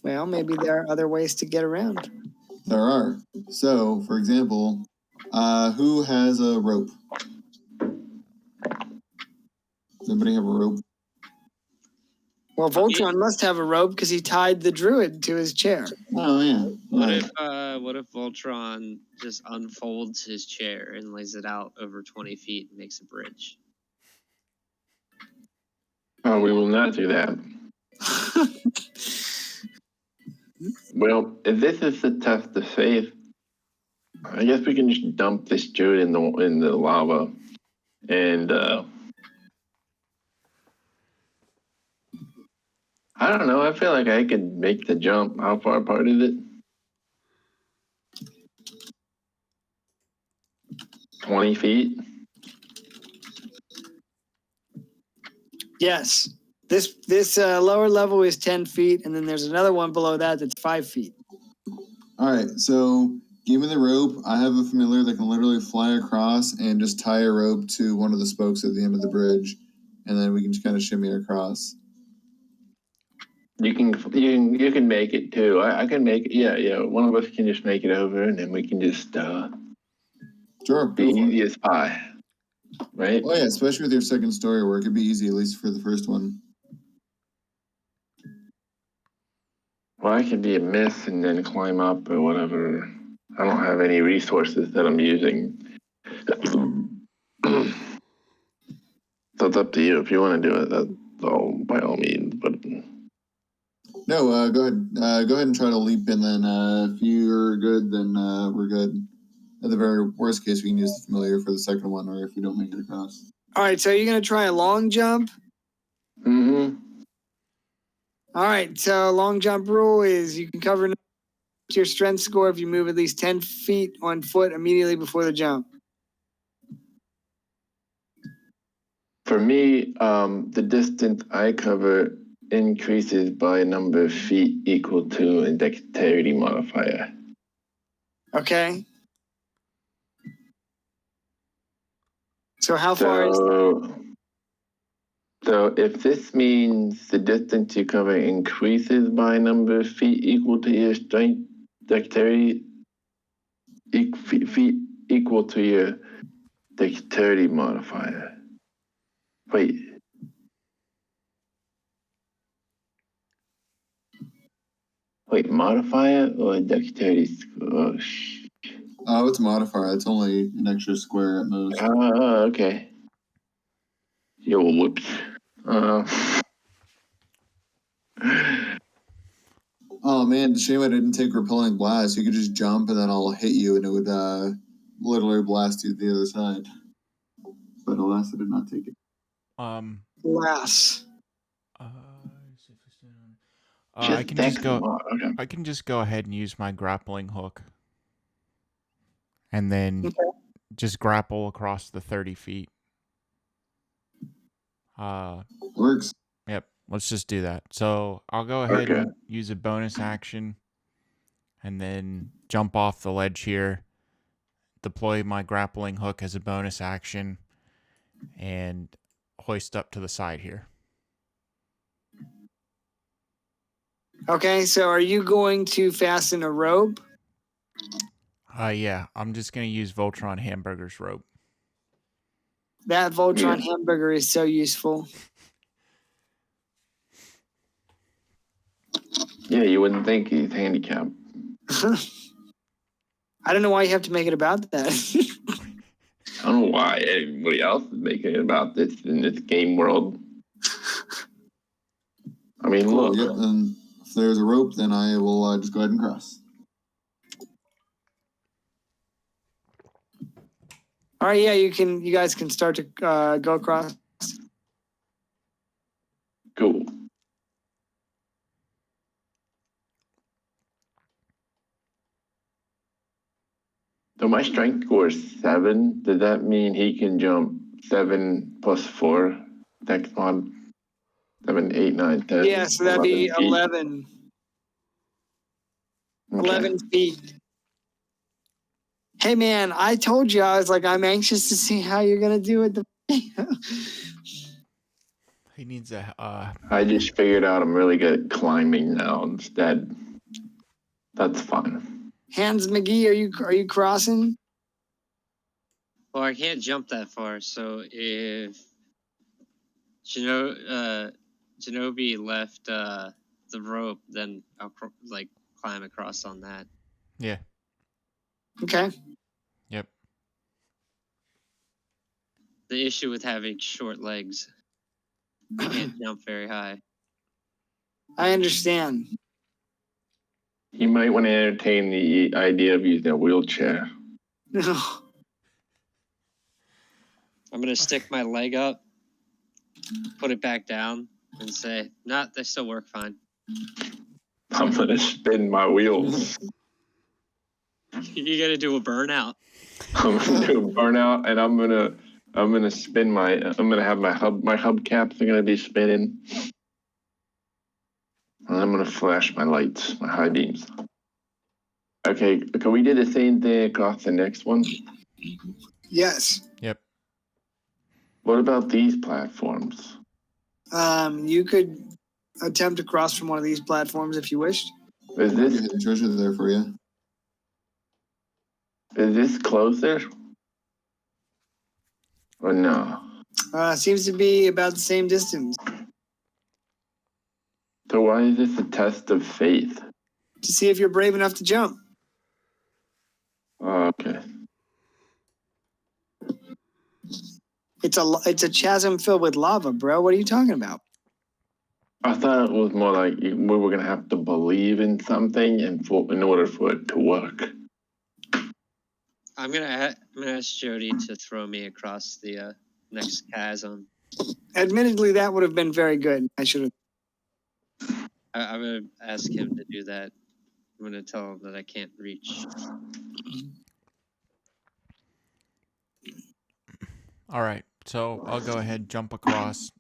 Well, maybe there are other ways to get around. there are. So, for example, who has a rope? Does anybody have a rope? Well, Voltron must have a rope because he tied the druid to his chair. Oh yeah. What Right. if Voltron just unfolds his chair and lays it out over 20 feet and makes a bridge? Oh, we will not do that. Well, if this is the test of faith, I guess we can just dump this dude in the lava, and I don't know. I feel like I could make the jump. How far apart is it? 20 feet. Yes. This lower level is 10 feet, and then there's another one below that that's 5 feet. All right, so give me the rope. I have a familiar that can literally fly across and just tie a rope to one of the spokes at the end of the bridge, and then we can just kind of shimmy across. You can make it too. I can make it. Yeah. One of us can just make it over, and then we can just Sure, be go for it. easy as pie, right? Oh yeah, especially with your second story where it could be easy, at least for the first one. Well, I could be a miss and then climb up or whatever. I don't have any resources that I'm using. So it's up to you. If you want to do it, that's all by all means. But No, go ahead. Go ahead and try to leap, and then if you're good, then we're good. At the very worst case, we can use the familiar for the second one, or if we don't make it across. All right, so you're going to try a long jump? All right, so long jump rule is you can cover your strength score if you move at least 10 feet on foot immediately before the jump. For me, the distance I cover increases by a number of feet equal to a dexterity modifier. Okay. So how far is that? So if this means the distance you cover increases by a number of feet equal to your strength dexterity, feet equal to your dexterity modifier. Wait, modifier or dexterity score? Oh, it's a modifier. It's only an extra square at most. Okay. Yo, whoops. Oh man, shame I didn't take repelling blast. You could just jump and then I'll hit you and it would literally blast you to the other side. But alas, I did not take it. Glass. I can just go. I can just go ahead and use my grappling hook, and then just grapple across the 30 feet. Works. Yep. Let's just do that. So I'll go ahead and use a bonus action, and then jump off the ledge here. Deploy my grappling hook as a bonus action, and hoist up to the side here. Okay, so are you going to fasten a rope? Yeah, I'm just going to use Voltron Hamburger's rope. That Voltron hamburger is so useful. Yeah, you wouldn't think he's handicapped. I don't know why you have to make it about that. I don't know why anybody else is making it about this in this game world. I mean, cool. look. Yep, and if there's a rope, then I will just go ahead and cross. All right, yeah, you guys can start to go across. Cool. So my strength score is 7. Does that mean he can jump 7 plus 4? Next one. 7, 8, 9, 10. Yeah, so that'd be 11. Okay. 11 feet. Hey man, I told you, I was like, I'm anxious to see how you're gonna do it. He needs a I just figured out I'm really good at climbing now instead. That's fine. Hans McGee, are you crossing? Well, I can't jump that far, so if Shinobi left the rope, then I'll climb across on that. yeah. Okay. Yep. The issue with having short legs, you can't jump very high. I understand. You might want to entertain the idea of using a wheelchair. I'm gonna stick my leg up, put it back down, and say, "Nah, they still work fine." I'm gonna spin my wheels. You gotta do a burnout. I'm gonna do a burnout, and I'm gonna spin I'm gonna have my hubcaps are gonna be spinning, and I'm gonna flash my lights, my high beams. Okay, can we do the same thing across the next one? Yes. Yep. What about these platforms? You could attempt to cross from one of these platforms if you wished. Is You this had the treasure there for you. closer? Or no? Seems to be about the same distance. So why is this a test of faith? To see if you're brave enough to jump. Oh, okay. It's a chasm filled with lava, bro. What are you talking about? I thought it was more like we were gonna have to believe in something in order for it to work. I'm gonna ask Jody to throw me across the next chasm. Admittedly, that would have been very good. I should have. I'm gonna ask him to do that. I'm gonna tell him that I can't reach. All right. So I'll go ahead, jump across,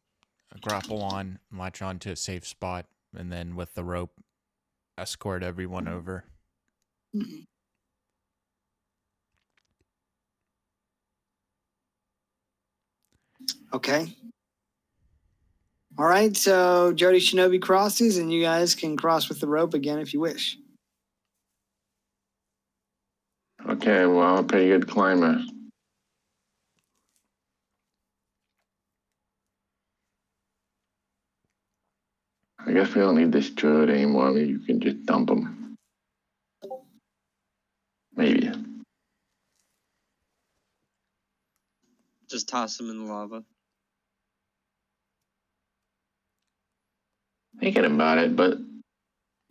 grapple on, latch on to a safe spot, and then with the rope, escort everyone over. Okay. All right. So Jody Shinobi crosses, and you guys can cross with the rope again if you wish. Okay, well, I'm a pretty good climber. I guess we don't need this druid anymore. Maybe you can just dump him. Maybe. Just toss him in the lava. Thinking about it, but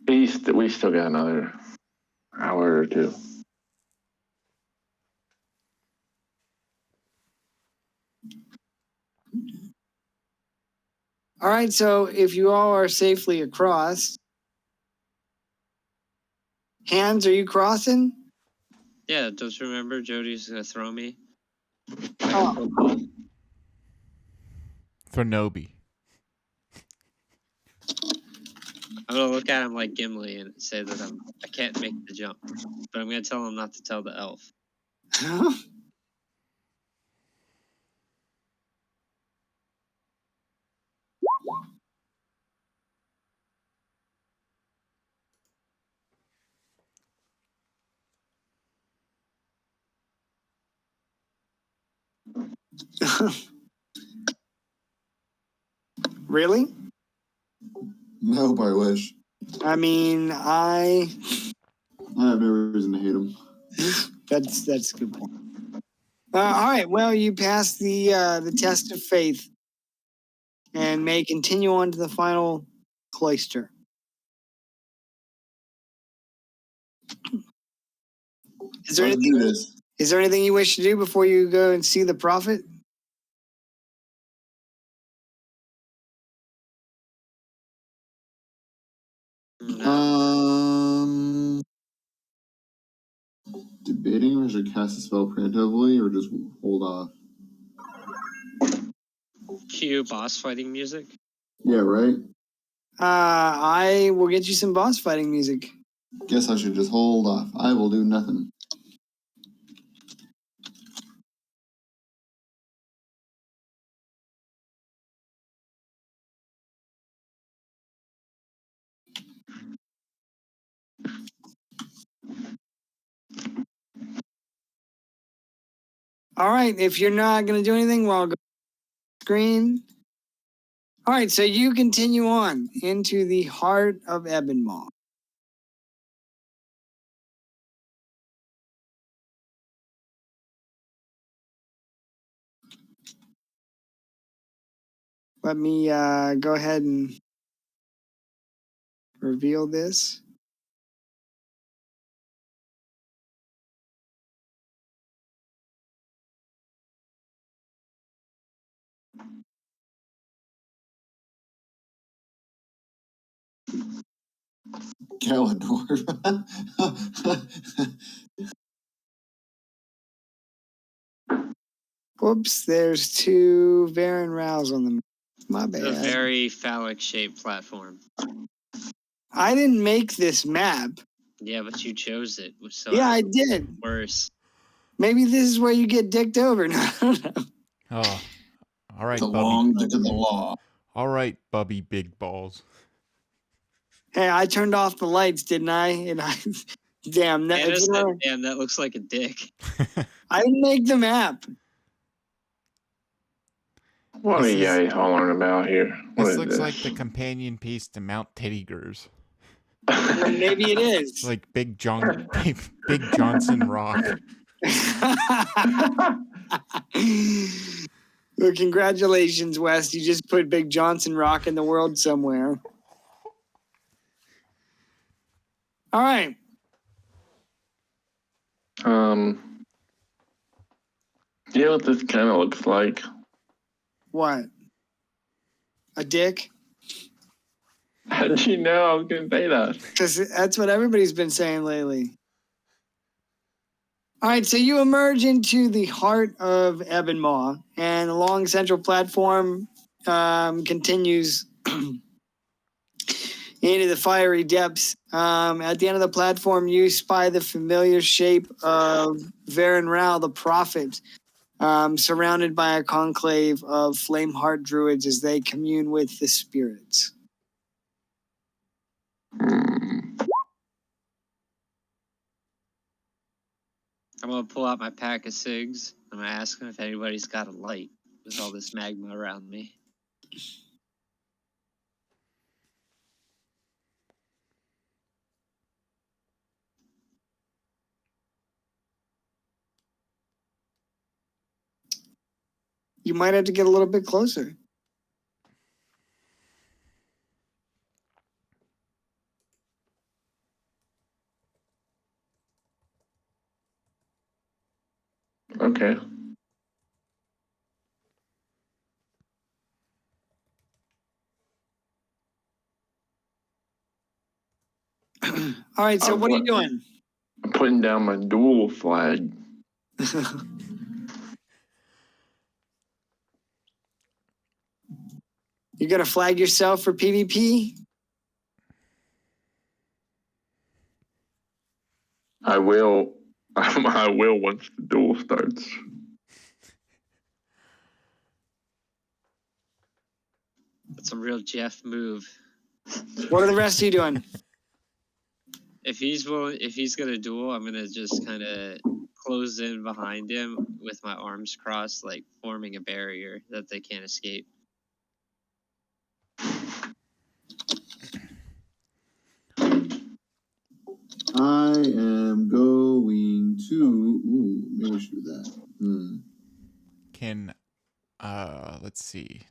we still got another hour or two. All right. So if you all are safely across, Hans, are you crossing? Yeah, don't you remember Jody's gonna throw me? Oh. For Nobi. I'm gonna look at him like Gimli and say that I can't make the jump, but I'm gonna tell him not to tell the elf. Really? Nope, I wish. I mean, I have no reason to hate him. that's a good point. All right. Well, you passed the test of faith, and may continue on to the final cloister. Is there Let's anything? do this. Is there anything you wish to do before you go and see the prophet? No. Debating if I should cast a spell preemptively or just hold off. Cue boss fighting music. Yeah, right? I will get you some boss fighting music. Guess I should just hold off. I will do nothing. All right, if you're not going to do anything, well, I'll go screen. All right, so you continue on into the heart of Ebonmaw. Let me go ahead and reveal this. Galador. Whoops, there's 2 Varen Rouse on them. My It's a bad. very phallic-shaped platform. I didn't make this map. Yeah, but you chose it. So Yeah, I did. Worse. Maybe this is where you get dicked over. No, I don't know. Oh, all right, The Bubby. long dick of the law. All right, Bubby Big Balls. Hey, I turned off the lights, didn't I? And damn, that, Anna said, damn, that looks like a dick. I didn't make the map. What are you guys hollering about here? What This is looks this? like the companion piece to Mount Tittigers. Maybe it is. Like Big Johnson Rock. Well, congratulations, Wes. You just put Big Johnson Rock in the world somewhere. All right. You know what this kind of looks like? What? A dick? How did you know I was going to say that? Because that's what everybody's been saying lately. All right, so you emerge into the heart of Ebonmaw, and along Central Platform continues into the fiery depths. At the end of the platform, you spy the familiar shape of Varen Rao, the prophet, surrounded by a conclave of Flameheart druids as they commune with the spirits. I'm gonna pull out my pack of cigs. I'm gonna ask them if anybody's got a light with all this magma around me. You might have to get a little bit closer. Okay. All right, so what are you doing? I'm putting down my dual flag. You're going to flag yourself for PvP? I will. I will once the duel starts. That's a real Jeff move. What are the rest of you doing? If he's gonna duel, I'm gonna just kind of close in behind him with my arms crossed, like forming a barrier that they can't escape. I am going to. Ooh, maybe we should do that. Can, let's see.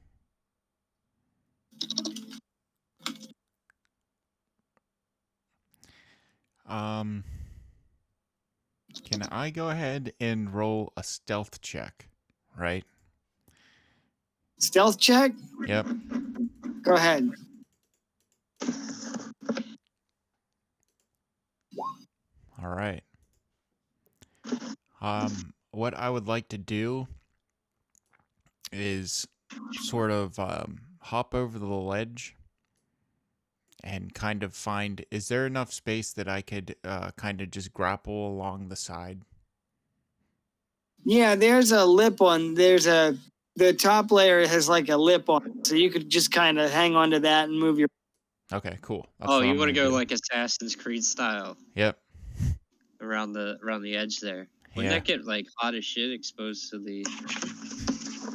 Can I go ahead and roll a stealth check, right? Stealth check? Yep. Go ahead. All right. What I would like to do is sort of hop over the ledge and kind of find, is there enough space that I could kind of just grapple along the side? Yeah, there's a lip on. The top layer has like a lip on it, so you could just kind of hang on to that and move your. Okay, cool. That's Oh, what you I'm want to gonna go do. like Assassin's Creed style Yep. around the edge there? Wouldn't Yeah. that get like hot as shit exposed to the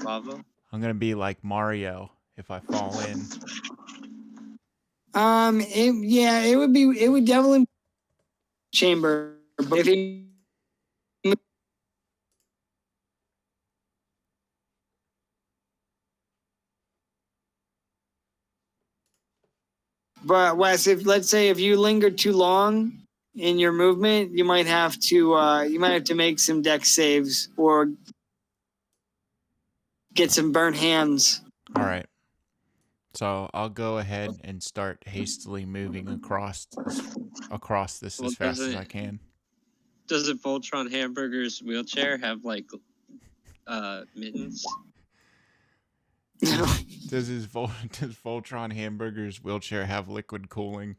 lava? I'm gonna be like Mario if I fall in. It would definitely be chamber, but if he. But Wes, if let's say if you linger too long in your movement, you might have to make some deck saves or get some burnt hands. All right. So I'll go ahead and start hastily moving across this Well, as fast as I can. Doesn't Voltron Hamburger's wheelchair have like mittens? Does Voltron Hamburger's wheelchair have liquid cooling?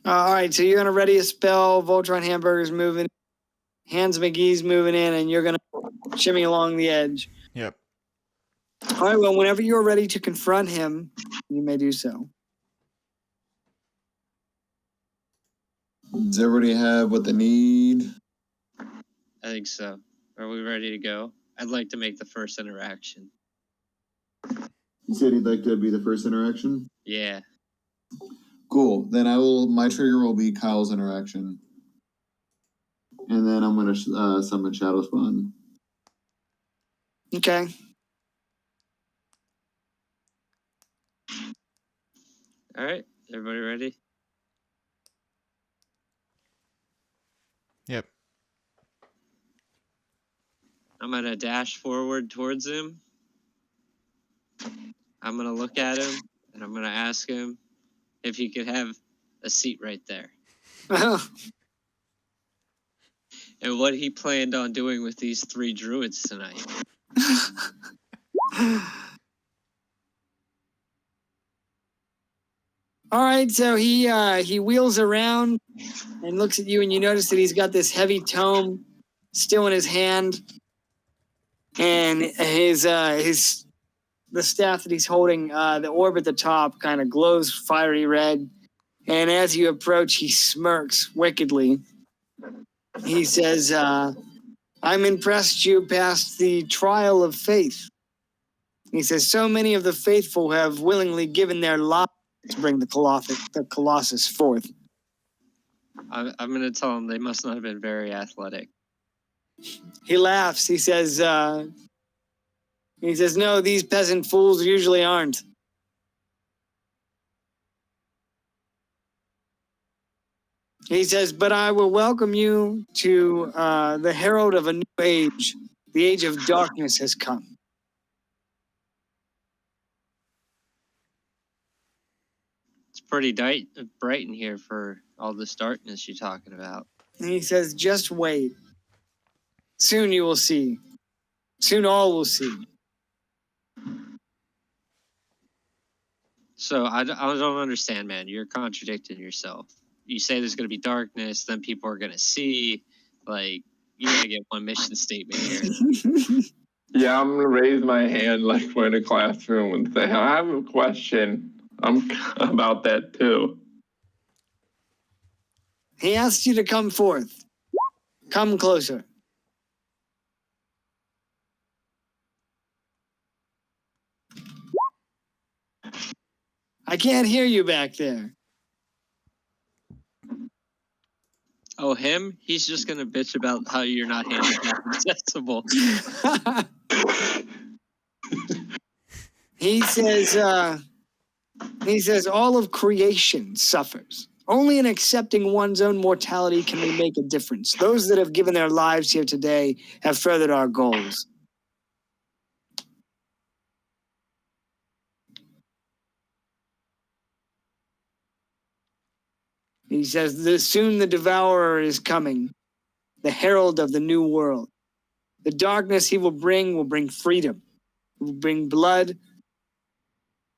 All right, so you're gonna ready a spell. Voltron Hamburger's moving. Hans McGee's moving in, and you're gonna shimmy along the edge. Yep. All right. Well, whenever you're ready to confront him, you may do so. Does everybody have what they need? I think so. Are we ready to go? I'd like to make the first interaction. You said he'd like to be the first interaction? Yeah. Cool. Then my trigger will be Kyle's interaction. And then I'm going to summon Shadow Spawn. Okay. All right. Everybody ready? Yep. I'm going to dash forward towards him. I'm going to look at him, and I'm going to ask him if he could have a seat right there. And what he planned on doing with these 3 druids tonight. All right, so he wheels around and looks at you, and you notice that he's got this heavy tome still in his hand, and the staff that he's holding, the orb at the top kind of glows fiery red, and as you approach, he smirks wickedly. He says, "I'm impressed you passed the trial of faith." He says, "So many of the faithful have willingly given their lives to bring the Colossus forth." I'm going to tell him they must not have been very athletic. He laughs. He says, "No, these peasant fools usually aren't." He says, "But I will welcome you to the herald of a new age. The age of darkness has come." It's pretty bright in here for all this darkness you're talking about. And he says, "Just wait. Soon you will see. Soon all will see." So I don't understand, man. You're contradicting yourself. You say there's going to be darkness, then people are going to see. Like, you got to get one mission statement here. Yeah, I'm gonna raise my hand like we're in a classroom and say, I have a question. I'm about that too. He asks you to come forth. Come closer. I can't hear you back there. Oh, him? He's just going to bitch about how you're not handicap accessible. He says, all of creation suffers. Only in accepting one's own mortality can we make a difference. Those that have given their lives here today have furthered our goals. He says, soon the devourer is coming. the herald of the new world. The darkness he will bring freedom. He will bring blood,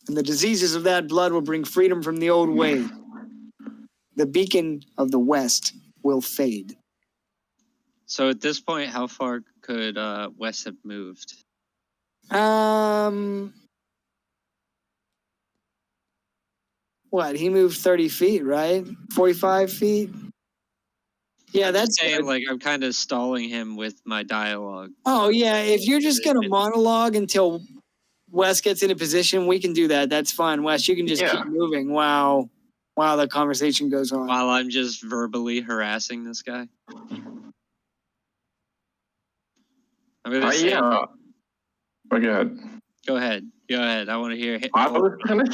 and the diseases of that blood will bring freedom from the old way. The beacon of the West will fade. So at this point, how far could Wes have moved? What? He moved 30 feet, right? 45 feet? Yeah, I'm that's just saying, good. like, I'm kind of stalling him with my dialogue. Oh, yeah, if you're just going to monologue until Wes gets into position, we can do that. That's fine. Wes, you can just keep moving while the conversation goes on. While I'm just verbally harassing this guy. I'm gonna say, yeah. Oh, Go ahead. I want to hear. I was gonna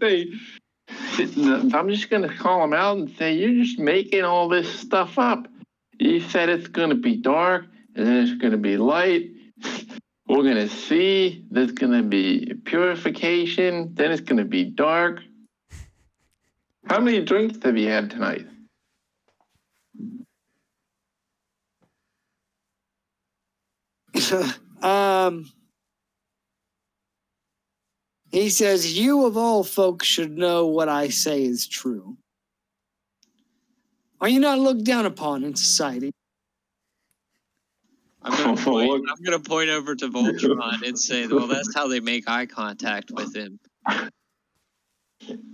say, I'm just gonna call him out and say, you're just making all this stuff up. You said it's gonna be dark, and then it's gonna be light. We're gonna see. There's gonna be purification. Then it's gonna be dark. How many drinks have you had tonight? He says, you of all folks should know what I say is true. Are you not looked down upon in society? I'm gonna point over to Voltron and say, well, that's how they make eye contact with him.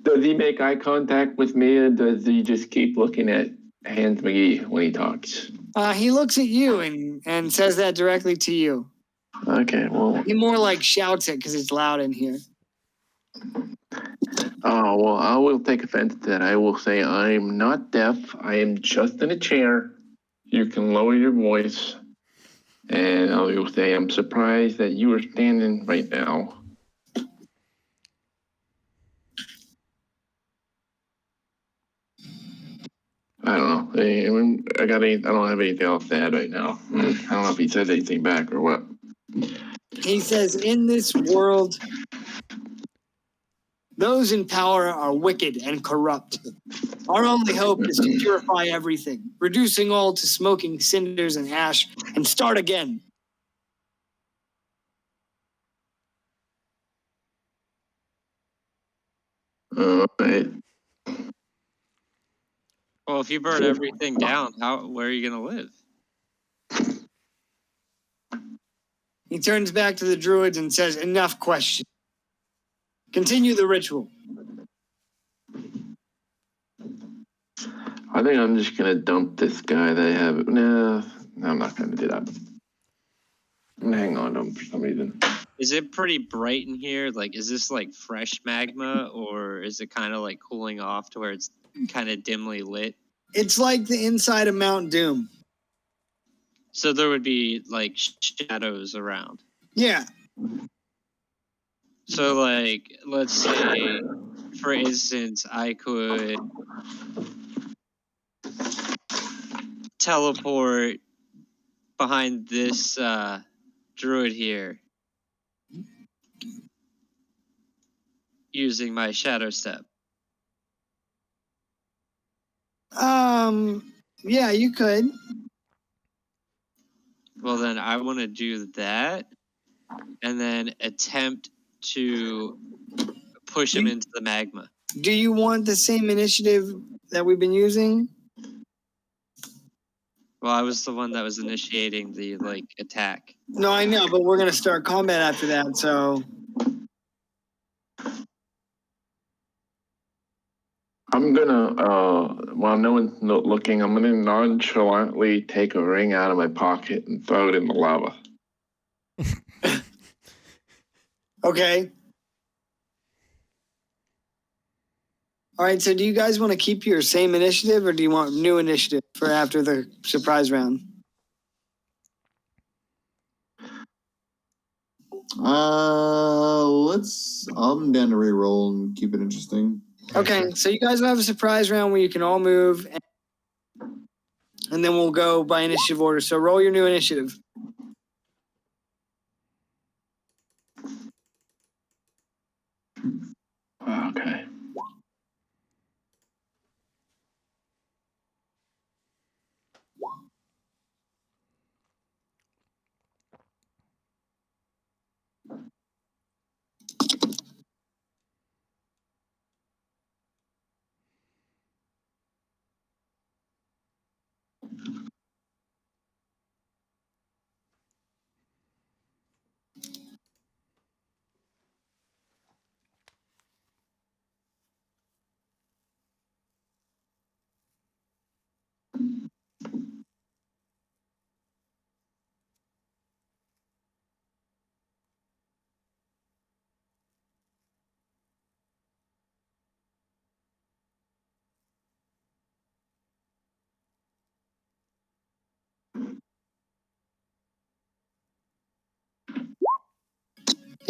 Does he make eye contact with me, or does he just keep looking at Hans McGee when he talks? He looks at you and says that directly to you. Okay, well. He more like shouts it because it's loud in here. Oh, well, I will take offense to that. I will say I'm not deaf. I am just in a chair. You can lower your voice. And I will say I'm surprised that you are standing right now. I don't know. I don't have anything else to add right now. I don't know if he says anything back or what. He says, in this world, those in power are wicked and corrupt. Our only hope is to purify everything, reducing all to smoking cinders and ash, and start again. All right. Well, if you burn everything down, where are you gonna live? He turns back to the druids and says, enough questions. Continue the ritual. I think I'm just gonna dump this guy that I have. No, I'm not gonna do that. I'm gonna hang on to him for some reason. Is it pretty bright in here? Like, is this like fresh magma, or is it kind of like cooling off to where it's kind of dimly lit? It's like the inside of Mount Doom. So there would be like shadows around. Yeah. So like, let's say, for instance, I could teleport behind this druid here using my shadow step. Yeah, you could. Well, then I want to do that and then attempt to push him into the magma. Do you want the same initiative that we've been using? Well, I was the one that was initiating the like attack. No, I know, but we're gonna start combat after that, so. I'm gonna, while no one's not looking, I'm gonna nonchalantly take a ring out of my pocket and throw it in the lava. Okay. All right, so do you guys want to keep your same initiative, or do you want new initiative for after the surprise round? I'm down to re-roll and keep it interesting. Okay, so you guys will have a surprise round where you can all move, and then we'll go by initiative order. So roll your new initiative. Okay.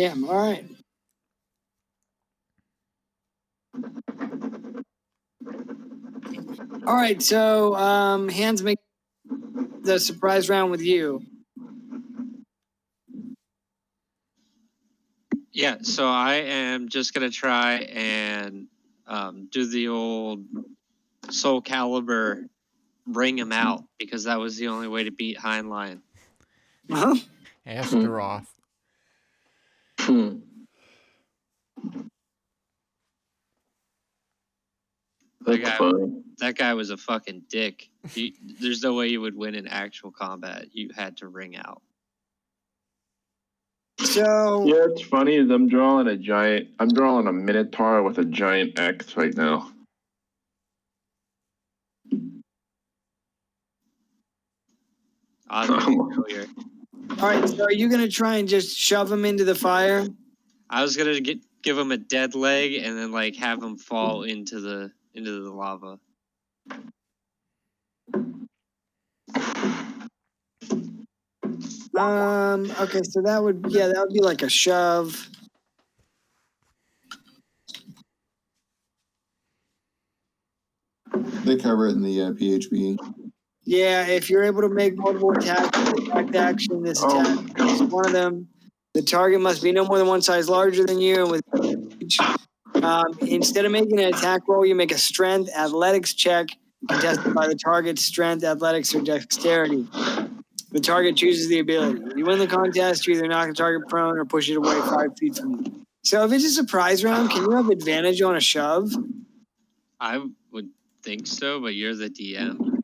Damn. All right. All right. So, hands make the surprise round with you. Yeah, so I am just gonna try and do the old Soul Calibur, ring him out, because that was the only way to beat Heinlein. Huh? Astaroth. That's funny. That guy was a fucking dick. There's no way you would win in actual combat. You had to ring out. So Yeah, it's funny is I'm drawing a Minotaur with a giant X right now. Oddly familiar. all right. So are you gonna try and just shove him into the fire? I was gonna give him a dead leg and then like have him fall into the lava. Okay. So that would be like a shove. They cover it in the PHB. Yeah, if you're able to make multiple attacks with attack action, this attack is one of them. The target must be no more than one size larger than you, and with instead of making an attack roll, you make a strength athletics check contested by the target's strength, athletics, or dexterity. The target chooses the ability. If you win the contest, you either knock the target prone or push it away 5 feet from you. So if it's a surprise round, can you have advantage on a shove? I would think so, but you're the DM.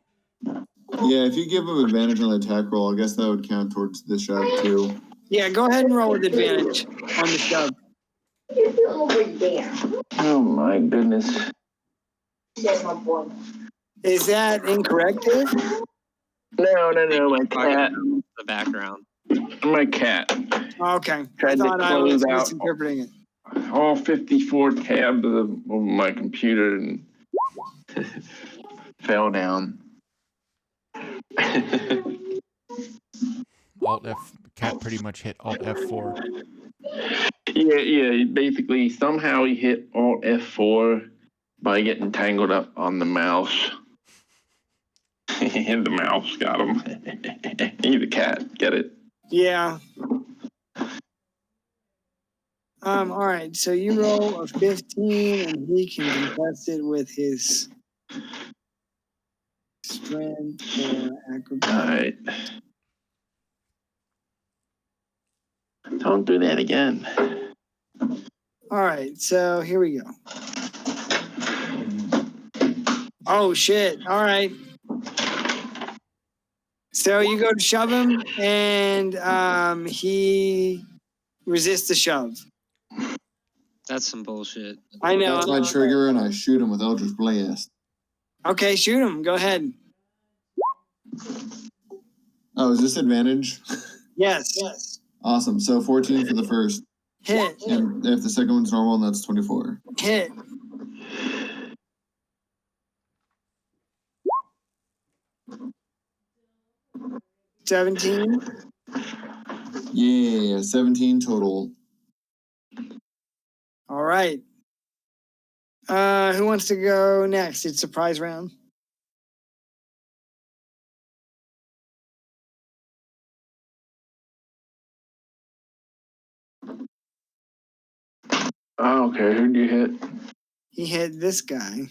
Yeah, if you give him advantage on the attack roll, I guess that would count towards the shove too. Yeah, go ahead and roll with advantage on the shove. Oh my goodness. Is that incorrect, Dave? No, my cat. The background. My cat. Okay. Tried I to thought I was close out misinterpreting it. all 54 tabs of my computer and fell down. Alt F. Cat pretty much hit Alt F4. Yeah. Basically, somehow he hit Alt F4 by getting tangled up on the mouse. And the mouse got him. He's a cat. Get it? Yeah. All right. So you roll a 15, and he can contest it with his strength or acrobatics. All right. Don't do that again. All right. So here we go. Oh shit! All right. So you go to shove him, and he resists the shove. That's some bullshit. I know. That's my trigger, and I shoot him with Eldritch Blast. Okay, shoot him. Go ahead. Oh, is this advantage? Yes. Awesome. So 14 for the first. Hit. And if the second one's normal, that's 24. Hit. $17. Yeah, 17 total. All right. Who wants to go next? It's surprise round. Oh, okay. Who'd you hit? He hit this guy.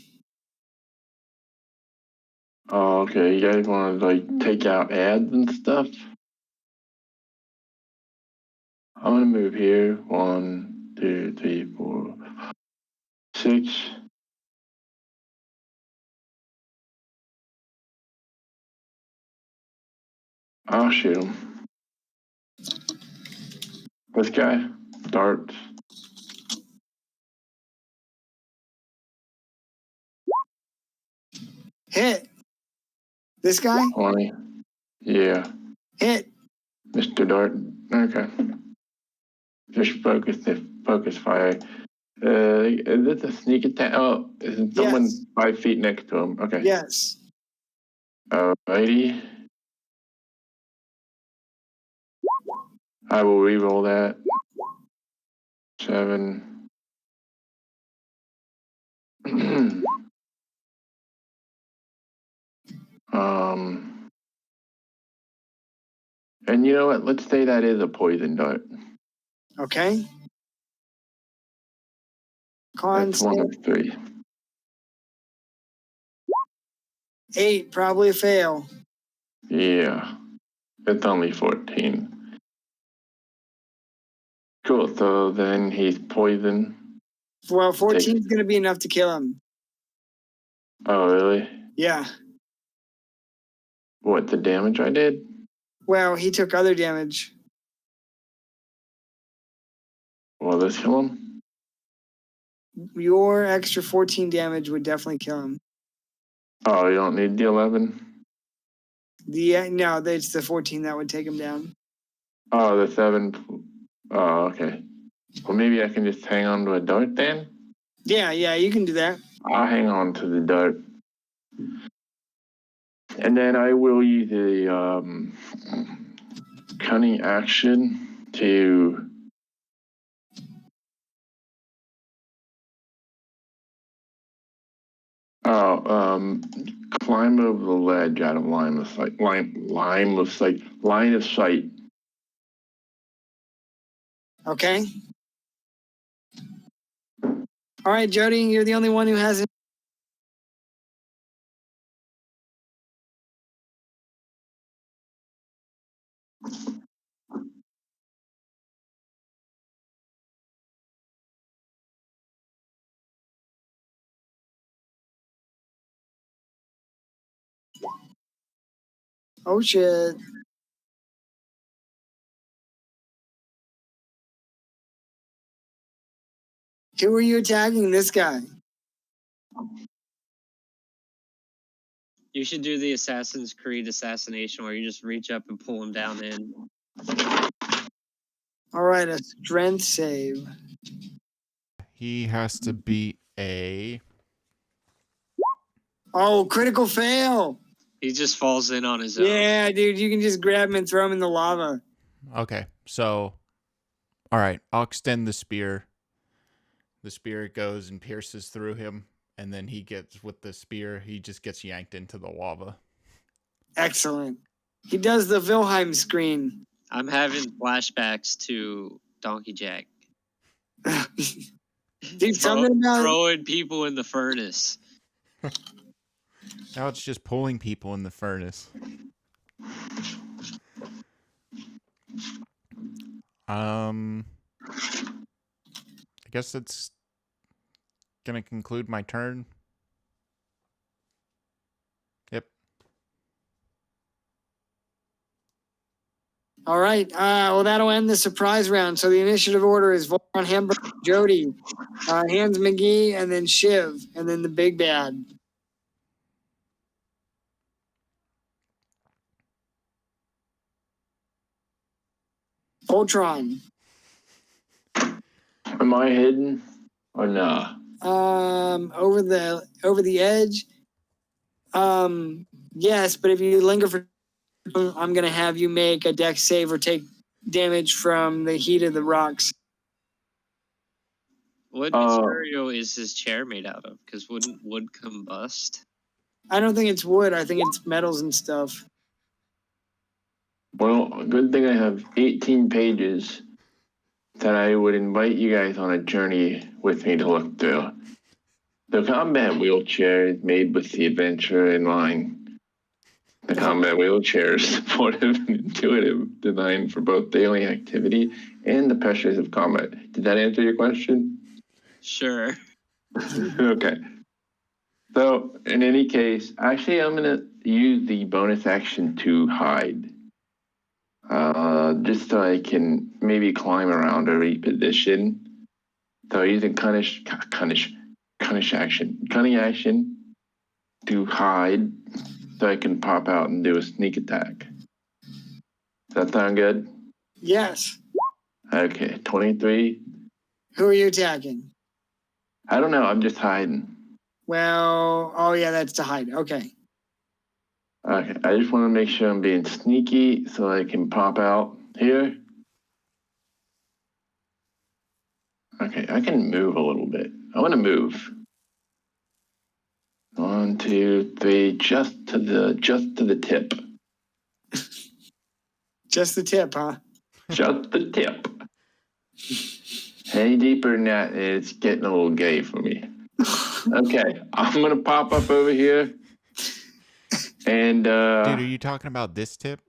Oh, okay. You guys want to like take out ads and stuff? I'm gonna move here. 1, 2, 3, 4, 6. I'll shoot him. This guy, darts. Hit. This guy? 20. Yeah. Hit. Mr. Dart. Okay. Just focus fire. Is this a sneak attack? Oh, is someone Yes. 5 feet next to him? Okay. Yes. Alrighty. I will re-roll that. 7. And you know what? Let's say that is a poison dart. Okay. Con That's 1 of 3. 8, probably a fail. Yeah. It's only 14. Cool. So then he's poisoned. Well, 14 is going to be enough to kill him. Oh, really? Yeah. What, the damage I did? Well, he took other damage. Will this kill him? Your extra 14 damage would definitely kill him. Oh, you don't need the 11? No, it's the 14 that would take him down. Oh, the 7. Oh, okay. Well, maybe I can just hang on to a dart then? Yeah, you can do that. I'll hang on to the dart. And then I will use a cunning action to climb over the ledge out of line of sight. Line of sight. Okay. All right, Jody, you're the only one who hasn't. Oh, shit. Who are you attacking? This guy. You should do the Assassin's Creed assassination where you just reach up and pull him down in. All right, a strength save. He has to beat a. Oh, critical fail. He just falls in on his own. Yeah, dude, you can just grab him and throw him in the lava. Okay, so. All right, I'll extend the spear. The spear goes and pierces through him, and then he gets, with the spear, he just gets yanked into the lava. Excellent. He does the Wilhelm screen. I'm having flashbacks to Donkey Jack. Dude, something about throwing people in the furnace. Now it's just pulling people in the furnace. I guess that's gonna conclude my turn. Yep. All right. Well, that'll end the surprise round. So the initiative order is Voltron, Hamburg, Jody, Hans McGee, and then Shiv, and then the big bad. Voltron. Am I hidden or nah? Over the edge. Yes, but if you linger for, I'm gonna have you make a dex save or take damage from the heat of the rocks. What material is his chair made out of? Because wouldn't wood combust? I don't think it's wood. I think it's metals and stuff. Well, good thing I have 18 pages that I would invite you guys on a journey with me to look through. The combat wheelchair is made with the adventure in mind. The combat wheelchair is supportive and intuitive, designed for both daily activity and the pressures of combat. Did that answer your question? Sure. Okay. So, in any case, actually, I'm going to use the bonus action to hide. Just so I can maybe climb around or reposition. So using cunning action to hide, so I can pop out and do a sneak attack. Does that sound good? Yes. Okay, 23. Who are you attacking? I don't know. I'm just hiding. Well, oh yeah, that's to hide. Okay. Okay, I just want to make sure I'm being sneaky so I can pop out here. Okay, I can move a little bit. I want to move. 1, 2, 3, just to the tip. Just the tip, huh? Just the tip. Any deeper than that, it's getting a little gay for me. Okay, I'm gonna pop up over here. And Dude, are you talking about this tip?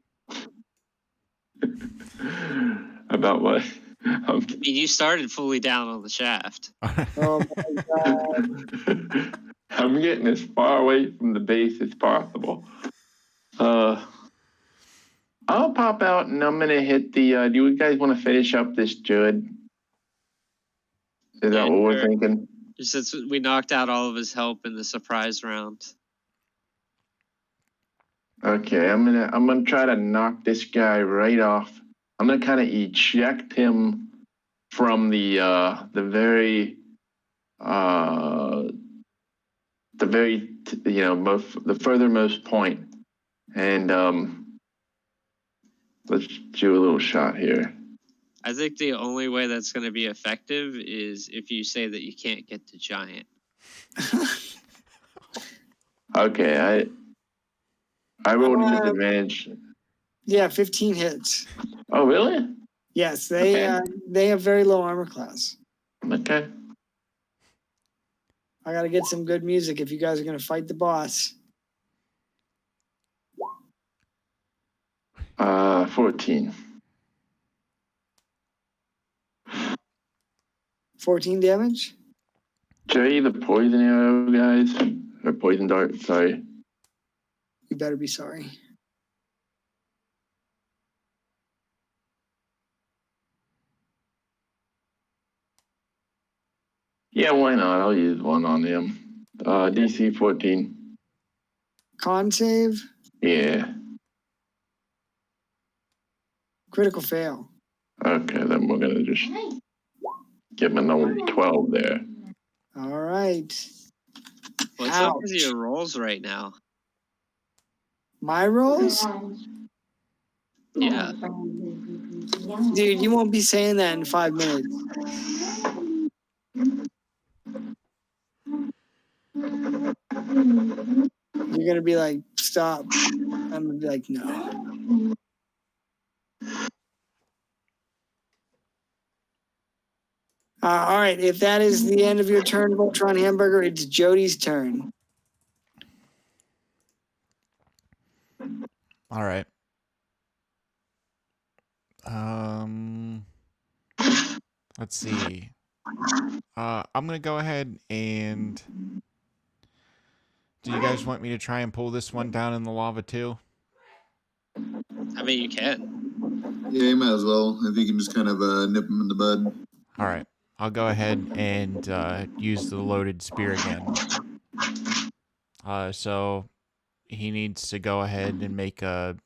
about what? I mean, you started fully down on the shaft. Oh my god. I'm getting as far away from the base as possible. I'll pop out and I'm gonna hit the. Do you guys want to finish up this Judd? Is that what we're thinking? Since we knocked out all of his help in the surprise round. Okay, I'm gonna try to knock this guy right off. I'm gonna kind of eject him from the very the furthermost point, and let's do a little shot here. I think the only way that's going to be effective is if you say that you can't get to giant. Okay, I rolled a disadvantage. Yeah, 15 hits. Oh, really? Yes, they have very low armor class. Okay. I gotta get some good music if you guys are gonna fight the boss. 14. 14 damage? Jay, the poison arrow, guys. Or poison dart, sorry. You better be sorry. Yeah, why not? I'll use one on him. DC 14. Con save? Yeah. Critical fail. Okay, then we're gonna just give him another 12 there. All right. What's up with your rolls right now? My rolls? Yeah. Dude, you won't be saying that in 5 minutes. You're gonna be like, stop. I'm gonna be like, no. All right, if that is the end of your turn, Voltron Hamburger, it's Jody's turn. All right. Let's see. I'm gonna go ahead and. Do you guys want me to try and pull this one down in the lava too? I mean, you can. Yeah, you might as well. If you can just kind of nip him in the bud. All right. I'll go ahead and use the loaded spear again. So he needs to go ahead and make a.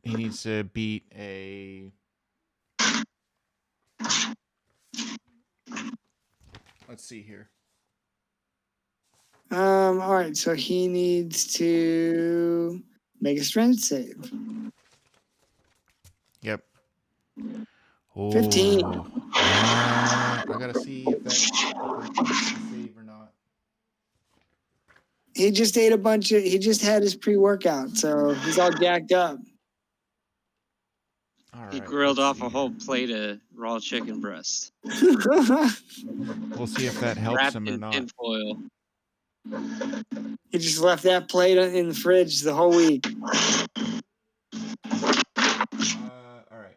He needs to beat a. Let's see here. All right, so he needs to make a strength save. Yep. 15. I gotta see if that beats the save or not. He just ate he just had his pre-workout, so he's all jacked up. All right, He grilled off a whole plate of raw chicken breast. We'll see if that helps Wrapped him or in not. tinfoil. He just left that plate in the fridge the whole week. All right.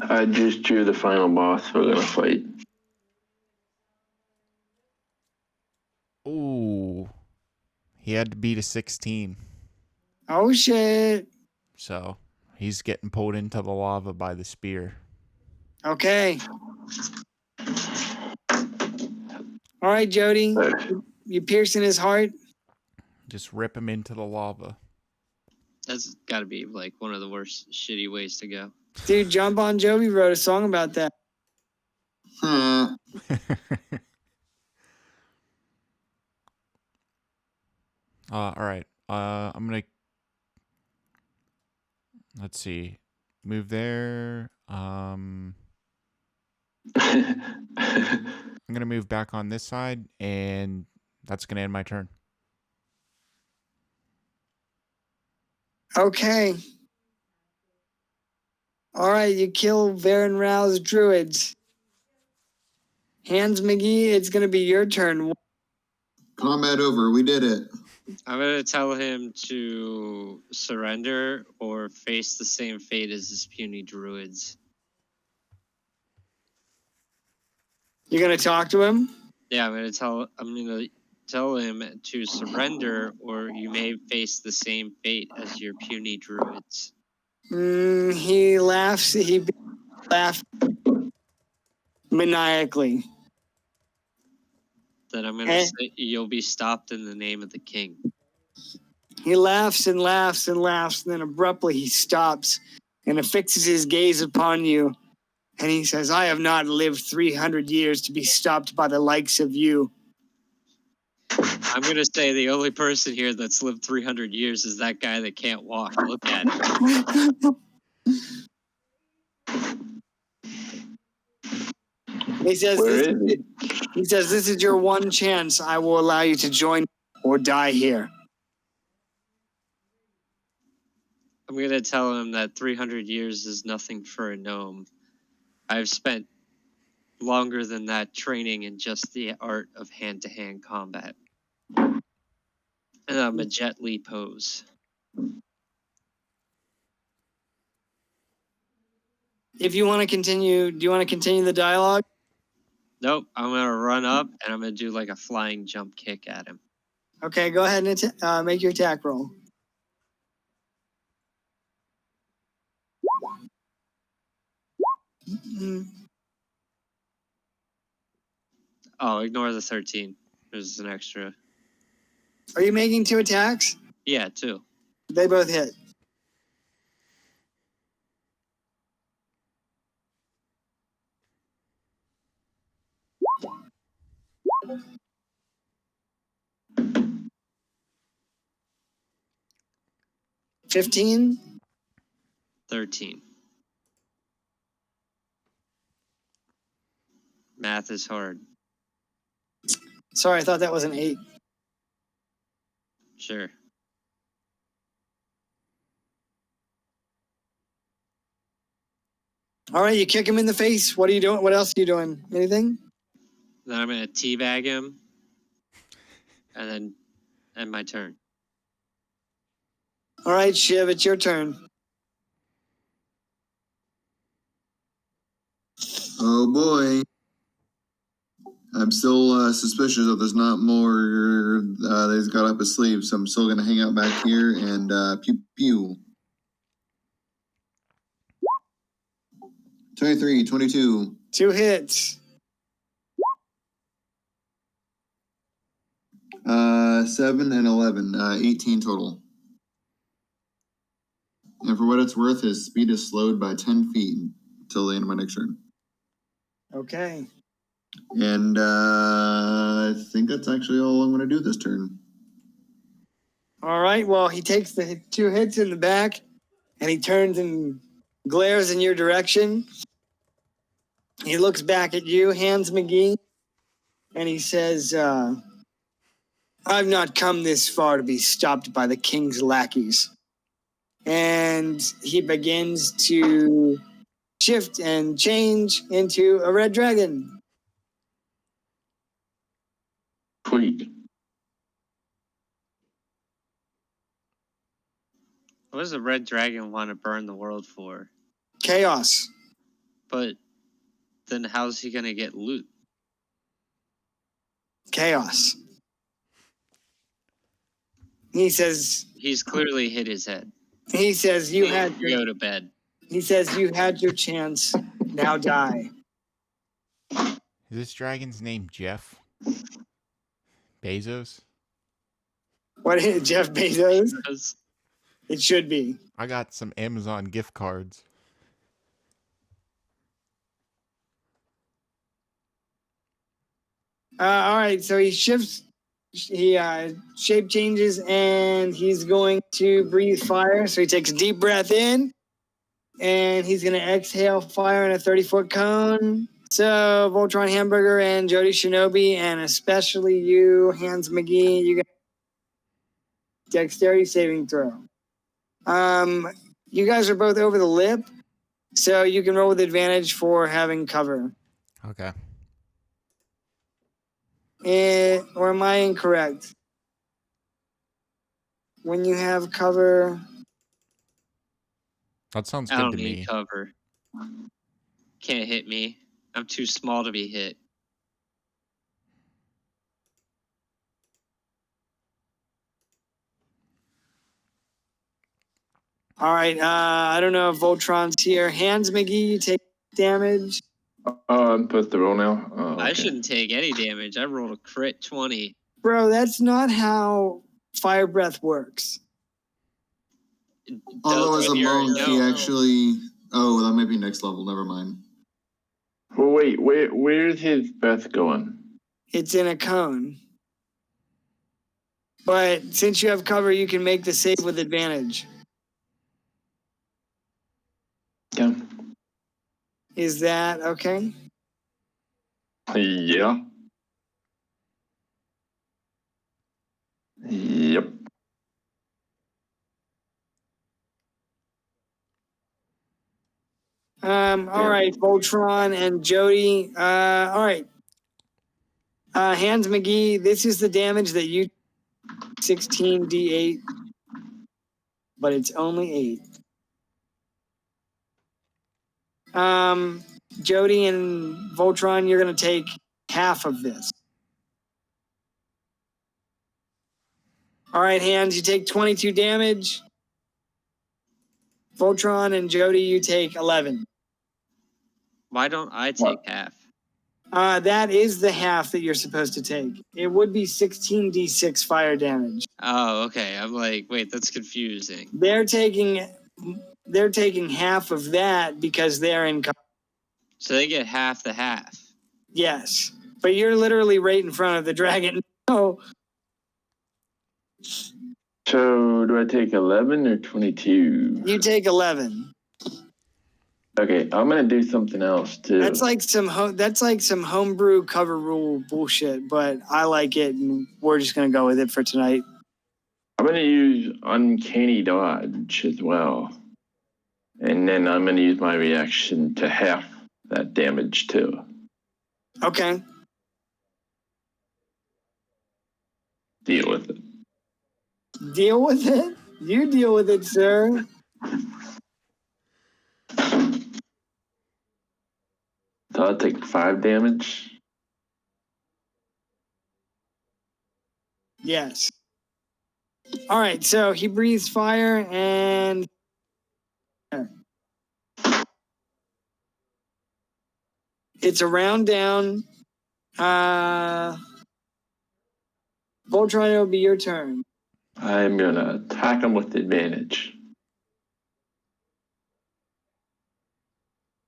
I just drew the final boss we're gonna fight. Ooh. He had to beat a 16. Oh, shit. So he's getting pulled into the lava by the spear. Okay. All right, Jody. You piercing his heart? Just rip him into the lava. That's got to be like one of the worst shitty ways to go. Dude, John Bon Jovi wrote a song about that. All right. I'm gonna. Let's see. Move there. I'm going to move back on this side, and that's going to end my turn. Okay. All right, you kill Varen Rao's druids. Hans McGee, it's going to be your turn. Combat over. We did it. I'm going to tell him to surrender or face the same fate as his puny druids. You're going to talk to him? Yeah, I'm going to tell him to surrender or you may face the same fate as your puny druids. He laughs. He laughs maniacally. Then I'm going to say you'll be stopped in the name of the king. He laughs and laughs and laughs, and then abruptly he stops and affixes his gaze upon you. And he says, I have not lived 300 years to be stopped by the likes of you. I'm going to say the only person here that's lived 300 years is that guy that can't walk. Look at him. He says, this is your one chance. I will allow you to join or die here. I'm going to tell him that 300 years is nothing for a gnome. I've spent longer than that training in just the art of hand-to-hand combat. And I'm a Jet Li pose. If you want to continue, do you want to continue the dialogue? Nope, I'm going to run up and I'm going to do like a flying jump kick at him. Okay, go ahead and make your attack roll. Oh, ignore the 13. There's an extra. Are you making 2 attacks? Yeah, 2. They both hit. $15? 13. Math is hard. Sorry, I thought that was an 8. Sure. All right, you kick him in the face. What are you doing? What else are you doing? Anything? Then I'm going to teabag him. And then end my turn. All right, Shiv, it's your turn. Oh boy. I'm still suspicious that there's not more that he's got up his sleeve, so I'm still going to hang out back here and pew pew. 23, 22. 2 hits. 7 and 11, 18 total. And for what it's worth, his speed is slowed by 10 feet until the end of my next turn. Okay. And I think that's actually all I'm going to do this turn. All right, well, he takes the 2 hits in the back, and he turns and glares in your direction. He looks back at you, Hans McGee, and he says, I've not come this far to be stopped by the king's lackeys. And he begins to shift and change into a red dragon. Sweet. What does a red dragon want to burn the world for? Chaos. But then how's he going to get loot? Chaos. He says... He's clearly hit his head. He says, you had your... Go to bed. He says, you had your chance. Now die. Is this dragon's name Jeff Bezos? What is it, Jeff Bezos? It should be. I got some Amazon gift cards. All right, so he shifts. He shape changes, and he's going to breathe fire. So he takes a deep breath in, and he's going to exhale fire in a 30-foot cone. So Voltron Hamburger and Jody Shinobi, and especially you, Hans McGee, you got dexterity saving throw. You guys are both over the lip, so you can roll with advantage for having cover. Okay. Or am I incorrect? When you have cover, That sounds I good don't to need me. cover. Can't hit me. I'm too small to be hit. all right. I don't know if Voltron's here. Hans McGee, you take damage. I'm supposed to roll now? Oh, okay. I shouldn't take any damage. I rolled a crit 20. Bro, that's not how fire breath works. Although Does as a if you're- monk, no. he actually. Oh, that might be next level. Never mind. Well, wait, where's his breath going? It's in a cone. But since you have cover, you can make the save with advantage. Yeah. Is that okay? Yeah. Yep. All right, Voltron and Jody. All right. Hans McGee, this is the damage that you 16d8, but it's only 8. Jody and Voltron, you're gonna take half of this. All right, Hans, you take 22 damage. Voltron and Jody, you take 11. Why don't I take half? That is the half that you're supposed to take. It would be 16d6 fire damage. Oh, okay. I'm like, wait, that's confusing. They're taking half of that because they're in. So they get half the half. Yes, but you're literally right in front of the dragon. Oh, So do I take 11 or 22? you take 11. Okay, I'm gonna do something else too. That's like some homebrew cover rule bullshit, but I like it, and we're just gonna go with it for tonight. I'm gonna use uncanny dodge as well, and then I'm gonna use my reaction to half that damage too. Okay. Deal with it. Deal with it. You deal with it, sir. So I'll take 5 damage. Yes. All right. So he breathes fire, and it's a round down. Voltron, it'll be your turn. I'm gonna attack him with advantage.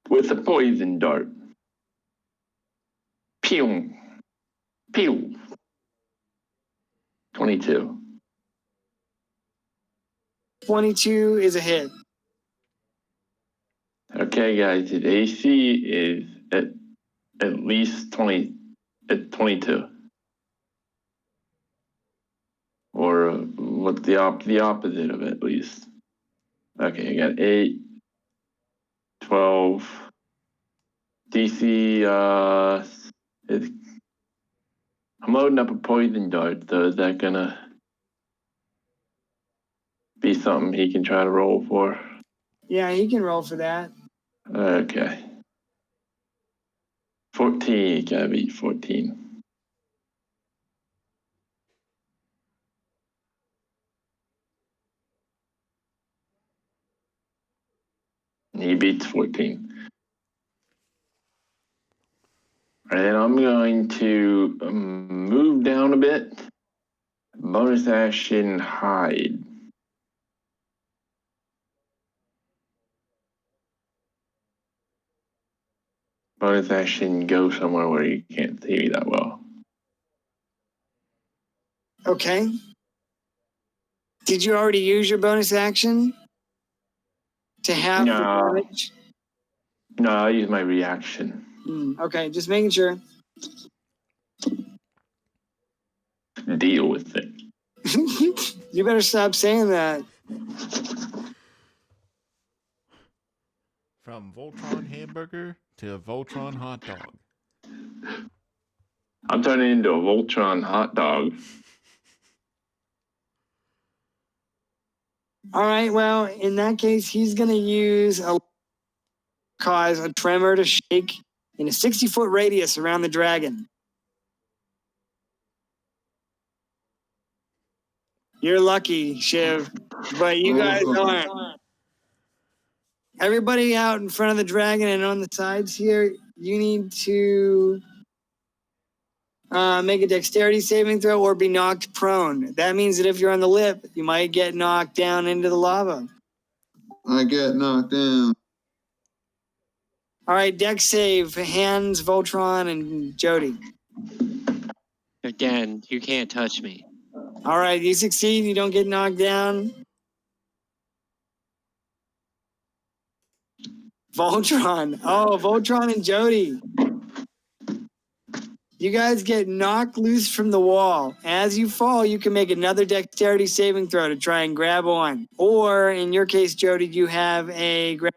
With a poison dart. Pew. Pew. 22. 22 is a hit. Okay, guys, his AC is at least 22. Or what the opposite of it, at least. Okay, I got 8, 12. DC, I'm loading up a poison dart, so is that gonna be something he can try to roll for? Yeah, he can roll for that. Okay. 14, gotta be 14. He beats 14. And then I'm going to move down a bit. Bonus action, hide. Bonus action, go somewhere where you can't see me that well. Okay. Did you already use your bonus action to have the No. damage? No, I'll use my reaction. Okay, just making sure. Deal with it. You better stop saying that. From Voltron hamburger to Voltron hot dog. I'm turning into a Voltron hot dog. All right, well, in that case, he's going to use cause a tremor to shake in a 60-foot radius around the dragon. You're lucky, Shiv, but you guys aren't. Everybody out in front of the dragon and on the sides here, you need to make a dexterity saving throw or be knocked prone. That means that if you're on the lip, you might get knocked down into the lava. I get knocked down. All right, dex save, Hans, Voltron, and Jody. Again, you can't touch me. All right, you succeed, you don't get knocked down. Voltron. Oh, Voltron and Jody. You guys get knocked loose from the wall. As you fall, you can make another dexterity saving throw to try and grab on. Or, in your case, Jody, you have a grab.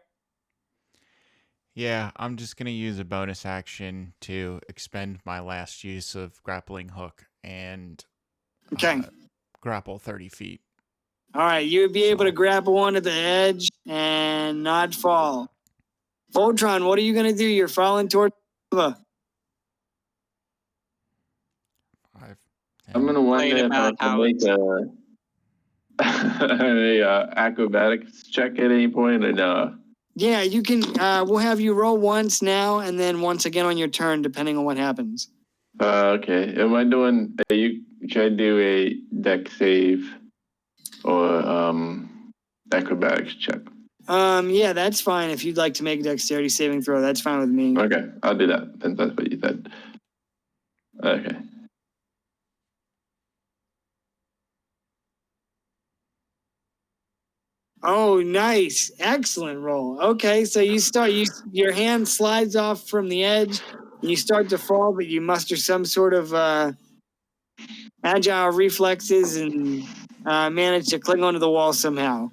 Yeah, I'm just going to use a bonus action to expend my last use of grappling hook and grapple 30 feet. All right, you would be able to grapple onto the edge and not fall. Voltron, what are you going to do? You're falling towards lava. 5, 10. I'm gonna wonder if I about can how make a acrobatics check at any point, or no? Yeah, you can. We'll have you roll once now and then once again on your turn, depending on what happens. Okay. Am I doing? Should I do a deck save or acrobatics check? Yeah, that's fine. If you'd like to make a dexterity saving throw, that's fine with me. Okay, I'll do that. Then that's what you said. Okay. Oh, nice. Excellent roll. Okay, so your hand slides off from the edge and you start to fall, but you muster some sort of agile reflexes and manage to cling onto the wall somehow.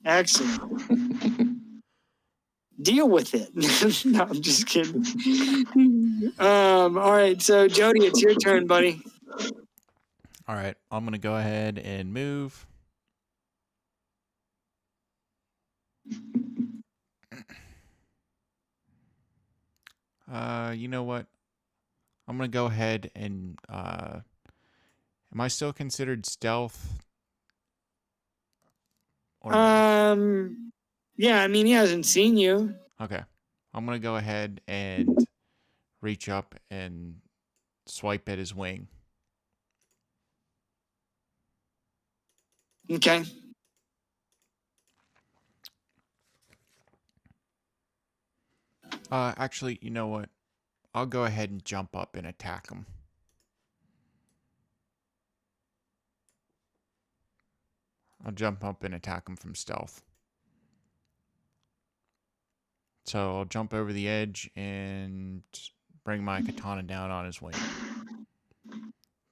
Excellent. Deal with it. No, I'm just kidding. All right, so Jody, it's your turn, buddy. All right, I'm going to go ahead and move. You know what? I'm going to go ahead and am I still considered stealth? Or no? Yeah, I mean, he hasn't seen you. Okay. I'm going to go ahead and reach up and swipe at his wing. Okay. Actually, you know what? I'll go ahead and jump up and attack him. I'll jump up and attack him from stealth. So I'll jump over the edge and bring my katana down on his wing.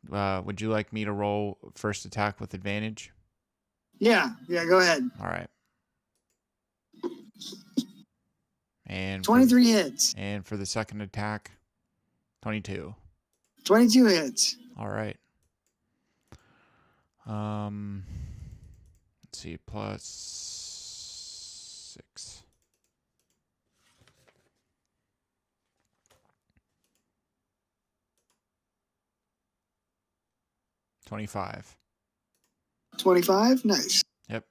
Would you like me to roll first attack with advantage? Yeah, go ahead. All right. And 23 hits. And for the second attack, 22. 22 hits. All right. Let's see, plus 6. $25. 25? Nice. Yep.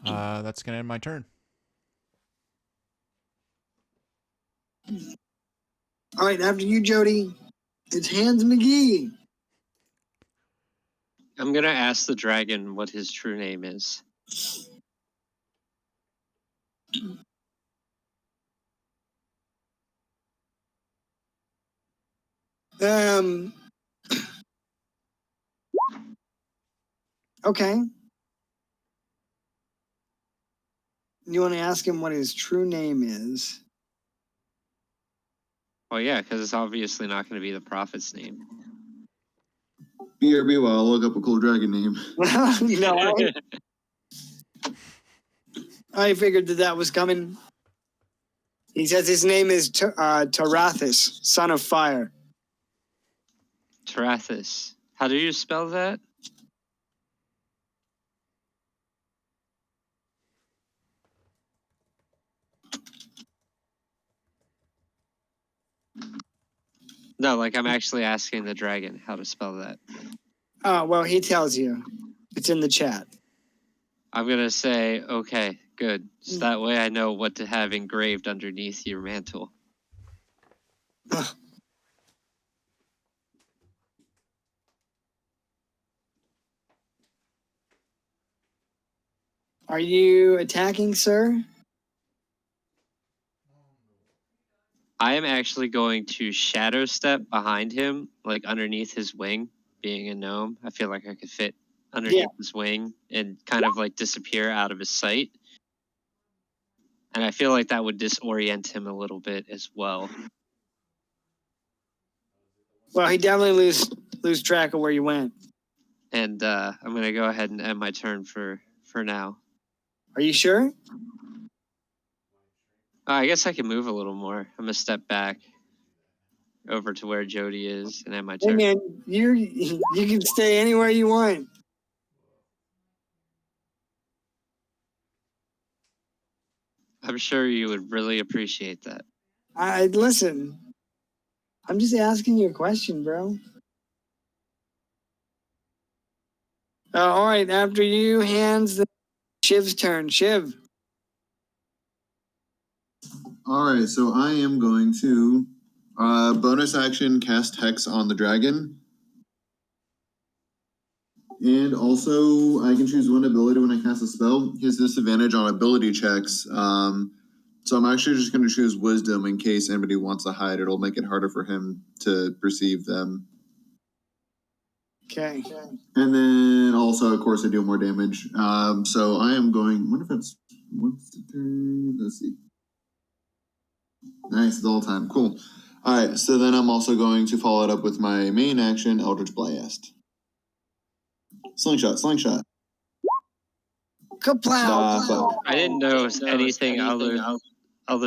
That's going to end my turn. All right, after you, Jody, it's Hans McGee. I'm going to ask the dragon what his true name is. Okay. You want to ask him what his true name is? Well, yeah, because it's obviously not going to be the prophet's name. BRB while I'll look up a cool dragon name. No, I figured that was coming. He says his name is Tarathis, son of fire. Tarathis. How do you spell that? No, like I'm actually asking the dragon how to spell that. Oh, well, he tells you. It's in the chat. I'm going to say, okay, good. So that way I know what to have engraved underneath your mantle. Are you attacking, sir? I am actually going to shadow step behind him, like underneath his wing, being a gnome. I feel like I could fit underneath his wing and kind of like disappear out of his sight. And I feel like that would disorient him a little bit as well. Well, he definitely lose track of where you went. And I'm going to go ahead and end my turn for now. Are you sure? I guess I can move a little more. I'm going to step back over to where Jody is and end my Hey, turn. man, you can stay anywhere you want. I'm sure you would really appreciate that. Listen. I'm just asking you a question, bro. All right, after you, hands the Shiv's turn. Shiv. All right, so I am going to bonus action cast Hex on the dragon. And also, I can choose one ability when I cast a spell. He has disadvantage on ability checks. So I'm actually just going to choose Wisdom in case anybody wants to hide. It'll make it harder for him to perceive them. Okay. And then also, of course, I do more damage. So I am going. I wonder if it's once a turn. Let's see. Nice, it's all time. Cool. All right, so then I'm also going to follow it up with my main action, Eldritch Blast. Slingshot. Kaplow. I didn't know anything other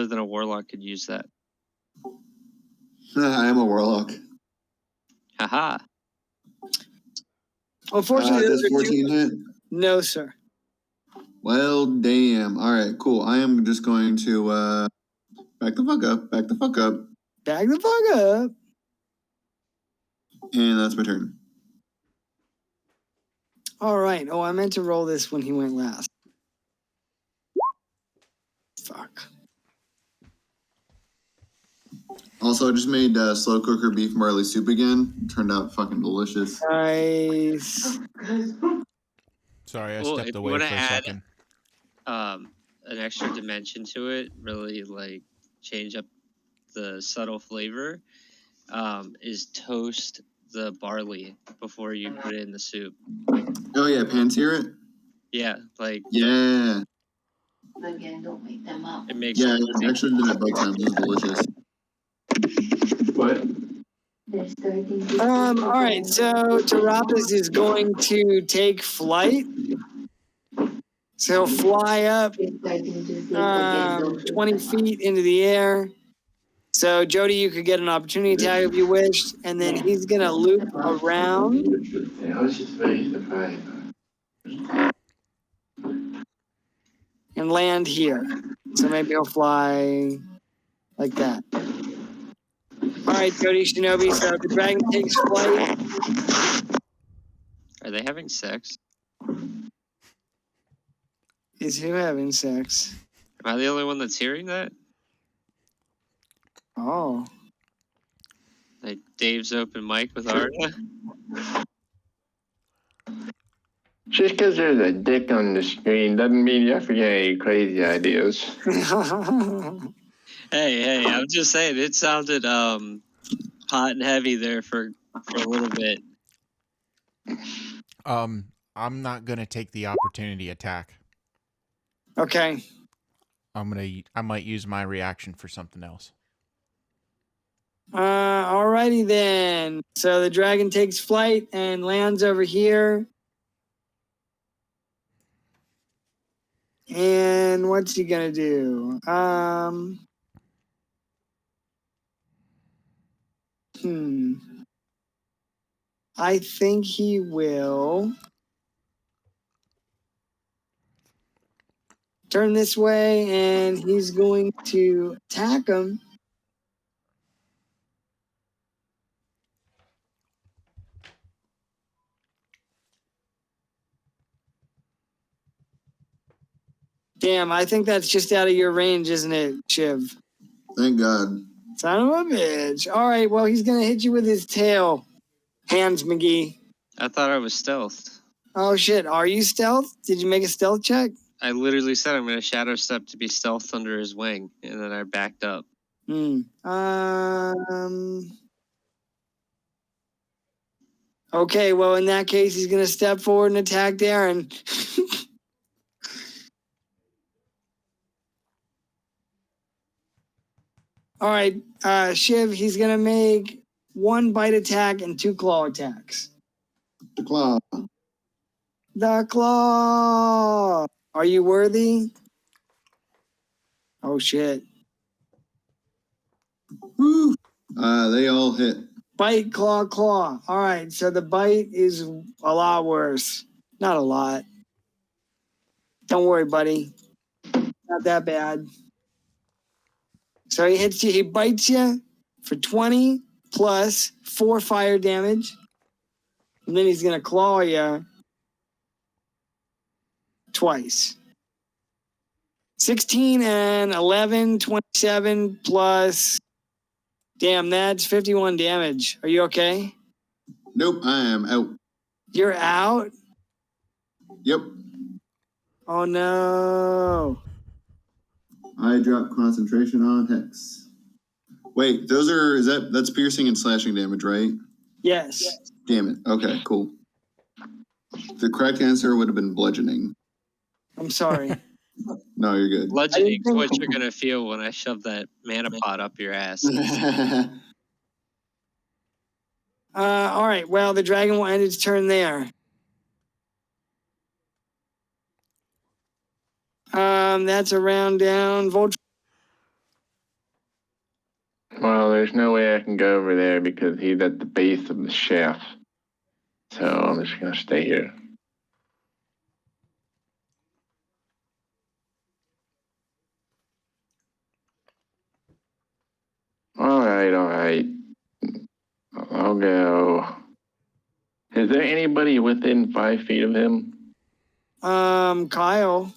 than a warlock could use that. I am a warlock. Haha. Unfortunately, those does are 14 hit? No, sir. Well, damn. All right, cool. I am just going to back the fuck up. Back the fuck up. And that's my turn. All right. Oh, I meant to roll this when he went last. Fuck. Also, I just made slow cooker beef barley soup again. It turned out fucking delicious. Nice. Sorry, I stepped away for a second. An extra dimension to it, really like change up the subtle flavor, is toast the barley before you put it in the soup. Oh yeah, pan-sear it? Yeah, like yeah. Again, don't make them up. It makes I actually did that both times. It was delicious. What? All right, so Tarapis is going to take flight. So he'll fly up 20 feet into the air. So Jody, you could get an opportunity attack if you wished, and then he's gonna loop around. I was just very surprised. And land here. So maybe he'll fly like that. All right, Jody Shinobi, so the dragon takes flight. Are they having sex? Is who having sex? Am I the only one that's hearing that? Oh. Like Dave's open mic with Arda? Just because there's a dick on the screen doesn't mean you have to get any crazy ideas. Hey, I'm just saying, it sounded hot and heavy there for a little bit. I'm not gonna take the opportunity attack. Okay. I might use my reaction for something else. Alrighty then. So the dragon takes flight and lands over here. And what's he gonna do? I think he will turn this way, and he's going to attack him. Damn, I think that's just out of your range, isn't it, Shiv? Thank God. Son of a bitch. All right, well, he's going to hit you with his tail. Hands, McGee. I thought I was stealthed. Oh, shit. Are you stealth? Did you make a stealth check? I literally said I'm going to shadow step to be stealthed under his wing, and then I backed up. Okay, well, in that case, he's going to step forward and attack Darren. All right, Shiv, he's going to make 1 bite attack and 2 claw attacks. The claw. The claw. Are you worthy? Oh, shit. Woo. They all hit. Bite, claw, claw. All right, so the bite is a lot worse. Not a lot. Don't worry, buddy. Not that bad. So he hits you, he bites you for 20 plus 4 fire damage. And then he's going to claw you twice. 16 and 11, 27 plus. Damn, that's 51 damage. Are you okay? Nope, I am out. You're out? Yep. Oh no. I dropped concentration on Hex. Wait, that's piercing and slashing damage, right? Yes. Damn it. Okay, cool. The correct answer would have been bludgeoning. I'm sorry. No, you're good. Bludgeoning is what you're going to feel when I shove that mana pot up your ass. All right. Well, the dragon will end its turn there. That's a round down. Voltron. Well, there's no way I can go over there because he's at the base of the shaft. So I'm just going to stay here. All right. I'll go. Is there anybody within 5 feet of him? Kyle.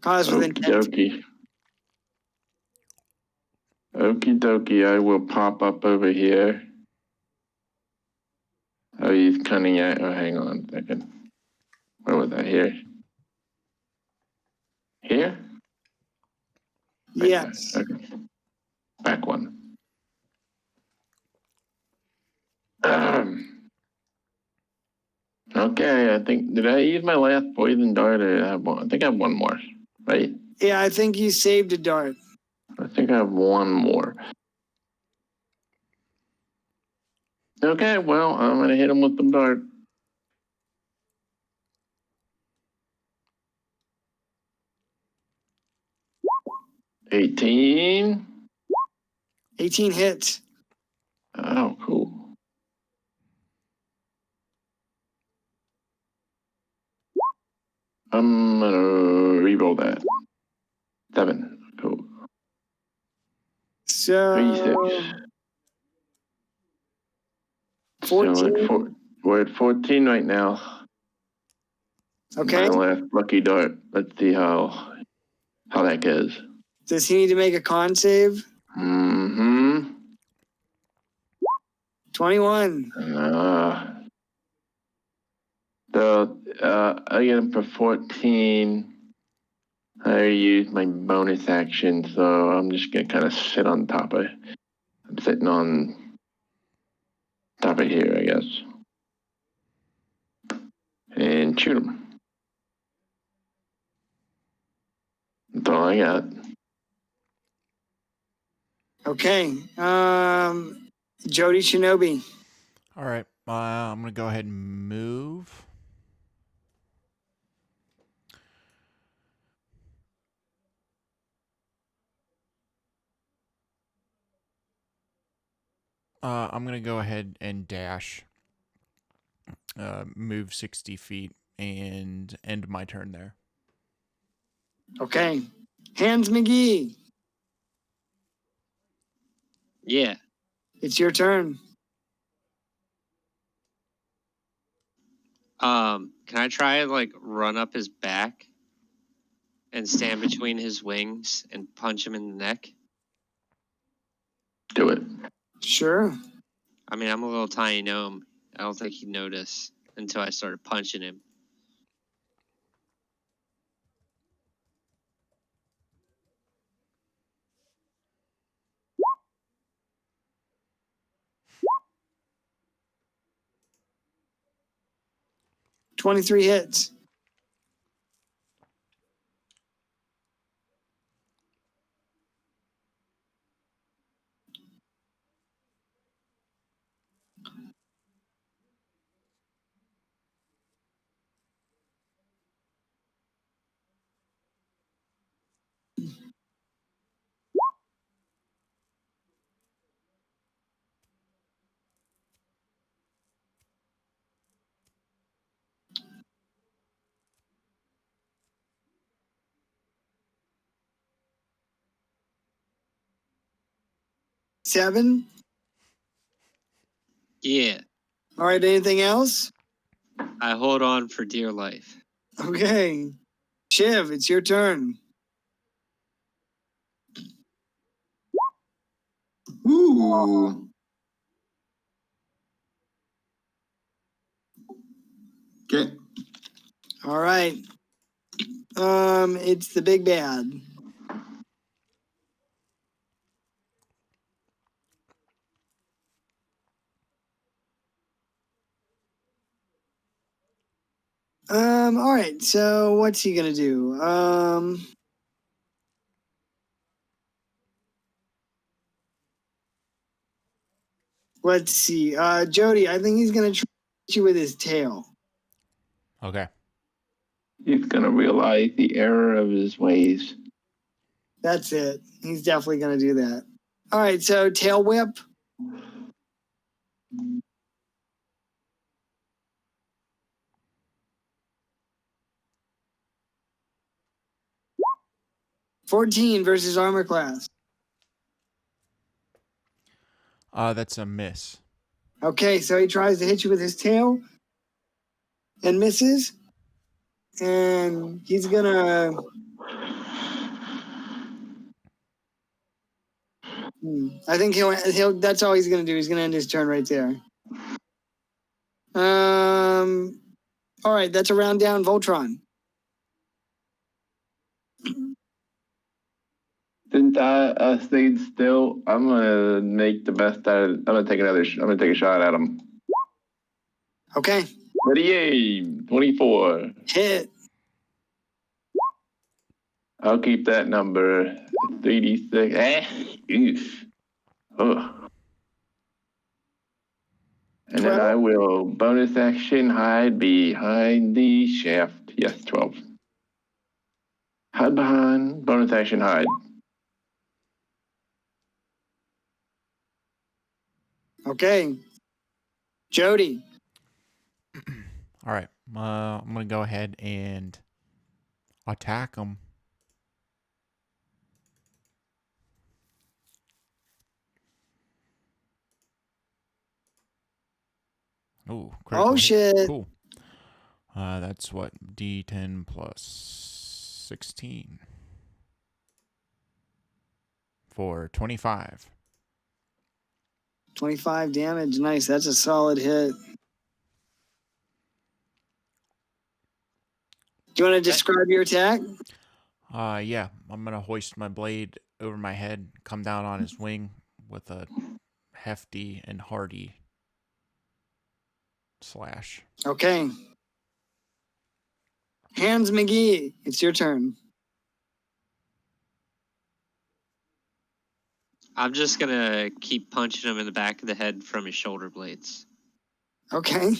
Kyle's within 10 feet. Okie dokie, I will pop up over here. Oh, he's cunning at. Oh, hang on a second. Where was I? Here? Here? Right Yes. there. Okay. Back one. Okay, I think, did I use my last poison dart or I have one? I think I have one more, right? Yeah, I think you saved a dart. I think I have one more. Okay, well, I'm going to hit him with the dart. $18. 18 hits. Oh, cool. I'm going to re-roll that. 7. Cool. So 36. 14. So we're at 14 right now. Okay. My last lucky dart. Let's see how that goes. Does he need to make a con save? Mm-hmm. 21. I get him for 14. I used my bonus action, so I'm just gonna kind of sit on top of. I'm sitting on top of here, I guess, and shoot him. That's all I got. Okay. Jody Shinobi. All right. I'm going to go ahead and move. I'm going to go ahead and dash. Move 60 feet and end my turn there. Okay. Hans McGee. Yeah. It's your turn. Can I try and like run up his back and stand between his wings and punch him in the neck? Do it. Sure. I mean, I'm a little tiny gnome. I don't think he'd notice until I started punching him. $23 hits. $7. Yeah. All right. Anything else? I hold on for dear life. Okay. Shiv, it's your turn. Ooh. Okay. All right. It's the big bad. All right. So what's he gonna do? Let's see. Jody, I think he's gonna try to hit you with his tail. Okay. He's gonna realize the error of his ways. That's it. He's definitely gonna do that. All right. So tail whip. $14 versus armor class. That's a miss. Okay, so he tries to hit you with his tail and misses. And he's gonna. I think he'll. That's all he's gonna do. He's gonna end his turn right there. All right, that's a round down, Voltron. Since I stayed still, I'm gonna make the best out of. I'm gonna take a shot at him. Okay. Ready, aim. 24. Hit. I'll keep that number. 3d6. Oof. Ugh. And then 12. I will bonus action hide behind the shaft. Yes, 12. Hide behind. Bonus action hide. Okay. Jody. All right. I'm going to go ahead and attack him. Ooh, critical hit. Shit. Cool. That's what? D10 plus 16 for 25. 25 damage. Nice. That's a solid hit. Do you want to describe your attack? Yeah. I'm going to hoist my blade over my head, come down on his wing with a hefty and hearty slash. Okay. Hans McGee, it's your turn. I'm just gonna keep punching him in the back of the head from his shoulder blades. Okay.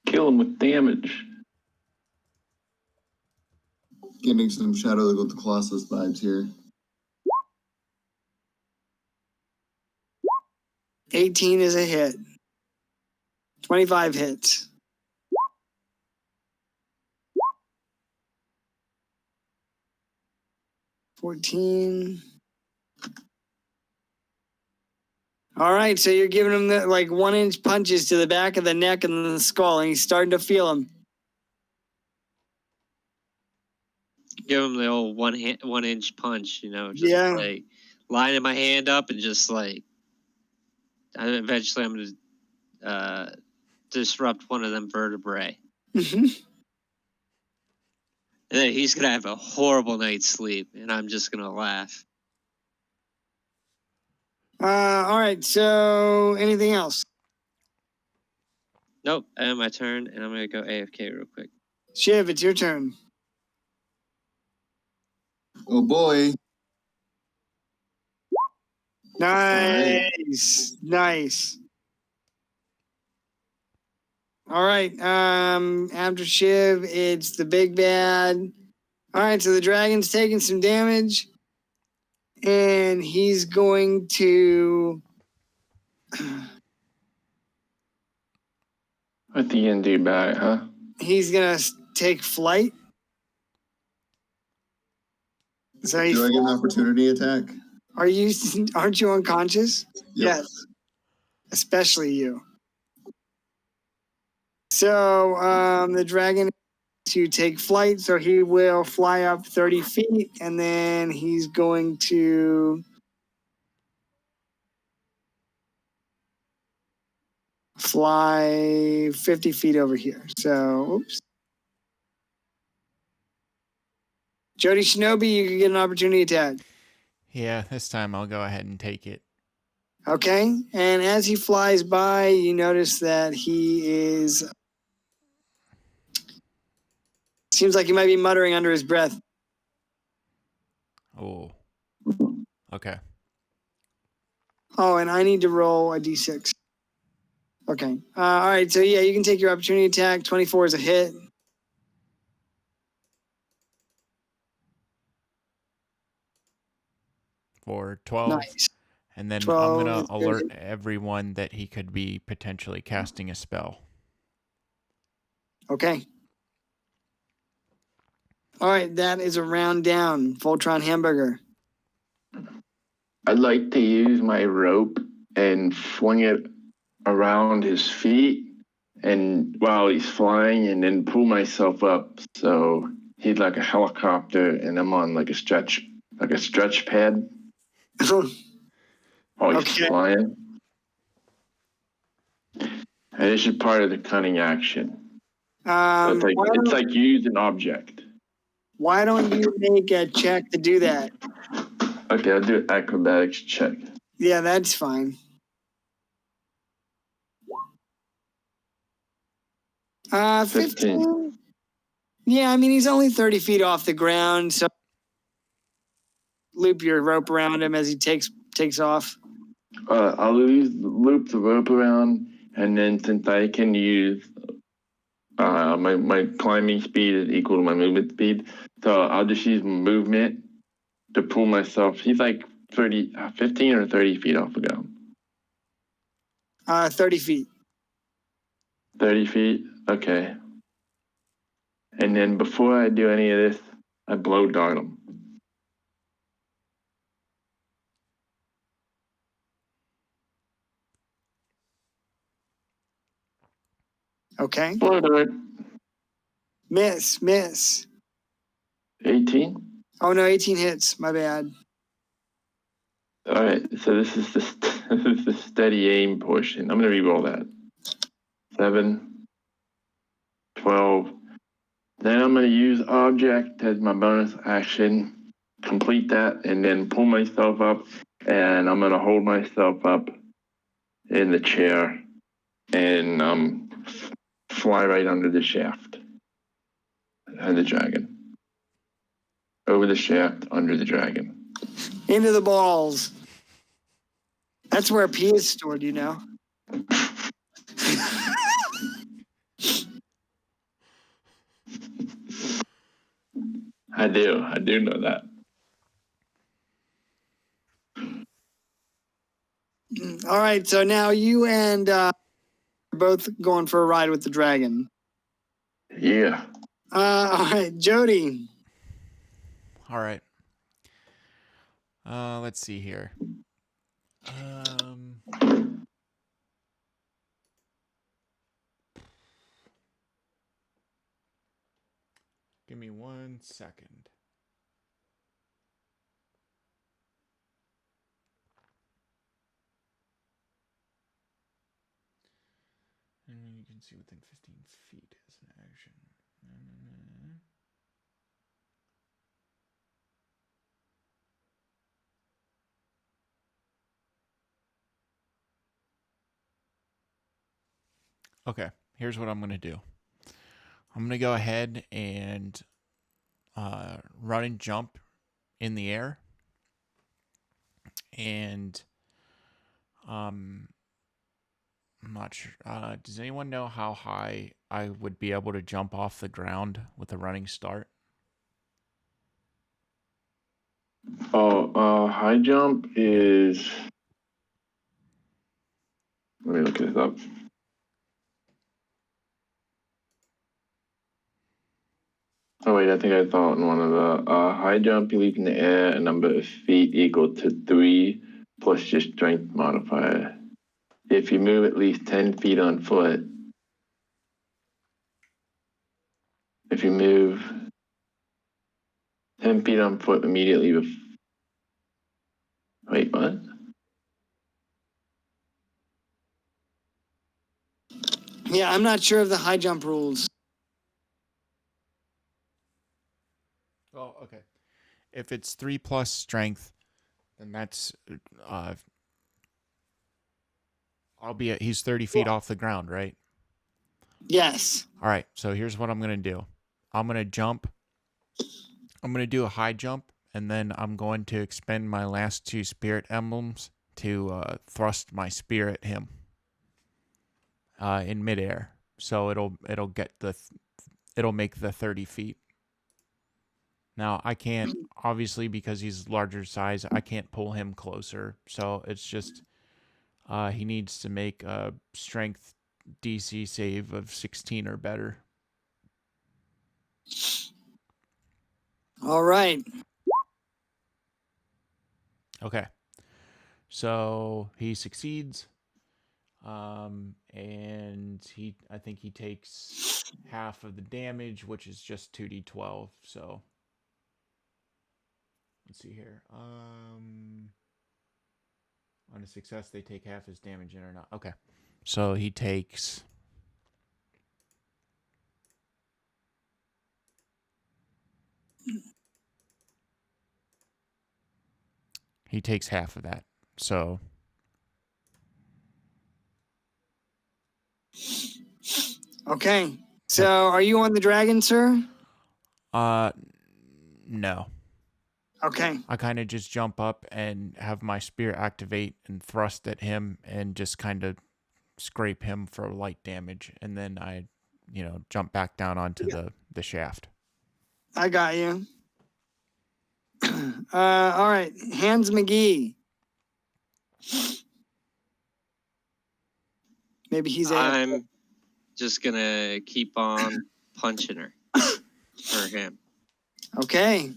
Kill him with damage. Getting some Shadow of the Colossus vibes here. 18 is a hit. 25 hits. $14. All right, so you're giving him the, like 1-inch punches to the back of the neck and the skull, and he's starting to feel them. Give him the old 1-inch punch, just Yeah. like lining my hand up and just like. Eventually, I'm gonna disrupt one of them vertebrae. Mm-hmm. And then he's gonna have a horrible night's sleep, and I'm just gonna laugh. All right, so anything else? Nope, and my turn, and I'm gonna go AFK real quick. Shiv, it's your turn. Oh boy. Nice. Nice. All right, after Shiv, it's the big bad. All right, so the dragon's taking some damage, and he's going to... What the end do about it, huh? He's gonna take flight. So Do I get an opportunity attack? Aren't you unconscious? Yep. Yes. Especially you. So the dragon to take flight, so he will fly up 30 feet, and then he's going to fly 50 feet over here. So, oops. Jody Shinobi, you can get an opportunity attack. Yeah, this time I'll go ahead and take it. Okay, and as he flies by, you notice that he is... Seems like he might be muttering under his breath. Oh. Okay. Oh, and I need to roll a d6. Okay. All right, so yeah, you can take your opportunity attack. 24 is a hit. For 12. Nice. And then 12 I'm going is to alert good. everyone that he could be potentially casting a spell. Okay. All right, that is a round down. Voltron Hamburger. I'd like to use my rope and swing it around his feet and while he's flying and then pull myself up so he's like a helicopter and I'm on like a stretch pad while he's Okay. flying. And this is part of the cunning action. So it's like use an object. Why don't you make a check to do that? Okay, I'll do an acrobatics check. Yeah, that's fine. 15. Yeah, I mean, he's only 30 feet off the ground, so loop your rope around him as he takes off. I'll loop the rope around, and then since I can use my climbing speed is equal to my movement speed, so I'll just use movement to pull myself. He's like 15 or 30 feet off the ground. 30 feet. 30 feet? Okay. And then before I do any of this, I blow dart him. Okay. Blow dart. Miss. 18? Oh, no, 18 hits. My bad. All right, so this is the steady aim portion. I'm going to re-roll that. 7, 12. Then I'm going to use object as my bonus action, complete that, and then pull myself up, and I'm going to hold myself up in the chair and fly right under the shaft and the dragon. over the shaft, under the dragon. Into the balls. That's where pee is stored, you know. I do know that. All right, so now you and are both going for a ride with the dragon. Yeah. All right, Jody. All right. Let's see here. Give me 1 second. And you can see within 15 feet as an action. Okay, here's what I'm going to do. I'm going to go ahead and run and jump in the air. And I'm not sure. Does anyone know how high I would be able to jump off the ground with a running start? High jump is. Let me look this up. Oh wait, I think I thought in one of the high jump, you leap in the air a number of feet equal to 3 plus your strength modifier. If you move at least 10 feet on foot, if you move 10 feet on foot immediately wait, what? Yeah, I'm not sure of the high jump rules. Oh, okay. If it's 3 plus strength, then that's he's 30 feet off the ground, right? Yes. All right, so here's what I'm going to do. I'm going to jump. I'm going to do a high jump, and then I'm going to expend my last 2 spirit emblems to thrust my spear at him in midair. So it'll make the 30 feet. Now, I can't, obviously, because he's larger size, I can't pull him closer. So it's just he needs to make a strength DC save of 16 or better. All right. Okay. So he succeeds. And I think he takes half of the damage, which is just 2d12. So let's see here. On a success, they take half his damage in or not. Okay. So he takes half of that. So Okay. So are you on the dragon, sir? no. Okay. I kind of just jump up and have my spear activate and thrust at him and just kind of scrape him for light damage, and then I, jump back down onto the shaft. I got you. All right. Hans McGee. Maybe he's I'm just gonna keep on punching her for him. Okay.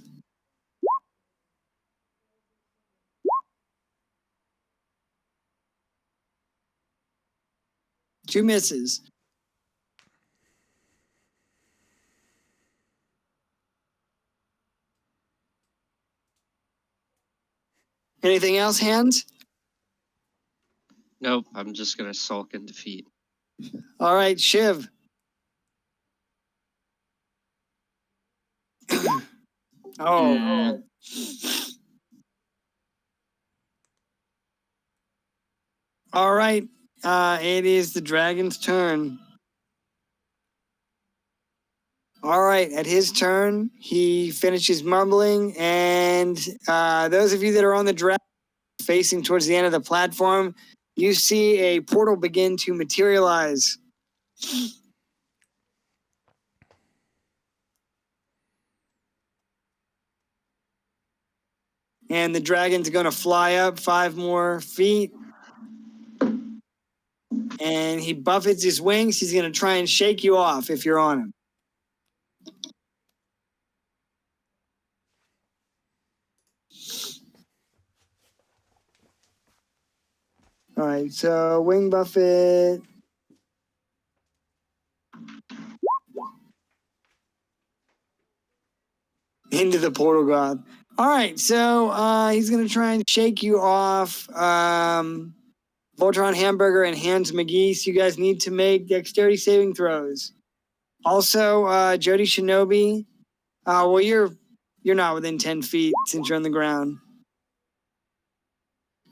Two misses. Anything else, Hans? Nope, I'm just gonna sulk in defeat. All right, Shiv. Oh. All right. It is the dragon's turn. All right, at his turn, he finishes mumbling, and those of you that are on the dragon facing towards the end of the platform, you see a portal begin to materialize. And the dragon's going to fly up 5 more feet. And he buffets his wings. He's going to try and shake you off if you're on him. All right, so wing buffet. Into the portal god. All right, so he's going to try and shake you off. Voltron Hamburger and Hans McGee, so you guys need to make dexterity saving throws. Also, Jody Shinobi, well, you're not within 10 feet since you're on the ground.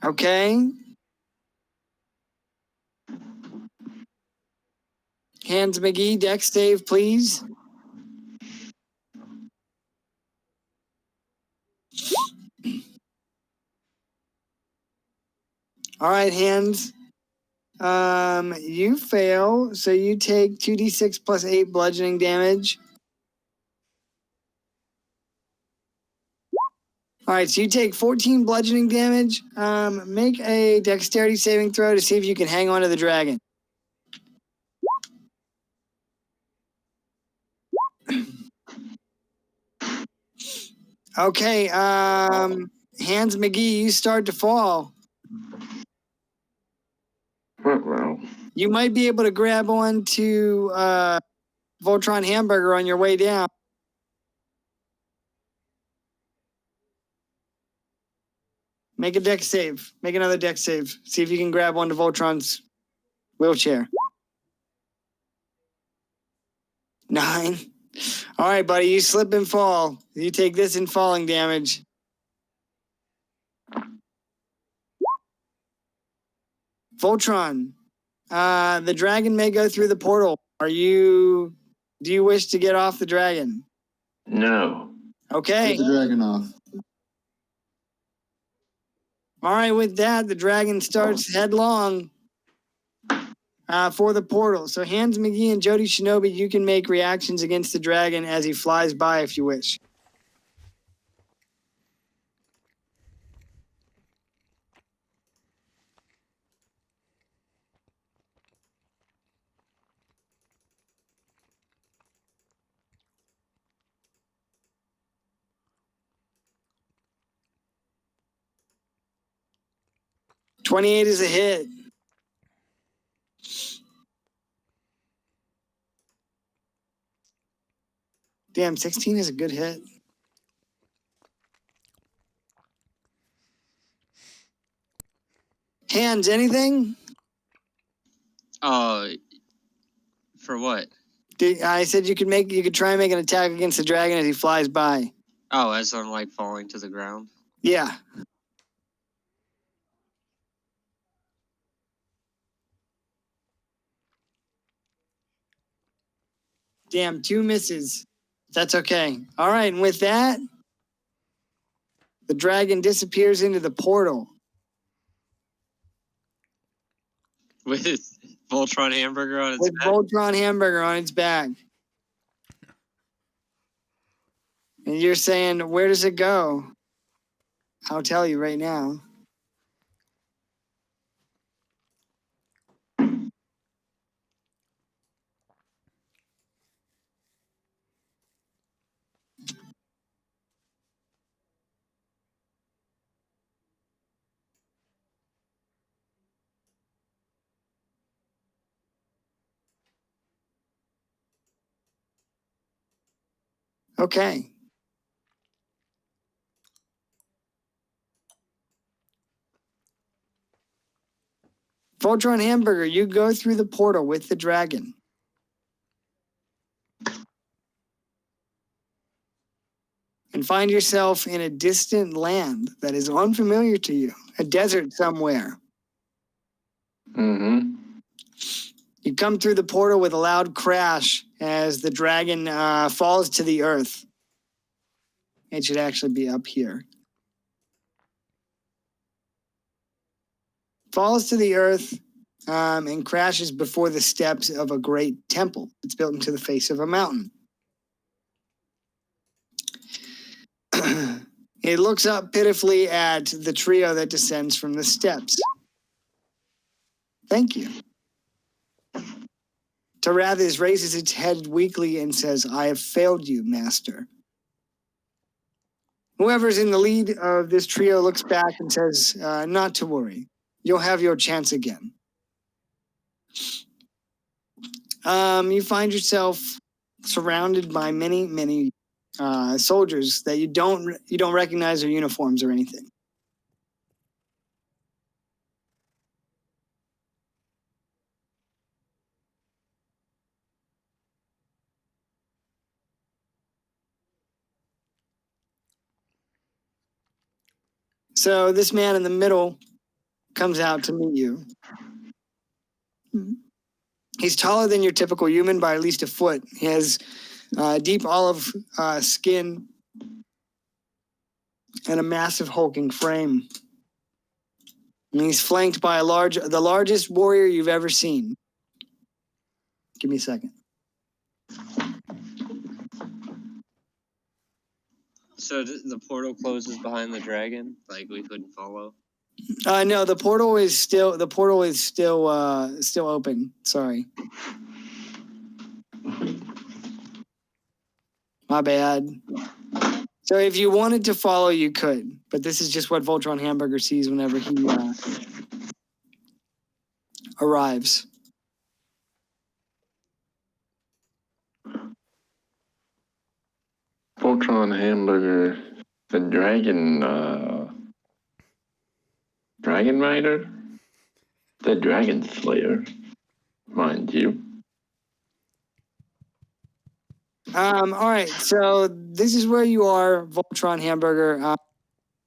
Okay. Hans McGee, dex save, please. All right, Hans. You fail, so you take 2d6 plus 8 bludgeoning damage. All right, so you take 14 bludgeoning damage. Make a dexterity saving throw to see if you can hang on to the dragon. Okay, Hans McGee, you start to fall. Well, You might be able to grab on to Voltron Hamburger on your way down. Make a dex save. Make another dex save. See if you can grab onto Voltron's wheelchair. 9. All right, buddy, you slip and fall. You take this in falling damage. Voltron, the dragon may go through the portal. Do you wish to get off the dragon? no. Okay. Get the dragon off. All right, with that, the dragon starts headlong for the portal. So Hans McGee and Jody Shinobi, you can make reactions against the dragon as he flies by if you wish. $28 is a hit. Damn, 16 is a good hit. Hans, anything? For what? I said you could try and make an attack against the dragon as he flies by. Oh, as I'm like falling to the ground. Yeah. Damn, 2 misses. That's okay. All right, and with that, the dragon disappears into the portal. With Voltron Hamburger on its With back. Voltron Hamburger on its back. And you're saying, where does it go? I'll tell you right now. Okay. Voltron Hamburger, you go through the portal with the dragon. And find yourself in a distant land that is unfamiliar to you, a desert somewhere. Mm-hmm. You come through the portal with a loud crash as the dragon falls to the earth. It should actually be up here. Falls to the earth and crashes before the steps of a great temple. It's built into the face of a mountain. It looks up pitifully at the trio that descends from the steps. Thank you. Tarathis raises its head weakly and says, I have failed you, master. Whoever's in the lead of this trio looks back and says, not to worry. You'll have your chance again. You find yourself surrounded by many soldiers that you don't recognize their uniforms or anything. So this man in the middle comes out to meet you. He's taller than your typical human by at least a foot. He has deep olive skin and a massive hulking frame. And he's flanked by the largest warrior you've ever seen. Give me a second. So the portal closes behind the dragon, like we couldn't follow. No, the portal is still open. Sorry. My bad. So if you wanted to follow, you could, but this is just what Voltron Hamburger sees whenever he arrives. Voltron Hamburger, the dragon rider? The dragon slayer, mind you. All right, so this is where you are, Voltron Hamburger.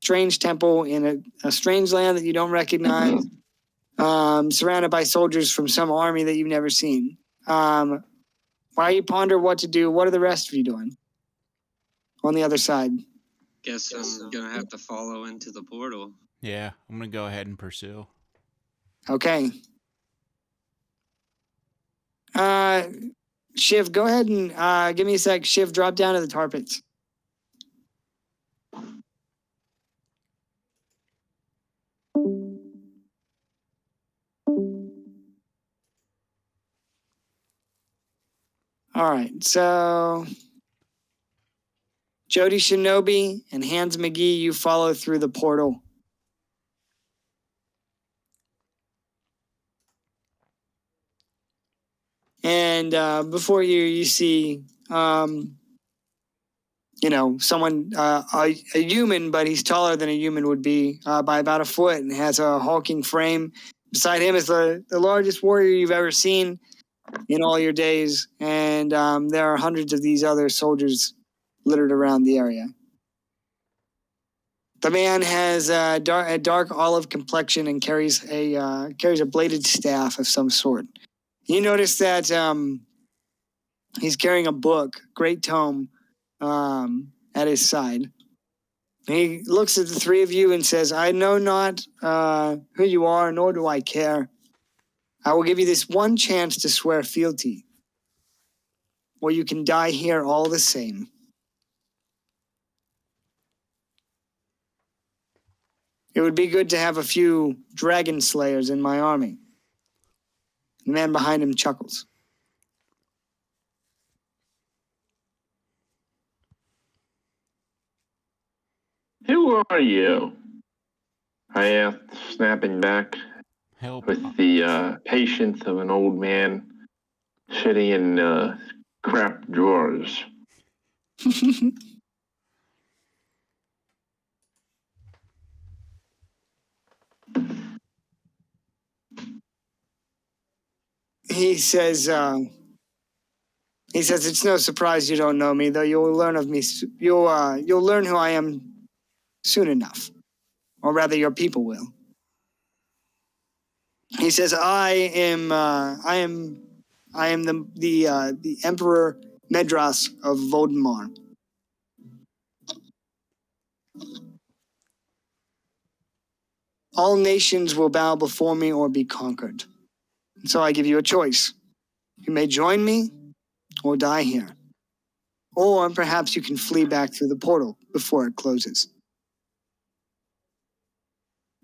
Strange temple in a strange land that you don't recognize, surrounded by soldiers from some army that you've never seen. While you ponder what to do, what are the rest of you doing on the other side? Guess I'm gonna have to follow into the portal. Yeah, I'm gonna go ahead and pursue. Okay. Shiv, go ahead and give me a sec. Shiv, drop down to the tar pits. All right, so Jody Shinobi and Hans McGee, you follow through the portal. And before you see, someone, a human, but he's taller than a human would be by about a foot and has a hulking frame. Beside him is the largest warrior you've ever seen in all your days. And there are hundreds of these other soldiers littered around the area. The man has a dark olive complexion and carries a bladed staff of some sort. You notice that he's carrying a book, great tome, at his side. He looks at the three of you and says, I know not who you are, nor do I care. I will give you this one chance to swear fealty, or you can die here all the same. It would be good to have a few dragon slayers in my army. The man behind him chuckles. Who are you? I asked, snapping back Help. with the patience of an old man sitting in crap drawers. He says, it's no surprise you don't know me, though you'll learn of me. You'll learn who I am soon enough, or rather, your people will. He says, I am I am the Emperor Medras of Voldemar. All nations will bow before me or be conquered. And so I give you a choice. You may join me or die here. Or perhaps you can flee back through the portal before it closes.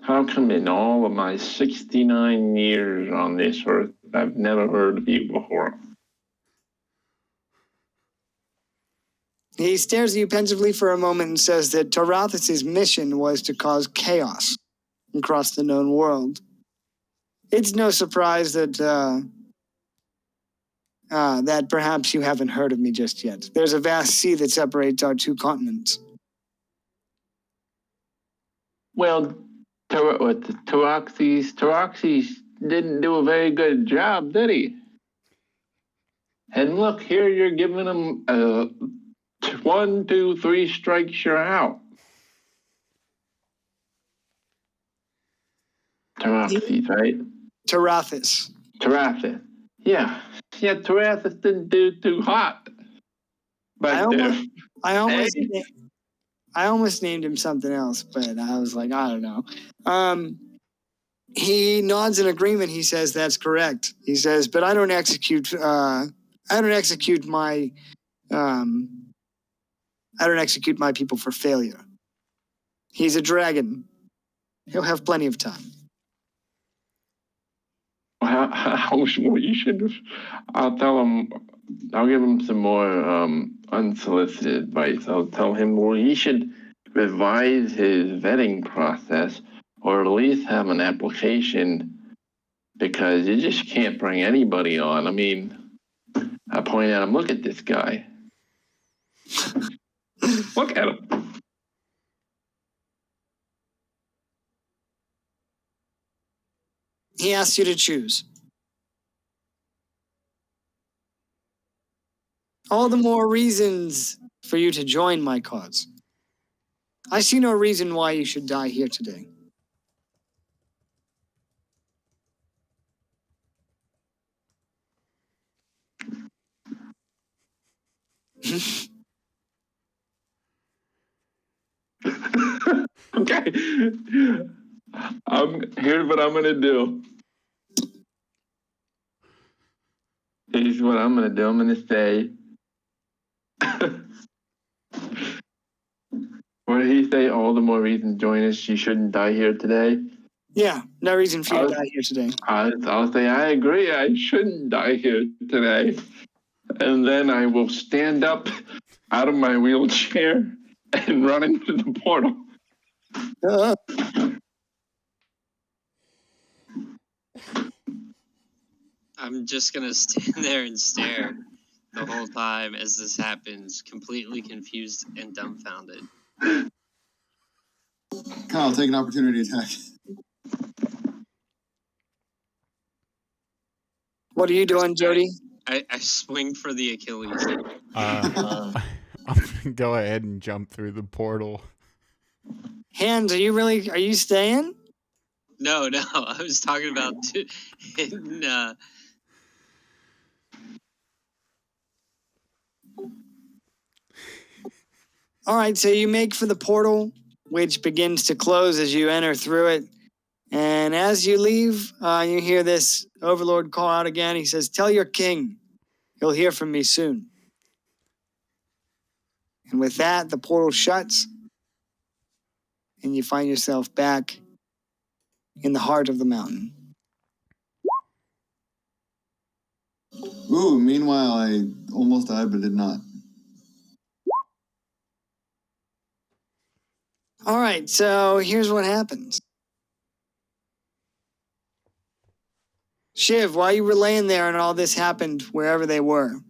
How come in all of my 69 years on this earth, I've never heard of you before? He stares at you pensively for a moment and says that Tarathis' mission was to cause chaos across the known world. It's no surprise that that perhaps you haven't heard of me just yet. There's a vast sea that separates our two continents. Well, Taraxis didn't do a very good job, did he? And look, here you're giving him 1, 2, 3 strikes, you're out. Taraxis, right? Tarathis. Tarathis. Yeah, Tarathis didn't do too hot. But I almost named him something else, but I was like, I don't know. He nods in agreement. He says that's correct. He says, but I don't execute my people for failure. He's a dragon. He'll have plenty of time. How you should. I'll tell him. I'll give him some more unsolicited advice. I'll tell him, well, he should revise his vetting process, or at least have an application, because you just can't bring anybody on. I mean, I point at him. Look at this guy. Look at him. He asks you to choose. All the more reasons for you to join my cause. I see no reason why you should die here today. Okay. Here's what I'm gonna do. Here's what I'm gonna do. I'm gonna say. What did he say? All the more reason to join us. You shouldn't die here today. Yeah, no reason for you to die here today. I'll say I agree. I shouldn't die here today, and then I will stand up out of my wheelchair and run into the portal. I'm just gonna stand there and stare the whole time as this happens, completely confused and dumbfounded. Kyle, take an opportunity attack. What are you doing, Jody? I swing for the Achilles. I'm gonna go ahead and jump through the portal. Hands, are you staying? No, I was talking about All right, so you make for the portal, which begins to close as you enter through it. And as you leave, you hear this overlord call out again. He says, "Tell your king, he'll hear from me soon." And with that, the portal shuts, and you find yourself back in the heart of the mountain. Ooh, meanwhile, I almost died but did not. All right, so here's what happens. Shiv, while you were laying there and all this happened wherever they were,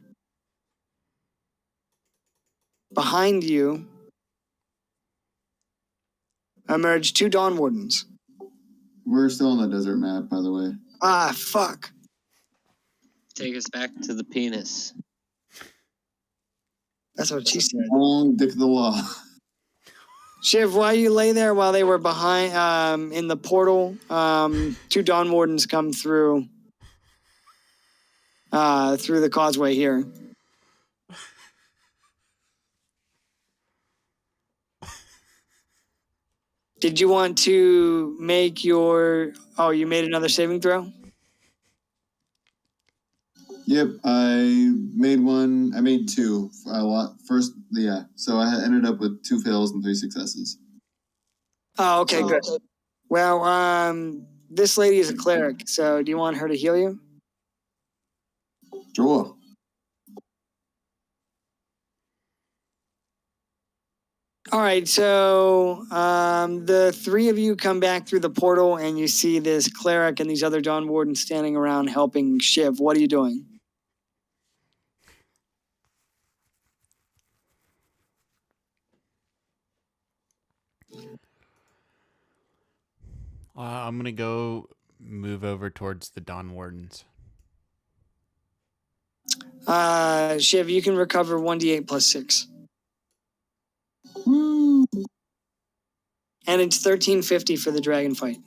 behind you emerged 2 Dawn Wardens. We're still on the desert map, by the way. Ah, fuck. take us back to the penis. That's what she said. Long dick of the law. Shiv, while you lay there, while they were behind in the portal, 2 Dawn Wardens come through. through the causeway here. Did you want to make your... Oh, you made another saving throw? Yep, I made one. I made two. A lot first, yeah. So I ended up with 2 fails and 3 successes. Oh, okay, good. Well, this lady is a cleric, so do you want her to heal you? Sure. All right, so the 3 of you come back through the portal and you see this cleric and these other Dawn Wardens standing around helping Shiv. What are you doing? I'm going to go move over towards the Dawn Wardens. Shiv, you can recover 1d8 plus 6. Woo. And it's 1350 for the dragon fight.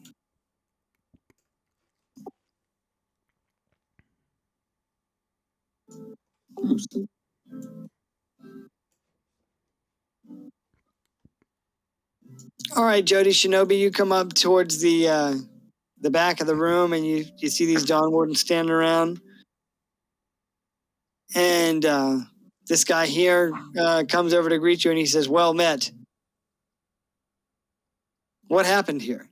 Oops. All right, Jody Shinobi, you come up towards the back of the room and you see these Dawn Wardens standing around. And this guy here comes over to greet you and he says, "Well met. What happened here?"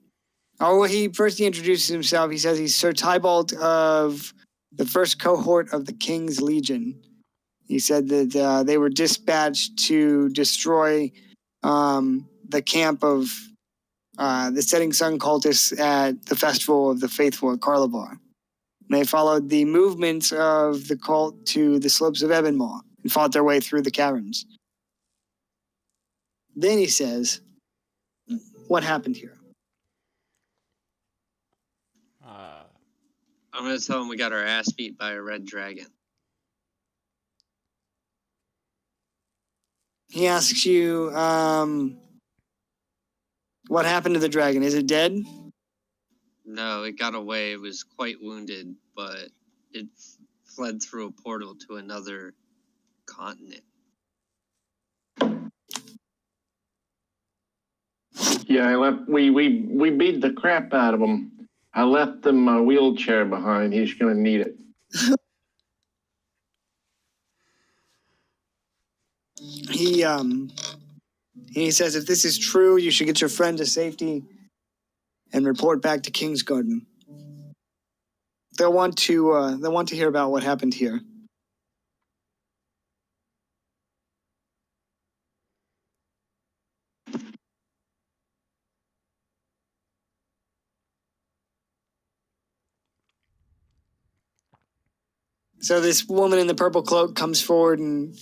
Oh, well, he introduces himself. He says he's Sir Tybalt of the first cohort of the King's Legion. He said that they were dispatched to destroy the camp of the Setting Sun cultists at the Festival of the Faithful at Karlovar. And they followed the movements of the cult to the slopes of Ebonmaw and fought their way through the caverns. Then he says, "What happened here?" I'm going to tell him we got our ass beat by a red dragon. He asks you, what happened to the dragon? Is it dead? No, it got away. It was quite wounded, but it fled through a portal to another continent. Yeah, I left. We beat the crap out of him. I left him a wheelchair behind. He's gonna need it. He says, if this is true, you should get your friend to safety and report back to Kingsgarden. They'll want to hear about what happened here. So this woman in the purple cloak comes forward and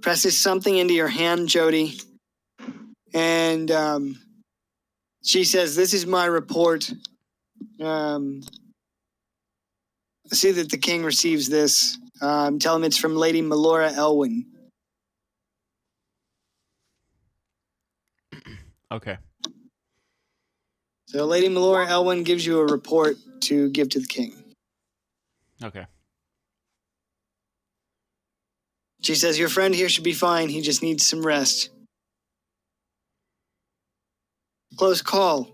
presses something into your hand, Jody. And she says, "This is my report. See that the king receives this. Tell him it's from Lady Melora Elwyn." Okay. So Lady Melora Elwyn gives you a report to give to the king. Okay. She says, "Your friend here should be fine. He just needs some rest." Close call.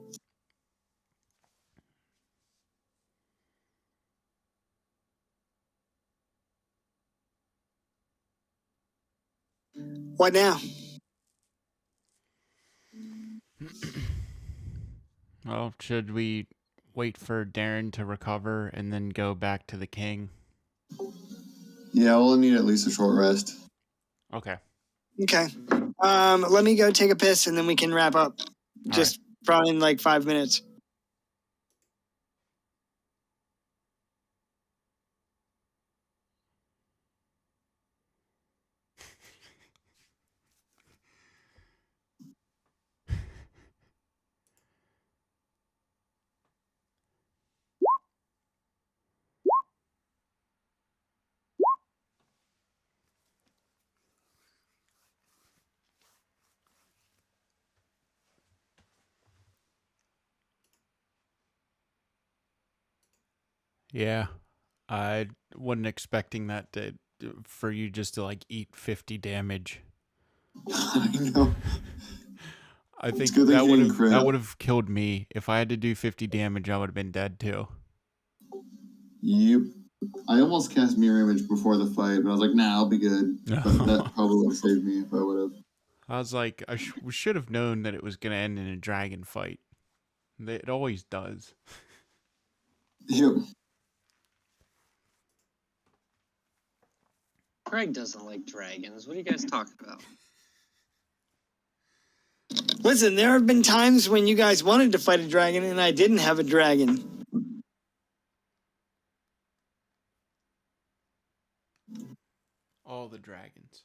What now? Well, should we wait for Darren to recover and then go back to the king? Yeah, we'll need at least a short rest. Okay. Okay. Let me go take a piss and then we can wrap up. Just probably in like 5 minutes. Yeah. I wasn't expecting that for you just to like eat 50 damage. I know. I think good that you didn't crit. that would have killed me. If I had to do 50 damage, I would have been dead too. Yep. I almost cast Mirror Image before the fight, but I was like, nah, I'll be good. But that probably would have saved me if I would have. I was like, I should have known that it was going to end in a dragon fight. It always does. Yep. Greg doesn't like dragons. What are you guys talking about? Listen, there have been times when you guys wanted to fight a dragon and I didn't have a dragon. All the dragons.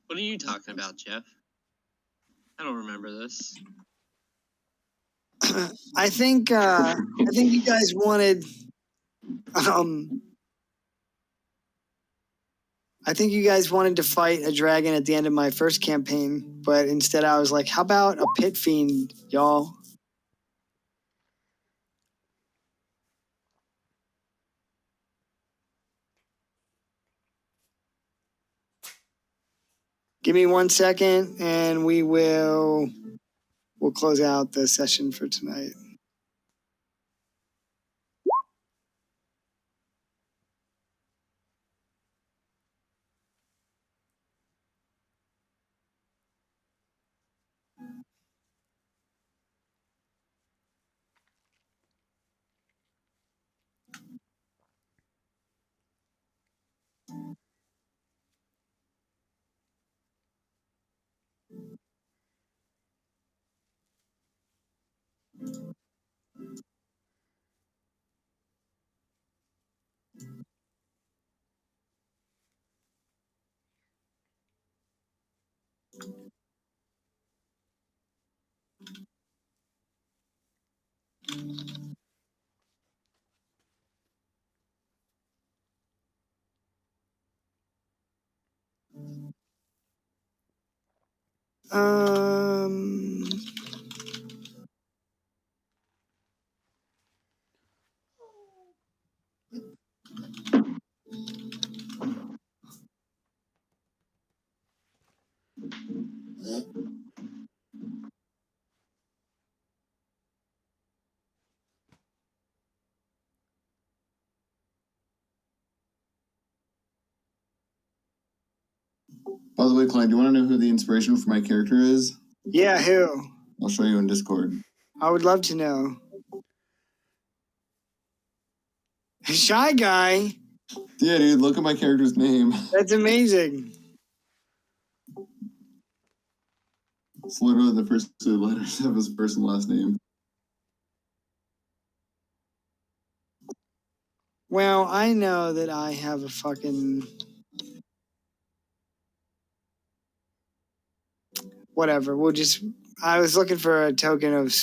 What are you talking about, Jeff? I don't remember this. I think you guys wanted I think you guys wanted to fight a dragon at the end of my first campaign, but instead I was like, how about a pit fiend, y'all? Give me 1 second and we'll close out the session for tonight. By the way, Clyde, do you want to know who the inspiration for my character is? Yeah, who? I'll show you in Discord. I would love to know. Shy Guy? Yeah, dude, look at my character's name. That's amazing. It's literally the first 2 letters of his first and last name. Well, I know that I have a fucking... Whatever, I was looking for a token of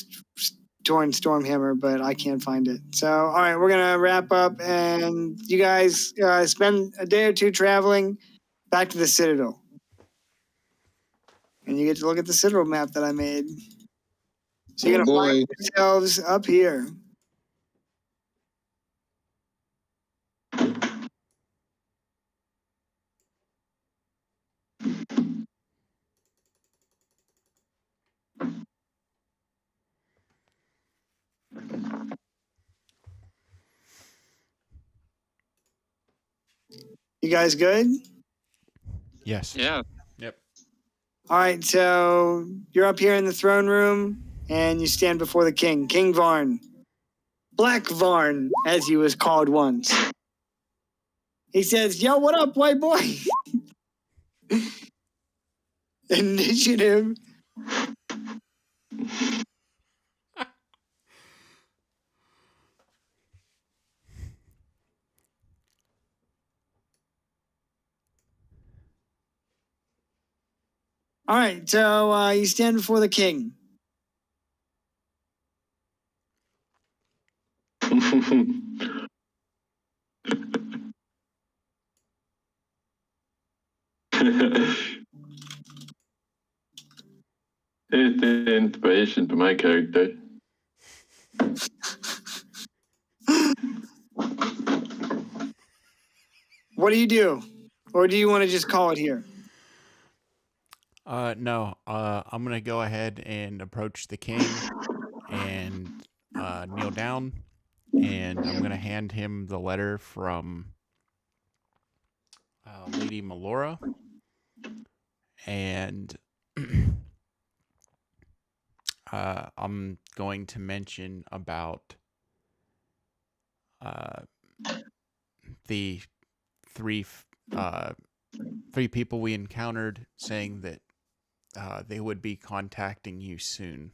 Torn Stormhammer, but I can't find it. So, all right, we're going to wrap up, and you guys spend a day or two traveling back to the Citadel. And you get to look at the Citadel map that I made. So you're going to find yourselves up here. You guys good? Yes. Yeah. Yep. All right, so you're up here in the throne room, and you stand before the king, King Varn. Black Varn, as he was called once. He says, yo, what up, white boy? Initiative. All right, so you stand before the king. Here's the inspiration for my character. What do? Or do you want to just call it here? No. I'm gonna go ahead and approach the king and kneel down, and I'm gonna hand him the letter from Lady Melora, and I'm going to mention about the three people we encountered, saying that they would be contacting you soon.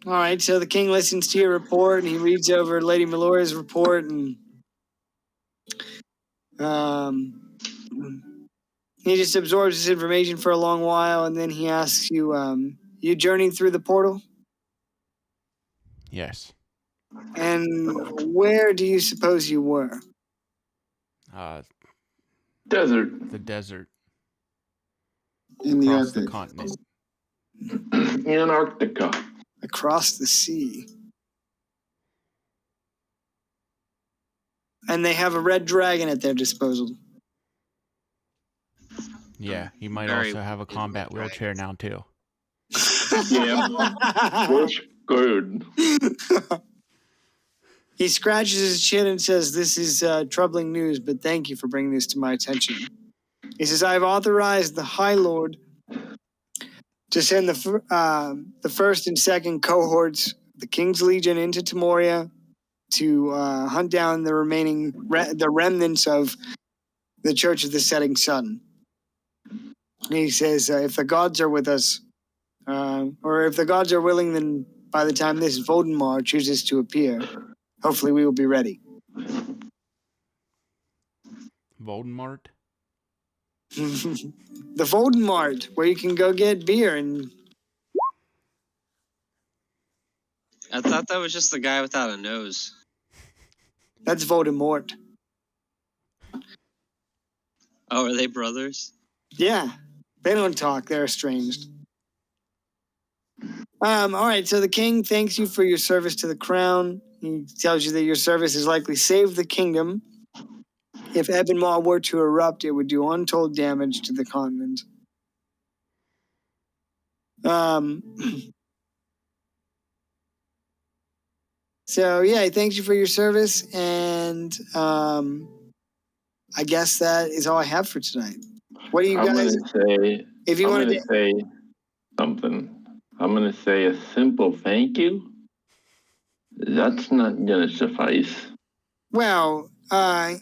All right, so the king listens to your report, and he reads over Lady Melora's report, and he just absorbs this information for a long while, and then he asks you, you journeyed through the portal? Yes. And where do you suppose you were? Desert. The desert. In the Across the Arctic. continent. Antarctica. Across the sea. And they have a red dragon at their disposal. Yeah, he might Very also have a combat red wheelchair now too. Yeah. We're screwed. He scratches his chin and says, this is troubling news, but thank you for bringing this to my attention. He says, I've authorized the High Lord to send the first and second cohorts of the King's Legion into Timoria to hunt down the remaining the remnants of the Church of the Setting Sun. And he says, if the gods are with us, or if the gods are willing, then by the time this Voldemar chooses to appear, hopefully we will be ready. Voldemort? The Voldemart, where you can go get beer and... I thought that was just the guy without a nose. That's Voldemort. Oh, are they brothers? Yeah, they don't talk. They're estranged. All right, so the king thanks you for your service to the crown. He tells you that your service has likely saved the kingdom. If Ebenmaw were to erupt, it would do untold damage to the continent. So yeah, he thanks you for your service, and I guess that is all I have for tonight. What do you guys? If you want to say something, I'm gonna say a simple thank you. That's not gonna suffice. Well, how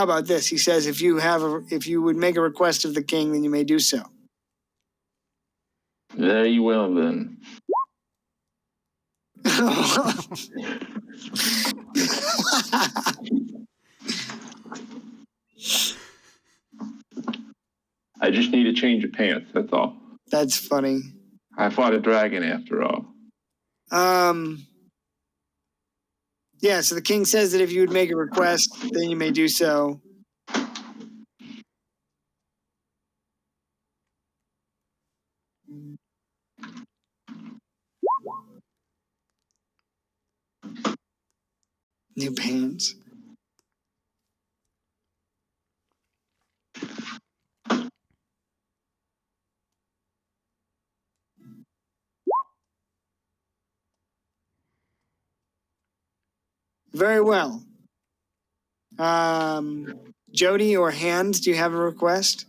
about this? He says, if you would make a request of the king, then you may do so. Very well then. I just need a change of pants, that's all. That's funny. I fought a dragon after all. Yeah, so the king says that if you would make a request, then you may do so. New pants. Very well. Jody or Hans, do you have a request?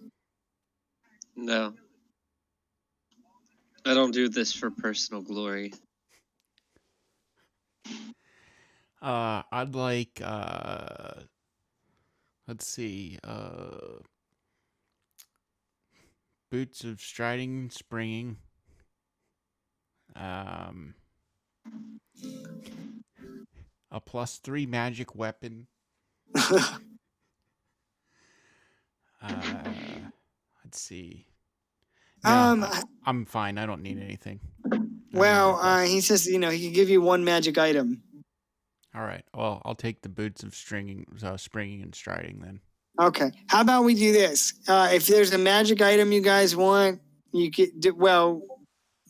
No. I don't do this for personal glory. I'd like, let's see, boots of striding and springing. A +3 magic weapon. Let's see. No, I'm fine. I don't need anything. Well, he says, he can give you one magic item. All right. Well, I'll take the boots of springing and striding then. Okay. How about we do this? If there's a magic item you guys want, you can. Well,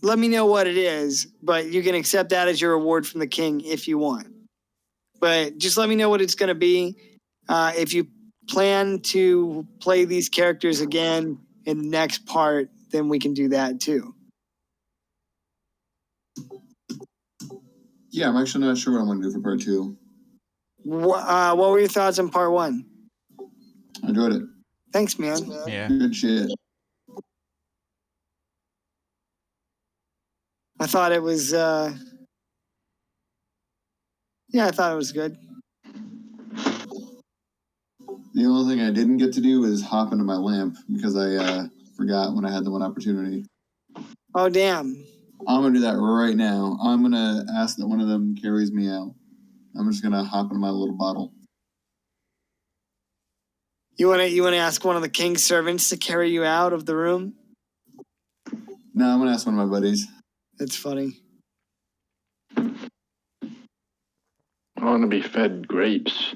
let me know what it is, but you can accept that as your reward from the king if you want. but just let me know what it's going to be. If you plan to play these characters again in the next part, then we can do that too. Yeah, I'm actually not sure what I'm going to do for part 2. What were your thoughts on part 1? I enjoyed it. Thanks, man. Yeah. Good shit. I thought it was, I thought it was good. The only thing I didn't get to do is hop into my lamp because I forgot when I had the one opportunity. Oh, damn. I'm going to do that right now. I'm going to ask that one of them carries me out. I'm just going to hop into my little bottle. You want to ask one of the king's servants to carry you out of the room? No, I'm going to ask one of my buddies. That's funny. I want to be fed grapes.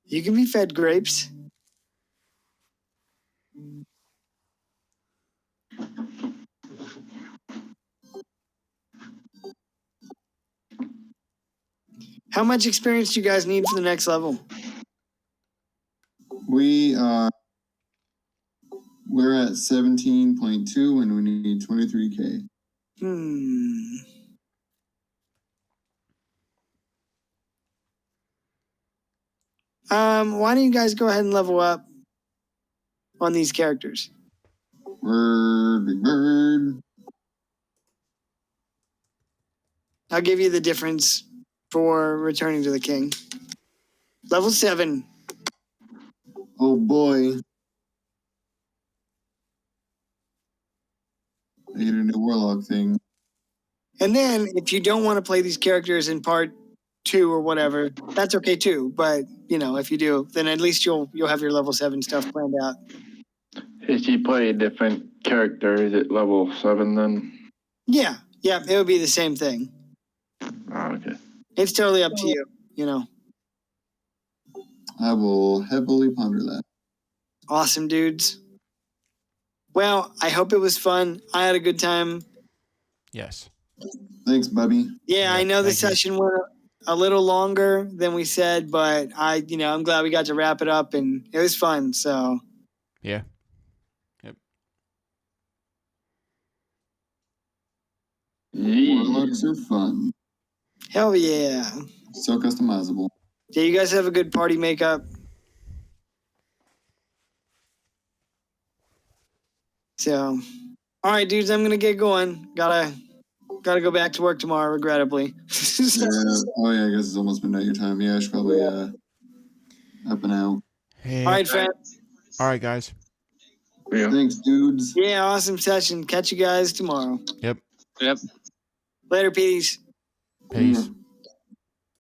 You can be fed grapes. How much experience do you guys need for the next level? We're at 17.2 and we need 23K. Why don't you guys go ahead and level up on these characters? Bird, big bird. I'll give you the difference for returning to the king. Level 7. Oh boy. I get a new warlock thing. And then if you don't want to play these characters in part 2 or whatever, that's okay too. But if you do, then at least you'll have your level 7 stuff planned out. If you play a different character, is it level 7 then? Yeah, it would be the same thing. Oh, okay. It's totally up to you, I will heavily ponder that. Awesome, dudes. Well, I hope it was fun. I had a good time. Yes. Thanks, Bubby. Yeah, I know the thank you. session went a little longer than we said, but I'm glad we got to wrap it up and it was fun. So Yeah. Yep. Warlocks are fun. hell yeah. So customizable. Yeah, you guys have a good party makeup. So, all right, dudes, I'm gonna get going. Gotta go back to work tomorrow, regrettably. Yeah. Oh yeah, I guess it's almost midnight your time. Yeah, I should probably up and out. Hey. All right, friends. All right, guys. Yeah. Thanks, dudes. Yeah, awesome session. Catch you guys tomorrow. Yep. Yep. Later, Peace. Peace. Yeah.